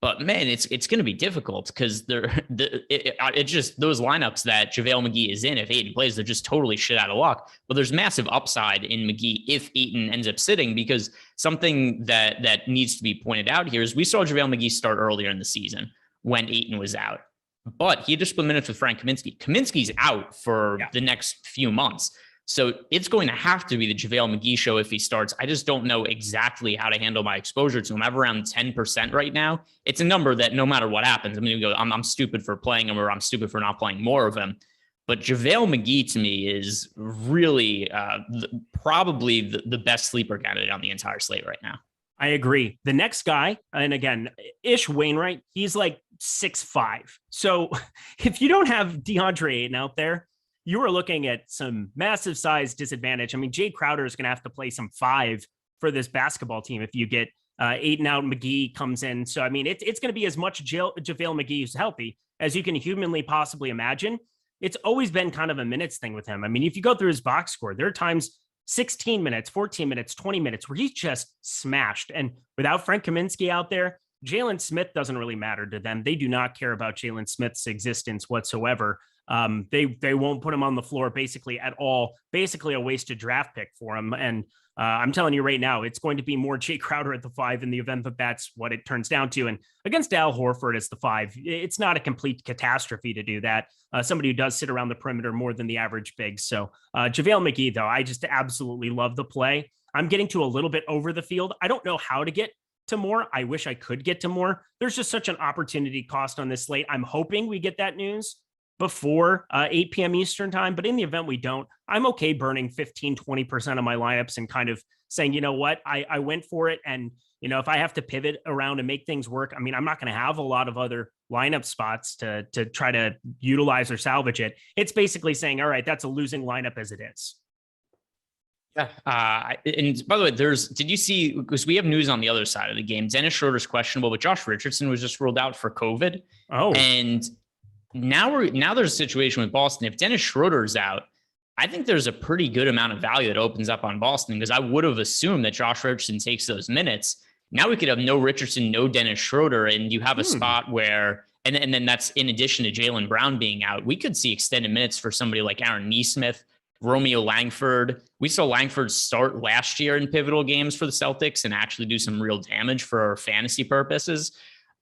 But man, it's going to be difficult because it's just those lineups that JaVale McGee is in. If Ayton plays, they're just totally shit out of luck. But there's massive upside in McGee if Ayton ends up sitting, because something that needs to be pointed out here is we saw JaVale McGee start earlier in the season when Ayton was out. but he just split minutes with Frank Kaminsky. Kaminsky's out for the next few months. So it's going to have to be the JaVale McGee show if he starts. I just don't know exactly how to handle my exposure to him. I'm around 10% right now. It's a number that no matter what happens, I'm stupid for playing him, or I'm stupid for not playing more of him. But JaVale McGee to me is really probably the best sleeper candidate on the entire slate right now. I agree. The next guy, and again, Ish Wainwright, he's like 6'5". So if you don't have DeAndre Ayton out there, you are looking at some massive size disadvantage. I mean, Jay Crowder is going to have to play some 5 for this basketball team if you get Ayton out, McGee comes in. So, I mean, it's going to be as much JaVale McGee who's healthy as you can humanly possibly imagine. It's always been kind of a minutes thing with him. I mean, if you go through his box score, there are times 16 minutes, 14 minutes, 20 minutes where he's just smashed. And without Frank Kaminsky out there, Jalen Smith doesn't really matter to them. They do not care about Jalen Smith's existence whatsoever. They won't put him on the floor basically at all. Basically a wasted draft pick for him. And I'm telling you right now, it's going to be more Jay Crowder at the 5 in the event that that's what it turns down to. And against Al Horford as the 5, it's not a complete catastrophe to do that. Somebody who does sit around the perimeter more than the average big. So JaVale McGee, though, I just absolutely love the play. I'm getting to a little bit over the field. I don't know how to get to more. I wish I could get to more. There's just such an opportunity cost on this slate. I'm hoping we get that news before 8 p.m. Eastern time. But in the event we don't, I'm okay burning 15, 20% of my lineups and kind of saying, you know what, I went for it. And, you know, if I have to pivot around and make things work, I mean, I'm not going to have a lot of other lineup spots to try to utilize or salvage it. It's basically saying, all right, that's a losing lineup as it is. Yeah. And by the way, did you see, because we have news on the other side of the game, Dennis Schroeder's questionable, but Josh Richardson was just ruled out for COVID. Oh, and now there's a situation with Boston. If Dennis Schroeder's out, I think there's a pretty good amount of value that opens up on Boston, because I would have assumed that Josh Richardson takes those minutes. Now we could have no Richardson, no Dennis Schroeder, and you have a spot where, and then that's in addition to Jaylen Brown being out, we could see extended minutes for somebody like Aaron Nesmith, Romeo Langford. We saw Langford start last year in pivotal games for the Celtics and actually do some real damage for fantasy purposes.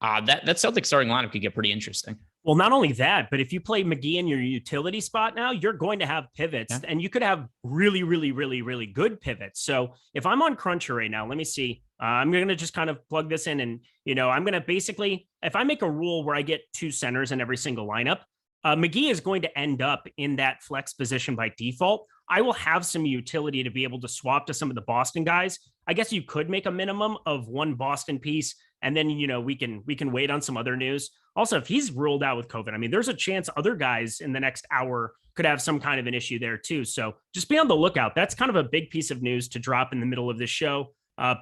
That Celtics starting lineup could get pretty interesting. Well, not only that, but if you play McGee in your utility spot now, you're going to have pivots, and you could have really, really, really, really good pivots. So if I'm on Cruncher right now, let me see. I'm going to just kind of plug this in, and, you know, I'm going to basically, if I make a rule where I get 2 centers in every single lineup, McGee is going to end up in that flex position by default. I will have some utility to be able to swap to some of the Boston guys. I guess you could make a minimum of 1 Boston piece, and then, you know, we can wait on some other news. Also, if he's ruled out with COVID, I mean, there's a chance other guys in the next hour could have some kind of an issue there too. So just be on the lookout. That's kind of a big piece of news to drop in the middle of this show.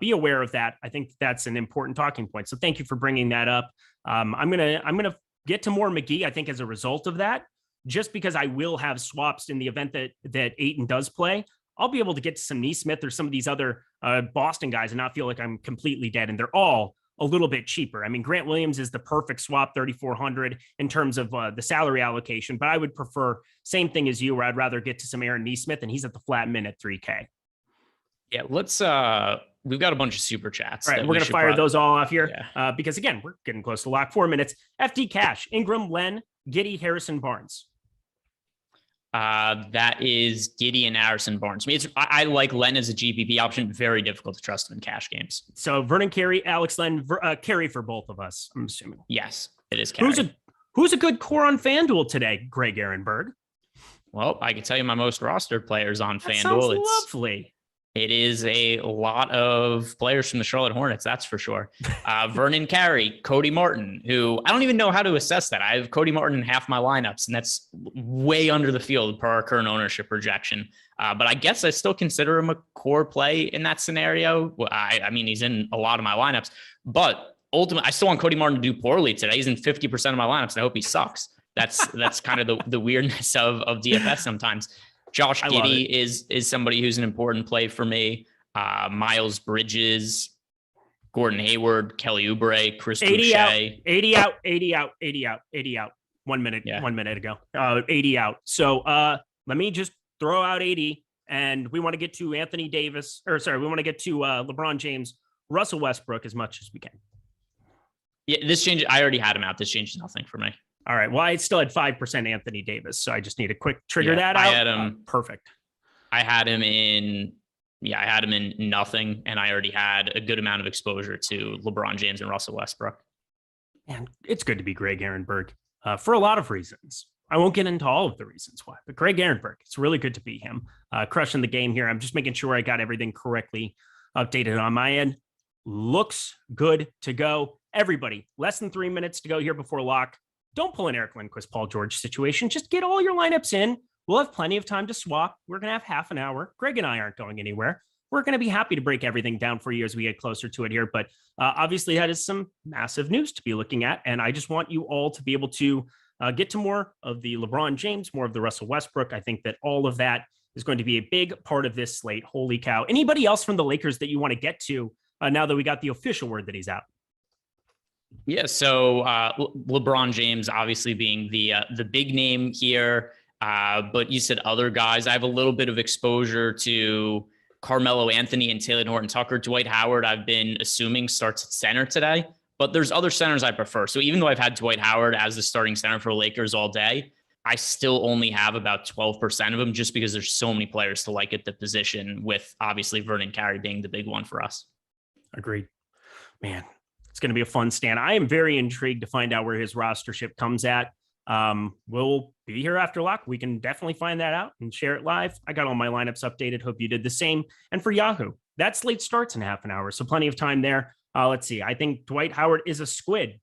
Be aware of that. I think that's an important talking point. So thank you for bringing that up. I'm gonna get to more McGee, I think, as a result of that, just because I will have swaps in the event that Ayton does play. I'll be able to get to some Nesmith or some of these other Boston guys and not feel like I'm completely dead. And they're all a little bit cheaper. I mean, Grant Williams is the perfect swap, 3,400 in terms of the salary allocation, but I would prefer same thing as you, where I'd rather get to some Aaron Nesmith, and he's at the flat min at 3K. Yeah, let's we've got a bunch of super chats. All right, we're going to fire those all off here because, again, we're getting close to lock. 4 minutes. FD Cash, Ingram, Len, Giddey, Harrison, Barnes. That is Giddey and Harrison Barnes. I like Len as a GPP option. Very difficult to trust him in cash games. So Vernon Carey, Alex Len, Carey for both of us, I'm assuming. Yes, it is Carey. Who's a good core on FanDuel today, Greg Ehrenberg? Well, I can tell you my most rostered players on that FanDuel. Sounds lovely. It is a lot of players from the Charlotte Hornets, that's for sure. Vernon Carey, Cody Martin, who I don't even know how to assess that. I have Cody Martin in half my lineups, and that's way under the field per our current ownership projection. But I guess I still consider him a core play in that scenario. I mean, he's in a lot of my lineups, but ultimately, I still want Cody Martin to do poorly today. He's in 50% of my lineups, and I hope he sucks. That's kind of the weirdness of DFS sometimes. Josh Giddey is somebody who's an important play for me. Miles Bridges, Gordon Hayward, Kelly Oubre, Chris Boucher. 80 out. 1 minute, 1 minute ago. 80 out. So let me just throw out 80. And we want to get to Anthony Davis, we want to get to LeBron James, Russell Westbrook as much as we can. Yeah, this change, I already had him out. This changes nothing for me. All right. Well, I still had 5% Anthony Davis, so I just need a quick trigger that I out. had him Perfect. I had him in nothing, and I already had a good amount of exposure to LeBron James and Russell Westbrook. And it's good to be Greg Ehrenberg for a lot of reasons. I won't get into all of the reasons why, but Greg Ehrenberg, it's really good to be him. Crushing the game here. I'm just making sure I got everything correctly updated on my end. Looks good to go. Everybody, less than 3 minutes to go here before lock. Don't pull an Eric Lindquist, Paul George situation. Just get all your lineups in. We'll have plenty of time to swap. We're going to have half an hour. Greg and I aren't going anywhere. We're going to be happy to break everything down for you as we get closer to it here. But obviously, that is some massive news to be looking at. And I just want you all to be able to get to more of the LeBron James, more of the Russell Westbrook. I think that all of that is going to be a big part of this slate. Holy cow. Anybody else from the Lakers that you want to get to now that we got the official word that he's out? Yeah, so LeBron James obviously being the big name here, but you said other guys. I have a little bit of exposure to Carmelo Anthony and Taylor Horton-Tucker. Dwight Howard, I've been assuming starts at center today, but there's other centers I prefer. So even though I've had Dwight Howard as the starting center for Lakers all day, I still only have about 12% of them just because there's so many players to like at the position, with obviously Vernon Carey being the big one for us. Agreed. Man, it's going to be a fun stand. I am very intrigued to find out where his rostership comes at. We'll be here after lock. We can definitely find that out and share it live. I got all my lineups updated. Hope you did the same. And for Yahoo, that slate starts in half an hour, so plenty of time there. Let's see. I think Dwight Howard is a squid.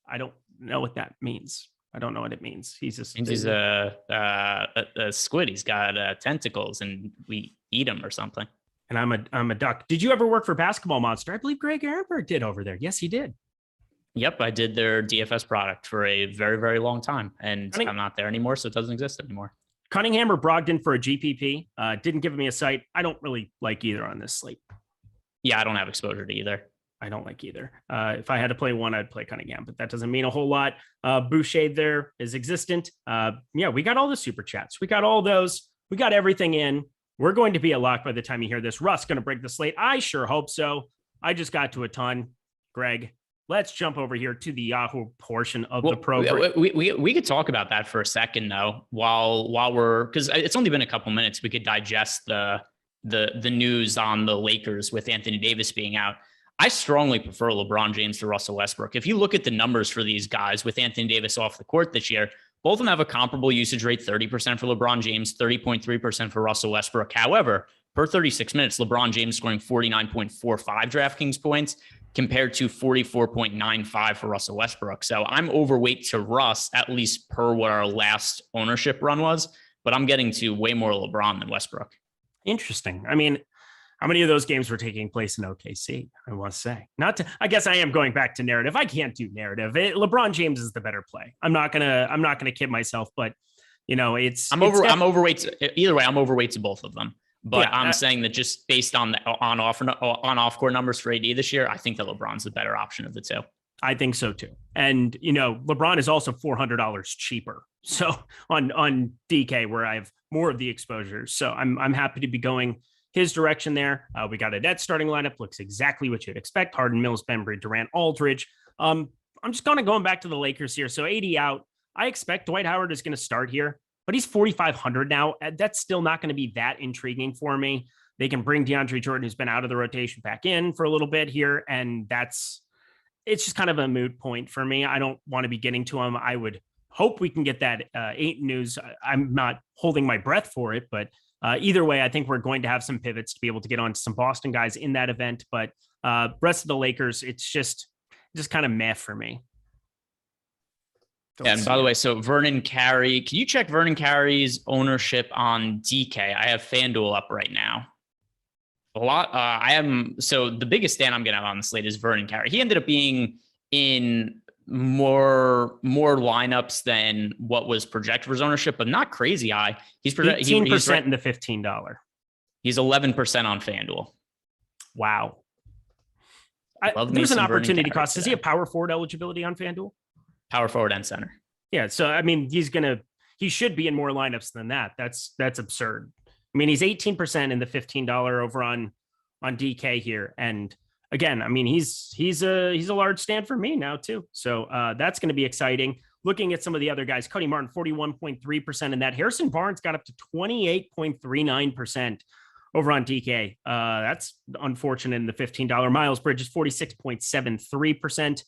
I don't know what that means. I don't know what it means. He's a squid. He's got tentacles, and we eat him or something. And I'm a duck. Did you ever work for Basketball Monster? I believe Greg Ehrenberg did over there. Yes, he did. Yep, I did their DFS product for a very, very long time, and I'm not there anymore, so it doesn't exist anymore. Cunningham or Brogdon for a GPP. Didn't give me a site. I don't really like either on this slate. Yeah, I don't have exposure to either. I don't like either. If I had to play one, I'd play Cunningham, but that doesn't mean a whole lot. Boucher there is existent. Yeah, we got all the super chats. We got all those. We got everything in. We're going to be a lock by the time you hear this. Russ going to break the slate. I sure hope so. I just got to a ton. Greg, let's jump over here to the Yahoo portion of the program. We could talk about that for a second, though, while we're, because it's only been a couple minutes. We could digest the news on the Lakers with Anthony Davis being out. I strongly prefer LeBron James to Russell Westbrook. If you look at the numbers for these guys with Anthony Davis off the court this year, both of them have a comparable usage rate, 30% for LeBron James, 30.3% for Russell Westbrook. However, per 36 minutes, LeBron James scoring 49.45 DraftKings points compared to 44.95 for Russell Westbrook. So I'm overweight to Russ, at least per what our last ownership run was, but I'm getting to way more LeBron than Westbrook. Interesting. I mean, how many of those games were taking place in OKC? I want to say I guess I am going back to narrative. I can't do narrative. LeBron James is the better play. I'm not gonna kid myself, but I'm overweight. Either way, I'm overweight to both of them. But yeah, I'm saying that just based on the off court numbers for AD this year, I think that LeBron's the better option of the two. I think so too. And LeBron is also $400 cheaper. So on DK, where I have more of the exposure. So I'm happy to be going his direction there. We got a net starting lineup, looks exactly what you'd expect. Harden, Mills, Bembry, Durant, Aldridge. I'm just kind of going back to the Lakers here. So AD out. I expect Dwight Howard is going to start here, but he's 4,500 now. That's still not going to be that intriguing for me. They can bring DeAndre Jordan, who's been out of the rotation, back in for a little bit here. And it's just kind of a moot point for me. I don't want to be getting to him. I would hope we can get that 8 news. I'm not holding my breath for it, but either way, I think we're going to have some pivots to be able to get on to some Boston guys in that event. But rest of the Lakers, it's just kind of meh for me. And by the way, so Vernon Carey, can you check Vernon Carey's ownership on DK? I have FanDuel up right now. A lot. So the biggest stand I'm going to have on the slate is Vernon Carey. He ended up being in more lineups than what was projected for his ownership, but not crazy high. He's 18% in the $15. He's 11% on FanDuel. Wow. There's an opportunity cost. Does he have power forward eligibility on FanDuel? Power forward and center. Yeah. So, I mean, he should be in more lineups than that. That's absurd. I mean, he's 18% in the $15 over on DK here. And again, I mean, he's a large stand for me now too. So that's going to be exciting. looking at some of the other guys, Cody Martin, 41.3%, and that Harrison Barnes got up to 28.39% over on DK. That's unfortunate in the $15. Miles Bridges, 46.73%.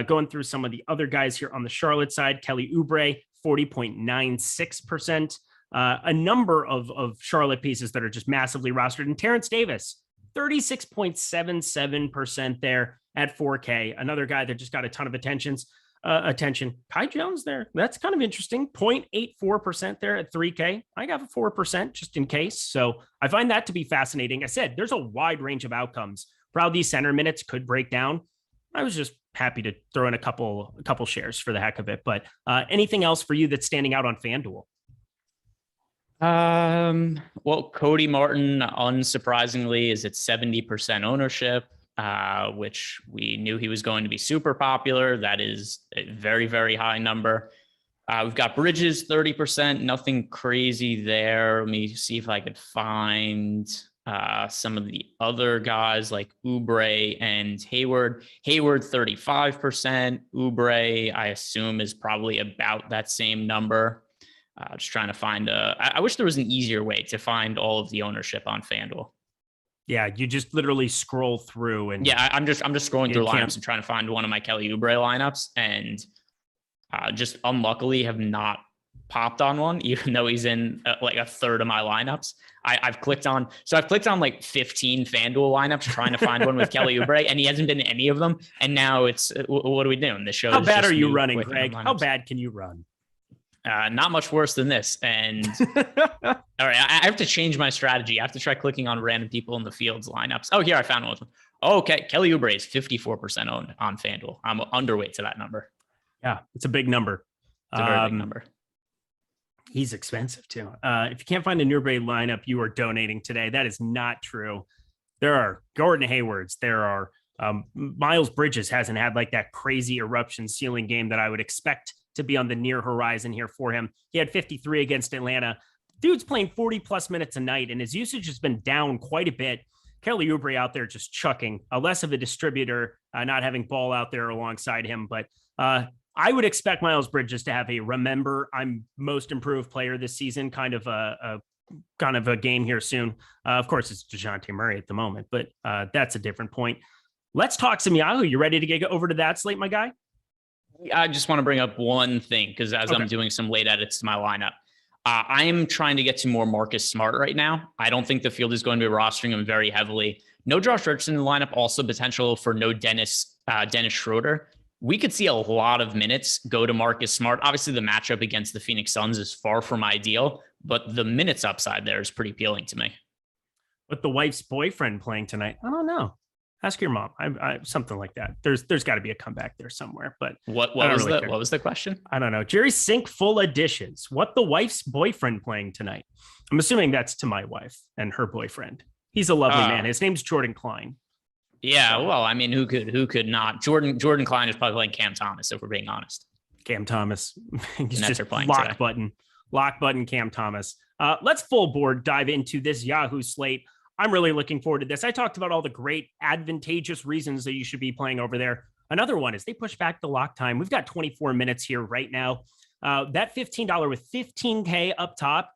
Going through some of the other guys here on the Charlotte side, Kelly Oubre, 40.96%. A number of Charlotte pieces that are just massively rostered. And Terrence Davis, 36.77% there at 4K. Another guy that just got a ton of attention. Kai Jones there. That's kind of interesting. 0.84% there at 3K. I got a 4% just in case. So I find that to be fascinating. I said there's a wide range of outcomes for how these center minutes could break down. I was just happy to throw in a couple shares for the heck of it. But anything else for you that's standing out on FanDuel? Well, Cody Martin, unsurprisingly, is at 70% ownership, which we knew he was going to be super popular. That is a very, very high number. We've got Bridges, 30%, nothing crazy there. Let me see if I could find some of the other guys like Oubre and Hayward. Hayward, 35%. Oubre, I assume, is probably about that same number. Just trying to find I wish there was an easier way to find all of the ownership on FanDuel. Yeah, you just literally scroll through and I'm just scrolling through lineups and trying to find one of my Kelly Oubre lineups, and just unluckily have not popped on one, even though he's in like a third of my lineups. I've clicked on like 15 FanDuel lineups trying to find one with Kelly Oubre, and he hasn't been in any of them. And now it's what are we doing? This show. How bad are you running, Greg? How bad can you run? Not much worse than this. And all right, I have to change my strategy. I have to try clicking on random people in the fields lineups. Oh, here I found one. Oh, okay. Kelly Oubre is 54% owned on FanDuel. I'm underweight to that number. Yeah, it's a big number. It's a very big number. He's expensive too. If you can't find a Oubre lineup, you are donating today. That is not true. There are Gordon Haywards. There are Miles Bridges hasn't had like that crazy eruption ceiling game that I would expect to be on the near horizon here for him. He had 53 against Atlanta. Dude's playing 40 plus minutes a night, and his usage has been down quite a bit. Kelly Oubre out there just chucking, less of a distributor, not having ball out there alongside him. But I would expect Miles Bridges to have a remember I'm most improved player this season kind of a game here soon. Of course, it's DeJounte Murray at the moment, but that's a different point. Let's talk some Yahoo. You ready to get over to that slate, my guy? I just want to bring up one thing because I'm doing some late edits to my lineup, I am trying to get to more Marcus Smart right now. I don't think the field is going to be rostering him very heavily. No Josh Richardson in the lineup, also potential for no Dennis Schroeder. We could see a lot of minutes go to Marcus Smart. Obviously, the matchup against the Phoenix Suns is far from ideal, but the minutes upside there is pretty appealing to me. But the wife's boyfriend playing tonight, I don't know. Ask your mom. I something like that. There's got to be a comeback there somewhere. But what was the question? I don't know. Jerry's sink full of dishes. What the wife's boyfriend playing tonight? I'm assuming that's to my wife and her boyfriend. He's a lovely man. His name's Jordan Klein. Yeah, well, I mean, who could not? Jordan Klein is probably playing Cam Thomas, if we're being honest. Cam Thomas. He's Nets just are playing lock today. button Cam Thomas. Let's full board dive into this Yahoo slate. I'm really looking forward to this. I talked about all the great advantageous reasons that you should be playing over there. Another one is they push back the lock time. We've got 24 minutes here right now. That $15 with 15K up top,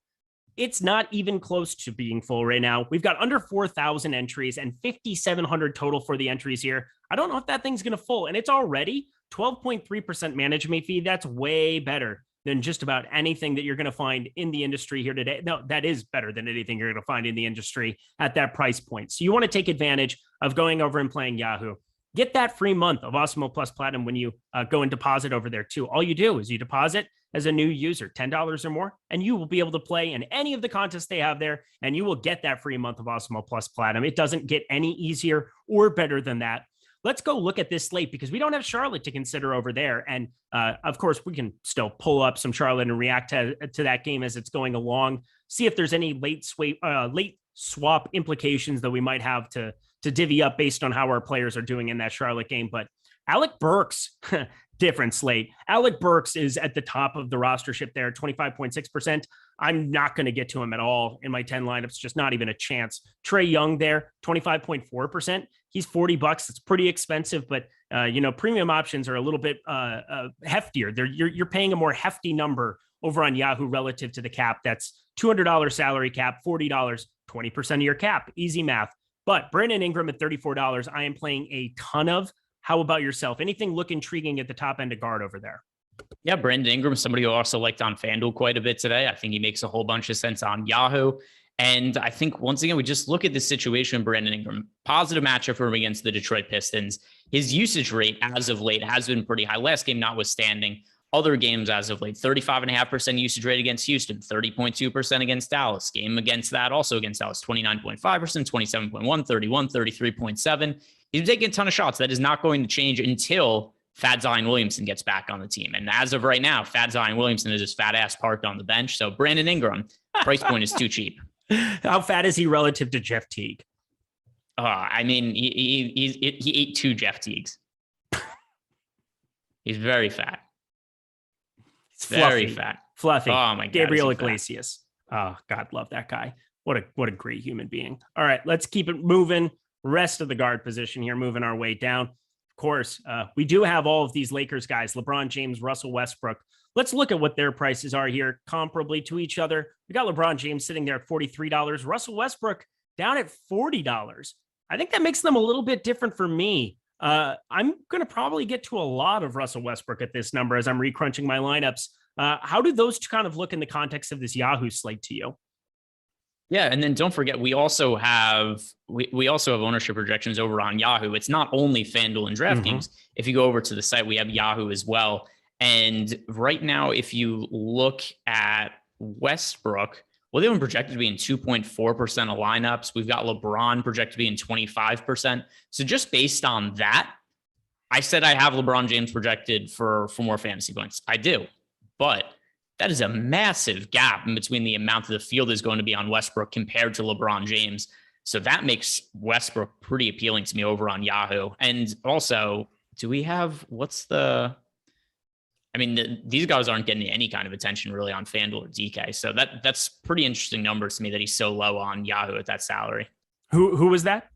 it's not even close to being full right now. We've got under 4,000 entries and 5,700 total for the entries here. I don't know if that thing's going to full, and it's already 12.3% management fee. That's way better than just about anything that you're going to find in the industry here today. No, that is better than anything you're going to find in the industry at that price point. So you want to take advantage of going over and playing Yahoo. Get that free month of Awesemo Plus Platinum when you go and deposit over there too. All you do is you deposit as a new user, $10 or more, and you will be able to play in any of the contests they have there, and you will get that free month of Awesemo Plus Platinum. It doesn't get any easier or better than that. Let's go look at this slate because we don't have Charlotte to consider over there. And of course, we can still pull up some Charlotte and react to that game as it's going along. See if there's any late swap implications that we might have to divvy up based on how our players are doing in that Charlotte game. But Alec Burks, different slate. Alec Burks is at the top of the rostership there, 25.6%. I'm not going to get to him at all in my 10 lineups, just not even a chance. Trae Young there, 25.4%. He's $40. It's pretty expensive, but premium options are a little bit heftier. You're paying a more hefty number over on Yahoo relative to the cap. That's $200 salary cap, $40, 20% of your cap. Easy math. But Brandon Ingram at $34, I am playing a ton of. How about yourself? Anything look intriguing at the top end of guard over there? Yeah, Brandon Ingram, somebody who also liked on FanDuel quite a bit today. I think he makes a whole bunch of sense on Yahoo. And I think, once again, we just look at the situation, Brandon Ingram, positive matchup for him against the Detroit Pistons. His usage rate as of late has been pretty high. Last game notwithstanding. Other games as of late, 35.5% usage rate against Houston, 30.2% against Dallas. Game against that, also against Dallas, 29.5%, 27.1, 31, 33.7. He's taking a ton of shots. That is not going to change until Fat Zion Williamson gets back on the team. And as of right now, Fat Zion Williamson is his fat ass parked on the bench. So Brandon Ingram, price point is too cheap. How fat is he relative to Jeff Teague? I mean, he ate 2 Jeff Teagues. He's very fat. Very fat. Fluffy. Oh my God. Gabriel Iglesias. Oh, God, love that guy. What a great human being. All right, let's keep it moving. Rest of the guard position here, moving our way down. Of course, we do have all of these Lakers guys, LeBron James, Russell Westbrook. Let's look at what their prices are here comparably to each other. We got LeBron James sitting there at $43. Russell Westbrook down at $40. I think that makes them a little bit different for me. I'm going to probably get to a lot of Russell Westbrook at this number as I'm recrunching my lineups. How do those two kind of look in the context of this Yahoo slate to you? Yeah, and then don't forget, we also have ownership projections over on Yahoo. It's not only FanDuel and DraftKings. If you go over to the site, we have Yahoo as well. And right now, if you look at Westbrook, well, they've been projected to be in 2.4% of lineups. We've got LeBron projected to be in 25%. So just based on that, I said I have LeBron James projected for more fantasy points. I do, but that is a massive gap in between the amount of the field is going to be on Westbrook compared to LeBron James. So that makes Westbrook pretty appealing to me over on Yahoo. And also, do we have, these guys aren't getting any kind of attention really on FanDuel or DK. So that's pretty interesting numbers to me that he's so low on Yahoo at that salary. Who was that?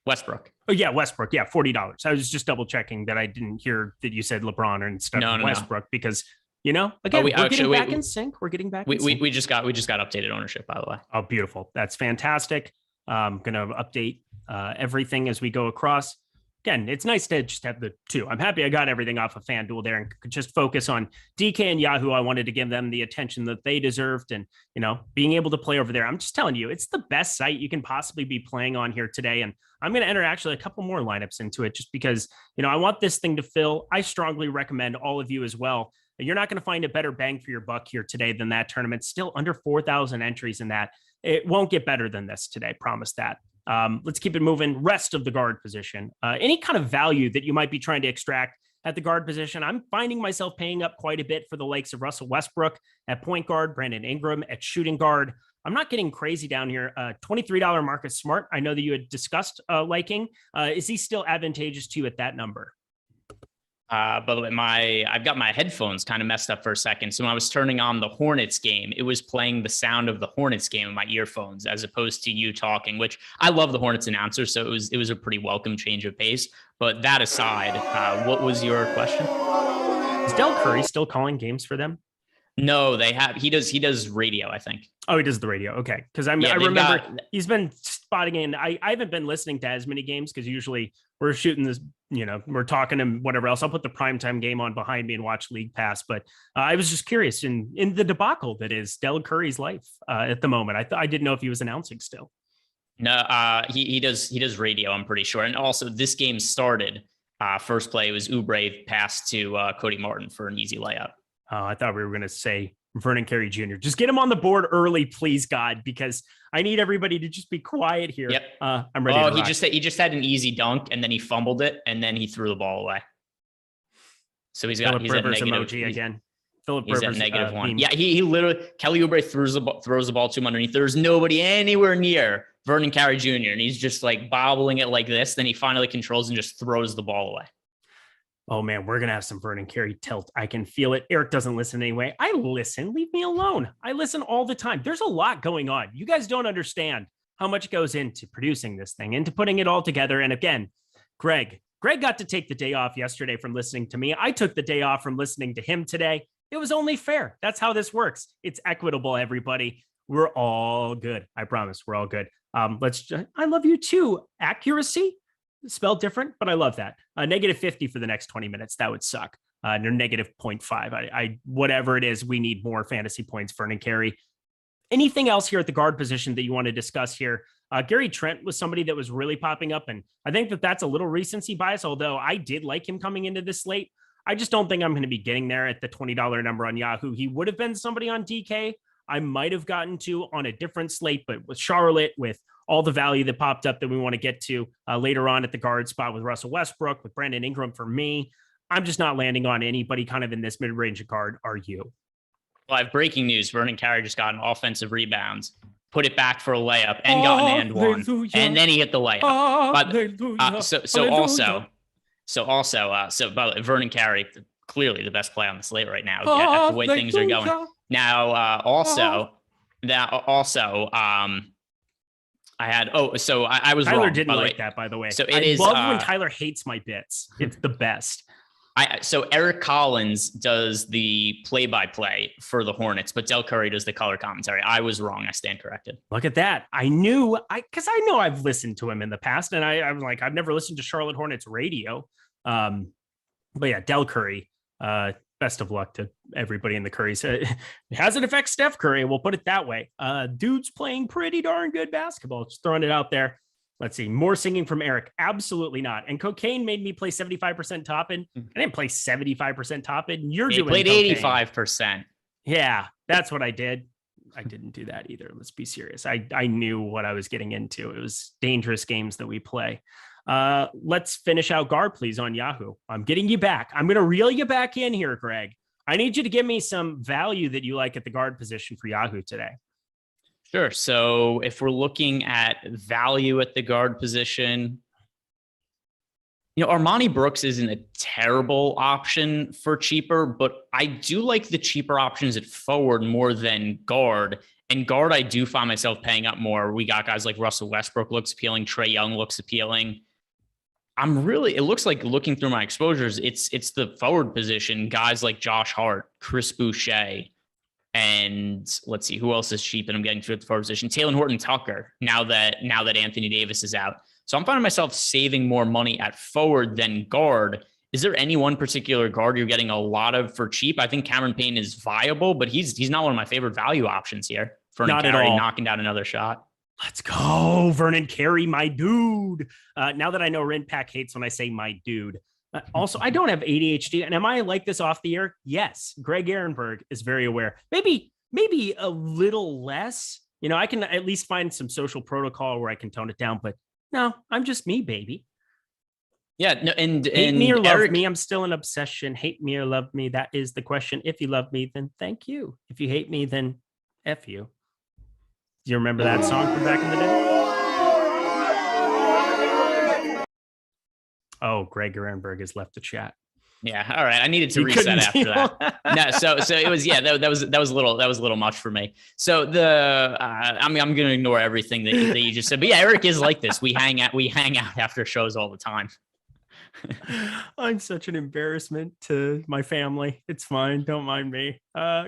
Westbrook. Oh yeah, Westbrook. Yeah, $40. I was just double checking that I didn't hear that you said LeBron and stuff. No, Westbrook, because again, we're getting back in sync. We're getting back. We just got updated ownership, by the way. Oh, beautiful. That's fantastic. I'm gonna update everything as we go across. Again, it's nice to just have the two. I'm happy I got everything off of FanDuel there and could just focus on DK and Yahoo. I wanted to give them the attention that they deserved and, being able to play over there. I'm just telling you, it's the best site you can possibly be playing on here today. And I'm going to enter actually a couple more lineups into it just because, I want this thing to fill. I strongly recommend all of you as well. You're not going to find a better bang for your buck here today than that tournament. Still under 4,000 entries in that. It won't get better than this today. Promise that. Let's keep it moving. Rest of the guard position. Any kind of value that you might be trying to extract at the guard position. I'm finding myself paying up quite a bit for the likes of Russell Westbrook at point guard, Brandon Ingram at shooting guard. I'm not getting crazy down here. $23 Marcus Smart. I know that you had discussed liking. Is he still advantageous to you at that number? By the way, I've got my headphones kind of messed up for a second. So when I was turning on the Hornets game, it was playing the sound of the Hornets game in my earphones as opposed to you talking, which I love the Hornets announcer. So it was a pretty welcome change of pace. But that aside, what was your question? Is Del Curry still calling games for them? No, he does radio, I think. Oh, he does the radio. Okay. Because I remember he's been spotting in. I haven't been listening to as many games because usually we're shooting this, we're talking and whatever else. I'll put the primetime game on behind me and watch League Pass. But I was just curious in the debacle that is Del Curry's life at the moment. I didn't know if he was announcing still. No, he does radio, I'm pretty sure. And also this game started. First play was Oubre pass to Cody Martin for an easy layup. I thought we were going to say Vernon Carey Jr. Just get him on the board early, please, God, because I need everybody to just be quiet here. Yep. I'm ready. Oh, he just had an easy dunk and then he fumbled it and then he threw the ball away. So he's at negative emoji again. Philip Rivers at negative one. Yeah, he literally Kelly Oubre throws the ball to him underneath. There's nobody anywhere near Vernon Carey Jr. and he's just like bobbling it like this. Then he finally controls and just throws the ball away. Oh man, we're gonna have some Vernon Carey tilt. I can feel it. Eric doesn't listen anyway. I listen. Leave me alone. I listen all the time. There's a lot going on. You guys don't understand how much goes into producing this thing, into putting it all together. And again, Greg got to take the day off yesterday from listening to me. I took the day off from listening to him today. It was only fair. That's how this works. It's equitable, everybody. We're all good. I promise we're all good. I love you too. Accuracy, spelled different, but I love that. -50 for the next 20 minutes. That would suck. Or -0.5. I whatever it is, we need more fantasy points, Vernon Carey. Anything else here at the guard position that you want to discuss here? Gary Trent was somebody that was really popping up, and I think that's a little recency bias, although I did like him coming into this slate. I just don't think I'm going to be getting there at the $20 number on Yahoo. He would have been somebody on DK I might have gotten to on a different slate, but with Charlotte, with all the value that popped up that we want to get to later on at the guard spot with Russell Westbrook, with Brandon Ingram, for me, I'm just not landing on anybody kind of in this mid-range guard. Are you? Well, I have breaking news. Vernon Carey just got an offensive rebounds, put it back for a layup, and got an and one, and then he hit the layup. But Vernon Carey, clearly the best play on the slate right now, the way things are going. Now, I was Tyler wrong. Didn't like that, by the way. So I love when Tyler hates my bits. It's the best. So Eric Collins does the play-by-play for the Hornets, but Del Curry does the color commentary. I was wrong. I stand corrected. Look at that. Because I know I've listened to him in the past, and I'm like, I've never listened to Charlotte Hornets radio. But yeah, Del Curry, best of luck to everybody in the Currys. It hasn't affected Steph Curry. We'll put it that way. Dude's playing pretty darn good basketball. Just throwing it out there. Let's see. More singing from Eric. Absolutely not. And cocaine made me play 75% top end. I didn't play 75% top end. You're doing played cocaine. 85%. Yeah, that's what I did. I didn't do that either. Let's be serious. I knew what I was getting into. It was dangerous games that we play. Let's finish out guard, please, on Yahoo. I'm getting you back. I'm going to reel you back in here, Greg. I need you to give me some value that you like at the guard position for Yahoo today. Sure. So if we're looking at value at the guard position, Armani Brooks isn't a terrible option for cheaper, but I do like the cheaper options at forward more than guard. And guard, I do find myself paying up more. We got guys like Russell Westbrook looks appealing. Trae Young looks appealing. It looks like looking through my exposures, it's the forward position, guys like Josh Hart, Chris Boucher, and let's see who else is cheap. And I'm getting to at the forward position, Taylor Horton-Tucker. Now that Anthony Davis is out, so I'm finding myself saving more money at forward than guard. Is there any one particular guard you're getting a lot of for cheap? I think Cameron Payne is viable, but he's not one of my favorite value options here. Vernon Carey knocking down another shot. Let's go, Vernon Carey, my dude. Now that I know Rinpack hates when I say my dude. Also, I don't have ADHD, and am I like this off the air? Yes. Greg Ehrenberg is very aware. Maybe a little less. I can at least find some social protocol where I can tone it down, but no, I'm just me, baby. Yeah, no, and hate me or love me, I'm still an obsession. Hate me or love me, that is the question. If you love me, then thank you. If you hate me, then F you. Do you remember that song from back in the day? Oh, Greg Ehrenberg has left the chat. Yeah, all right. I needed to reset after that. No, so it was that was a little much for me. So I'm going to ignore everything that you just said. But yeah, Eric is like this. We hang out after shows all the time. I'm such an embarrassment to my family. It's fine. Don't mind me.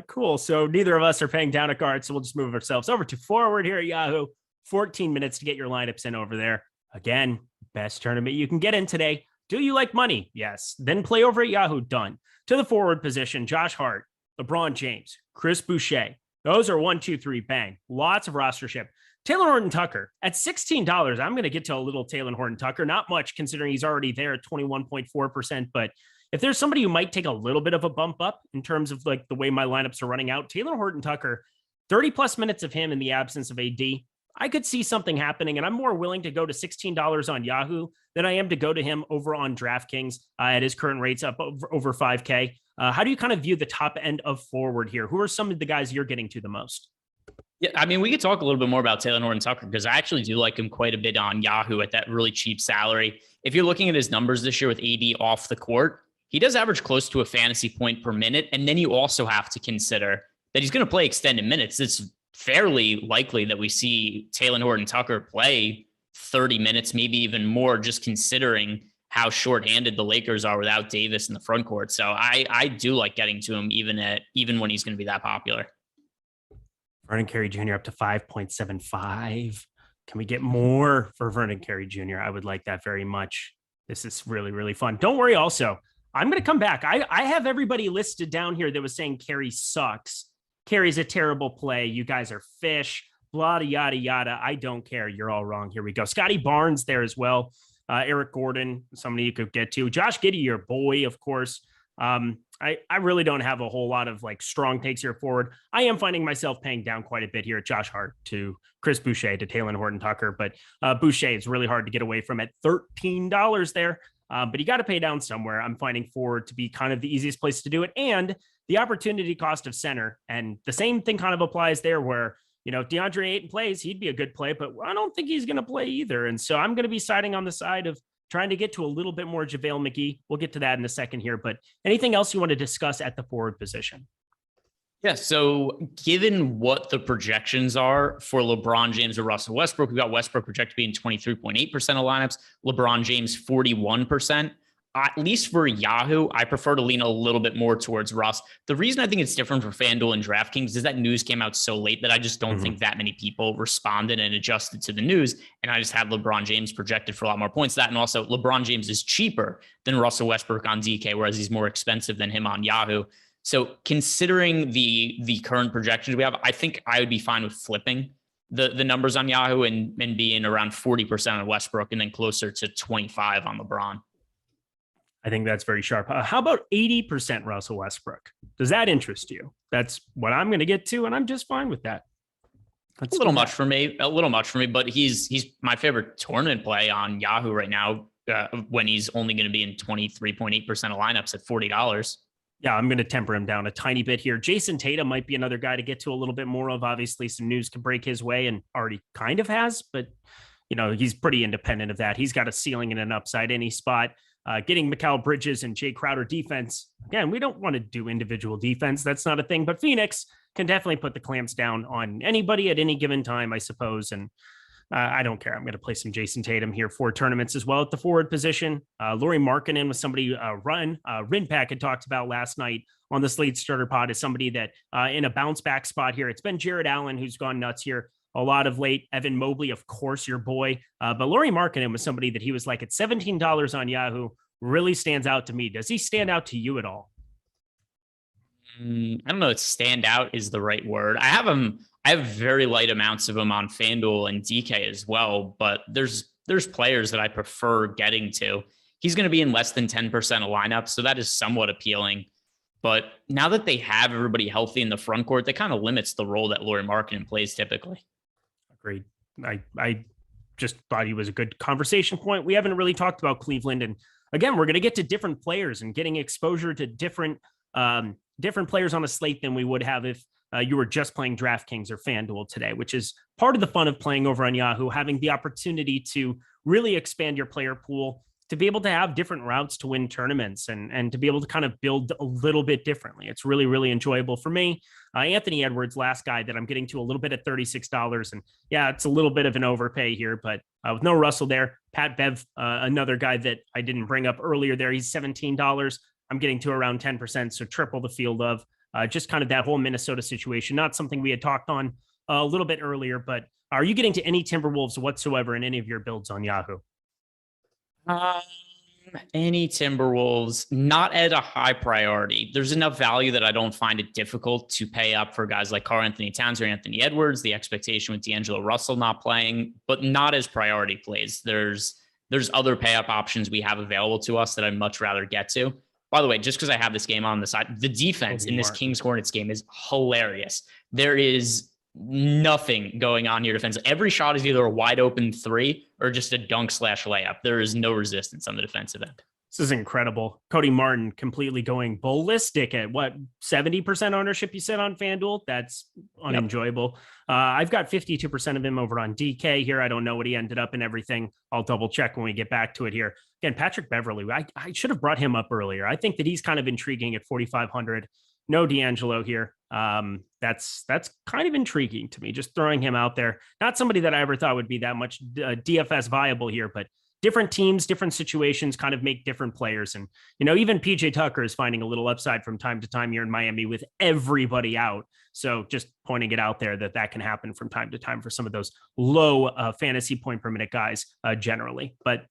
Cool. So neither of us are paying down at guard. So we'll just move ourselves over to forward here at Yahoo. 14 minutes to get your lineups in over there. Again, best tournament you can get in today. Do you like money? Yes. Then play over at Yahoo. Done. To the forward position, Josh Hart, LeBron James, Chris Boucher. Those are 1, 2, 3, bang. Lots of rostership. Taylor Horton-Tucker at $16. I'm going to get to a little Taylor Horton-Tucker. Not much considering he's already there at 21.4%. But if there's somebody who might take a little bit of a bump up in terms of like the way my lineups are running out, Taylor Horton-Tucker, 30 plus minutes of him in the absence of AD. I could see something happening, and I'm more willing to go to $16 on Yahoo than I am to go to him over on DraftKings at his current rates up over 5K. How do you kind of view the top end of forward here? Who are some of the guys you're getting to the most? Yeah, I mean, we could talk a little bit more about Taylor Horton-Tucker because I actually do like him quite a bit on Yahoo at that really cheap salary. If you're looking at his numbers this year with AD off the court, he does average close to a fantasy point per minute. And then you also have to consider that he's going to play extended minutes. It's fairly likely that we see Talen Horton-Tucker play 30 minutes, maybe even more, just considering how shorthanded the Lakers are without Davis in the front court. So I do like getting to him even when he's going to be that popular. Vernon Carey Jr. up to 5.75. Can we get more for Vernon Carey Jr.? I would like that very much. This is really, really fun. Don't worry. Also, I'm going to come back. I have everybody listed down here that was saying Carey sucks. Carey's a terrible play. You guys are fish, blah, yada, yada. I don't care. You're all wrong. Here we go. Scotty Barnes there as well. Eric Gordon, somebody you could get to. Josh Giddey, your boy, of course. I really don't have a whole lot of like strong takes here forward. I am finding myself paying down quite a bit here at Josh Hart to Chris Boucher to Talen Horton-Tucker, but Boucher is really hard to get away from at $13 there. But you got to pay down somewhere. I'm finding forward to be kind of the easiest place to do it, and the opportunity cost of center. And the same thing kind of applies there where, if DeAndre Ayton plays, he'd be a good play, but I don't think he's going to play either. And so I'm going to be siding on the side of trying to get to a little bit more JaVale McGee. We'll get to that in a second here, but anything else you want to discuss at the forward position? Yeah. So given what the projections are for LeBron James or Russell Westbrook, we've got Westbrook projected to be in 23.8% of lineups, LeBron James 41%. At least for Yahoo, I prefer to lean a little bit more towards Russ. The reason I think it's different for FanDuel and DraftKings is that news came out so late that I just don't think that many people responded and adjusted to the news. And I just have LeBron James projected for a lot more points. That, and also LeBron James is cheaper than Russell Westbrook on DK, whereas he's more expensive than him on Yahoo. So considering the current projections we have, I think I would be fine with flipping the numbers on Yahoo and being around 40% on Westbrook and then closer to 25 on LeBron. I think that's very sharp. How about 80% Russell Westbrook? Does that interest you? That's what I'm going to get to, and I'm just fine with that. That's a little much for me, but he's my favorite tournament play on Yahoo right now when he's only going to be in 23.8% of lineups at $40. Yeah, I'm going to temper him down a tiny bit here. Jason Tatum might be another guy to get to a little bit more of. Obviously, some news can break his way and already kind of has, but he's pretty independent of that. He's got a ceiling and an upside any spot. Getting Mikal Bridges and Jay Crowder defense. Again, we don't want to do individual defense. That's not a thing, but Phoenix can definitely put the clamps down on anybody at any given time, I suppose. And I don't care. I'm going to play some Jason Tatum here for tournaments as well at the forward position. Lauri Markkanen was somebody Rinpack had talked about last night on the Slate Starter Pod as somebody that in a bounce back spot here. It's been Jared Allen who's gone nuts here a lot of late. Evan Mobley, of course, your boy. But Lauri Markkanen was somebody that he was like at $17 on Yahoo. Really stands out to me. Does he stand out to you at all? I don't know if stand out is the right word. I have very light amounts of him on FanDuel and DK as well, but there's players that I prefer getting to. He's going to be in less than 10% of lineups, so that is somewhat appealing. But now that they have everybody healthy in the front court, that kind of limits the role that Lauri Markkanen plays typically. Agreed. I just thought he was a good conversation point. We haven't really talked about Cleveland. And again, we're going to get to different players and getting exposure to different players on a slate than we would have if you were just playing DraftKings or FanDuel today, which is part of the fun of playing over on Yahoo, having the opportunity to really expand your player pool, to be able to have different routes to win tournaments and to be able to kind of build a little bit differently. It's really, really enjoyable for me. Anthony Edwards, last guy that I'm getting to a little bit at $36. And yeah, it's a little bit of an overpay here, but with no Russell there, Pat Bev, another guy that I didn't bring up earlier there, he's $17. I'm getting to around 10%. So triple the field of just kind of that whole Minnesota situation. Not something we had talked on a little bit earlier, but are you getting to any Timberwolves whatsoever in any of your builds on Yahoo? Any Timberwolves, not at a high priority. There's enough value that I don't find it difficult to pay up for guys like Karl-Anthony Towns or Anthony Edwards. The expectation with D'Angelo Russell not playing, but not as priority plays. There's other pay up options we have available to us that I'd much rather get to. By the way, just because I have this game on the side, the defense in this Kings Hornets game is hilarious. There is nothing going on here defensively. Every shot is either a wide open three or just a dunk / layup. There is no resistance on the defensive end. This is incredible. Cody Martin completely going ballistic at 70% ownership you said on FanDuel. That's unenjoyable. Yep. I've got 52% of him over on DK here. I don't know what he ended up in everything. I'll double check when we get back to it here. again, Patrick Beverley, I should have brought him up earlier. I think that he's kind of intriguing at 4,500. No D'Angelo here. That's kind of intriguing to me. Just throwing him out there. Not somebody that I ever thought would be that much DFS viable here, but different teams, different situations kind of make different players. And, even PJ Tucker is finding a little upside from time to time here in Miami with everybody out. So just pointing it out there that can happen from time to time for some of those low fantasy point per minute guys generally. But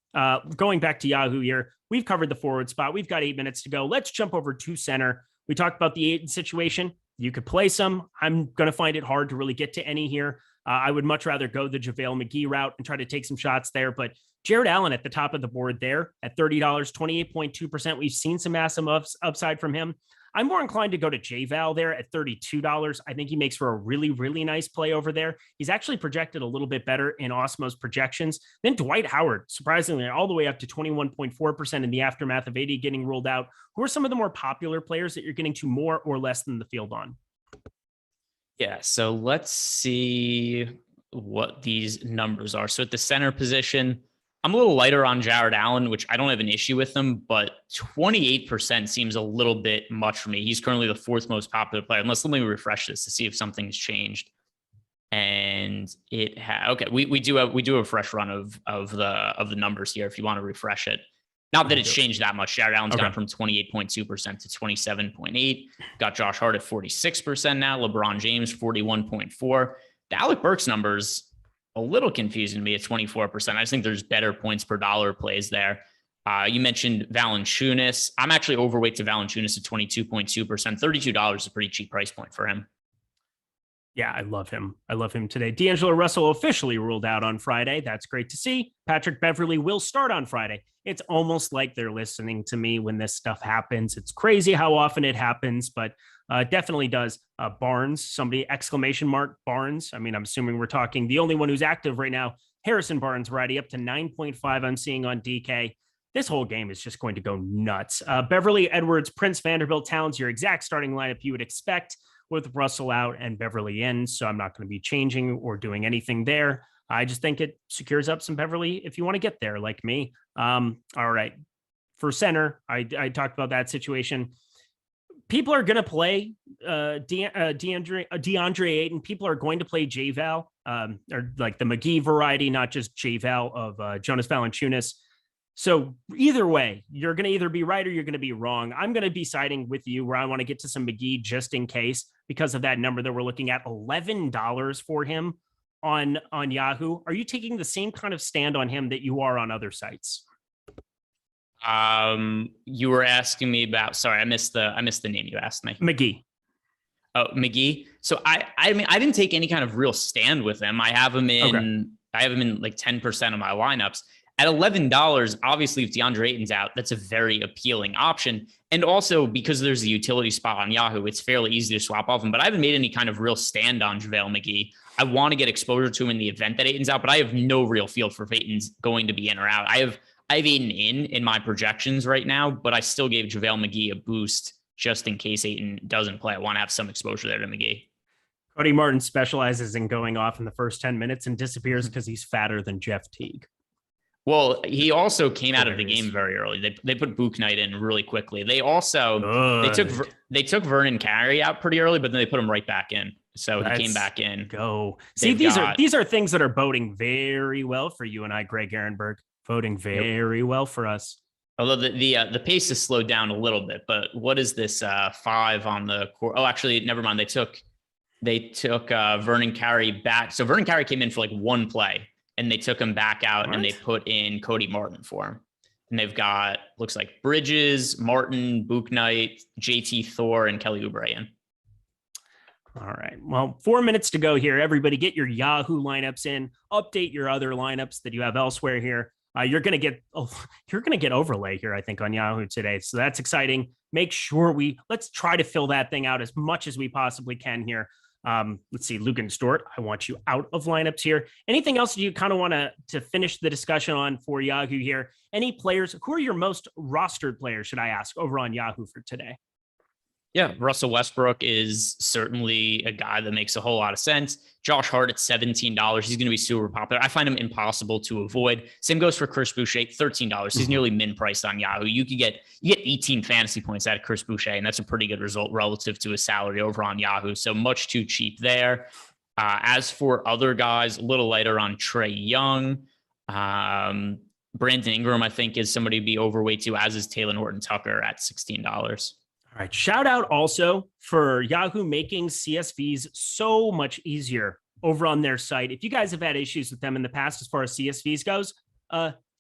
going back to Yahoo here, we've covered the forward spot. We've got 8 minutes to go. Let's jump over to center. We talked about the Ayton situation. You could play some. I'm going to find it hard to really get to any here. I would much rather go the JaVale McGee route and try to take some shots there. But Jared Allen at the top of the board there at $30, 28.2%. We've seen some massive upside from him. I'm more inclined to go to JVal there at $32. I think he makes for a really, really nice play over there. He's actually projected a little bit better in Awesemo's projections than Dwight Howard, surprisingly, all the way up to 21.4% in the aftermath of AD getting ruled out. Who are some of the more popular players that you're getting to more or less than the field on? Yeah, so let's see what these numbers are. So at the center position, I'm a little lighter on Jared Allen, which I don't have an issue with him, but 28% seems a little bit much for me. He's currently the 4th most popular player. Let me refresh this to see if something's changed. And okay, we do a fresh run of the numbers here if you want to refresh it. Not that it's changed that much. Jared Allen's gone from 28.2% to 27.8%. Got Josh Hart at 46% now. LeBron James 41.4%. The Alec Burks numbers a little confusing to me at 24%. I just think there's better points per dollar plays there. You mentioned Valanciunas. I'm actually overweight to Valanciunas at 22.2%. $32 is a pretty cheap price point for him. Yeah, I love him. I love him today. D'Angelo Russell officially ruled out on Friday. That's great to see. Patrick Beverley will start on Friday. It's almost like they're listening to me when this stuff happens. It's crazy how often it happens, but definitely does. Barnes, somebody exclamation mark Barnes. I mean, I'm assuming we're talking the only one who's active right now. Harrison Barnes, righty, up to 9.5 I'm seeing on DK. This whole game is just going to go nuts. Beverly, Edwards, Prince, Vanderbilt, Towns, your exact starting lineup you would expect with Russell out and Beverly in. So I'm not going to be changing or doing anything there. I just think it secures up some Beverly if you want to get there like me. All right. For center, I talked about that situation. People are going to play DeAndre Ayton. People are going to play JVal, or like the McGee variety, not just JVal of Jonas Valanciunas. So either way, you're going to either be right or you're going to be wrong. I'm going to be siding with you where I want to get to some McGee just in case because of that number that we're looking at, $11 for him on Yahoo. Are you taking the same kind of stand on him that you are on other sites? You were asking me about, sorry, I missed the name you asked me. McGee. Oh, McGee. So I mean, I didn't take any kind of real stand with him. I have him in like 10% of my lineups. At $11, obviously, if DeAndre Ayton's out, that's a very appealing option. And also, because there's the utility spot on Yahoo, it's fairly easy to swap off him. But I haven't made any kind of real stand on JaVale McGee. I want to get exposure to him in the event that Ayton's out, but I have no real feel for if Ayton's going to be in or out. I have Ayton in my projections right now, but I still gave JaVale McGee a boost just in case Ayton doesn't play. I want to have some exposure there to McGee. Cody Martin specializes in going off in the first 10 minutes and disappears because he's fatter than Jeff Teague. Well, he also came out of the game very early. They put Book Knight in really quickly. They also they took Vernon Carey out pretty early, but then they put him right back in. So he came back in. Go. See, these are things that are boding very well for you and I, Greg Ehrenberg. Voting very well for us. Although the pace has slowed down a little bit, but what is this 5 on the court? Oh, actually, never mind. They took Vernon Carey back. So Vernon Carey came in for like one play. And they took him back out and they put in Cody Martin for him. And they've got, looks like Bridges, Martin, Book Knight, JT Thor, and Kelly Oubre in. All right. Well, 4 minutes to go here. Everybody get your Yahoo lineups in. Update your other lineups that you have elsewhere here. You're going to get overlay here, I think, on Yahoo today. So that's exciting. Make sure let's try to fill that thing out as much as we possibly can here. Let's see, Luke and Stewart, I want you out of lineups here. Anything else you kind of want to finish the discussion on for Yahoo here? Any players, who are your most rostered players, should I ask, over on Yahoo for today? Yeah, Russell Westbrook is certainly a guy that makes a whole lot of sense. Josh Hart at $17. He's going to be super popular. I find him impossible to avoid. Same goes for Chris Boucher, $13. He's nearly min priced on Yahoo. You get 18 fantasy points out of Chris Boucher, and that's a pretty good result relative to his salary over on Yahoo. So much too cheap there. As for other guys, a little lighter on Trae Young. Brandon Ingram, I think, is somebody to be overweight to, as is Taylor Horton-Tucker at $16. All right. Shout out also for Yahoo making CSVs so much easier over on their site. If you guys have had issues with them in the past as far as CSVs goes,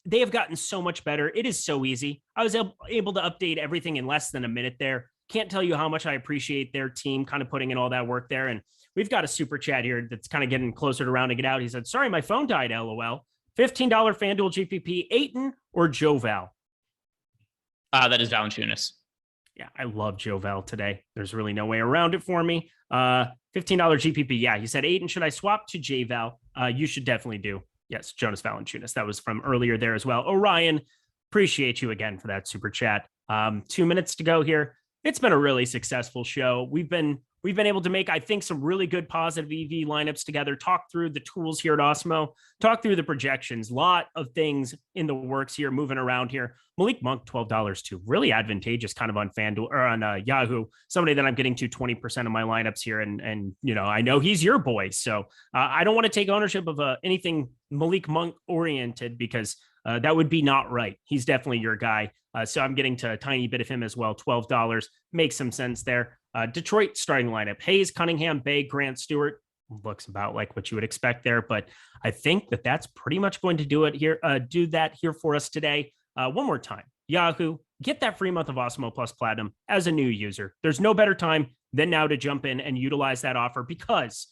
they have gotten so much better. It is so easy. I was able to update everything in less than a minute there. Can't tell you how much I appreciate their team kind of putting in all that work there. And we've got a super chat here that's kind of getting closer to rounding it out. He said, sorry, my phone died, LOL. $15 FanDuel GPP, Ayton or Joe Val? That is Valanciunas. Yeah, I love Joe Val today. There's really no way around it for me. $15 GPP. Yeah, he said, Aiden, should I swap to J Val? You should definitely do. Yes, Jonas Valanciunas. That was from earlier there as well. Orion, appreciate you again for that super chat. 2 minutes to go here. It's been a really successful show. We've been able to make, I think, some really good positive EV lineups together, talk through the tools here at Awesemo, talk through the projections, lot of things in the works here, moving around here. Malik Monk, $12 too. Really advantageous kind of on FanDuel or on Yahoo. Somebody that I'm getting to 20% of my lineups here. And you know, I know he's your boy. So I don't want to take ownership of anything Malik Monk oriented because that would be not right. He's definitely your guy. So I'm getting to a tiny bit of him as well. $12 makes some sense there. Detroit starting lineup: Hayes, Cunningham, Bay, Grant, Stewart. Looks about like what you would expect there, but I think that's pretty much going to do it here. Do that here for us today. One more time, Yahoo, get that free month of Awesemo Plus Platinum as a new user. There's no better time than now to jump in and utilize that offer because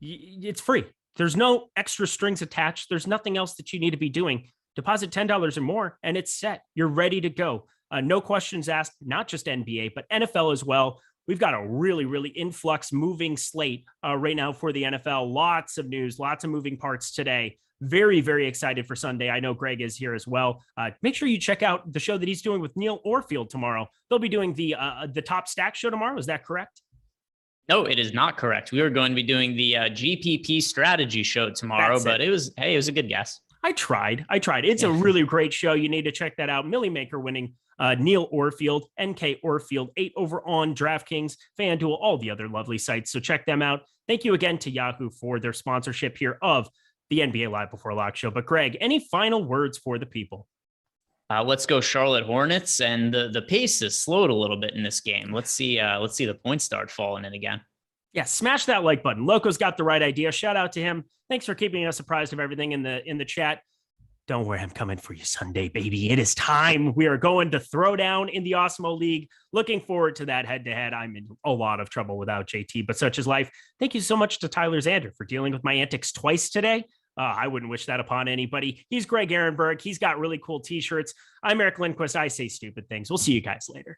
it's free. There's no extra strings attached. There's nothing else that you need to be doing. Deposit $10 or more, and it's set. You're ready to go. No questions asked, not just NBA, but NFL as well. We've got a really, really influx moving slate right now for the NFL. Lots of news, lots of moving parts today. Very, very excited for Sunday. I know Greg is here as well. Make sure you check out the show that he's doing with Neil Orfield tomorrow. They'll be doing the Top Stack show tomorrow. Is that correct? No, it is not correct. We are going to be doing the GPP strategy show tomorrow, but it was a good guess. I tried. It's a really great show. You need to check that out. Millie Maker winning Neil Orfield, NK Orfield, 8 over on DraftKings, FanDuel, all the other lovely sites. So check them out. Thank you again to Yahoo for their sponsorship here of the NBA Live Before Lock show. But Greg, any final words for the people? Let's go Charlotte Hornets. And the pace has slowed a little bit in this game. Let's see the points start falling in again. Yeah, smash that like button. Loco's got the right idea. Shout out to him. Thanks for keeping us apprised of everything in the chat. Don't worry, I'm coming for you Sunday, baby. It is time. We are going to throw down in the Awesemo League. Looking forward to that head-to-head. I'm in a lot of trouble without JT, but such is life. Thank you so much to Tyler Zander for dealing with my antics twice today. I wouldn't wish that upon anybody. He's Greg Ehrenberg. He's got really cool T-shirts. I'm Eric Lindquist. I say stupid things. We'll see you guys later.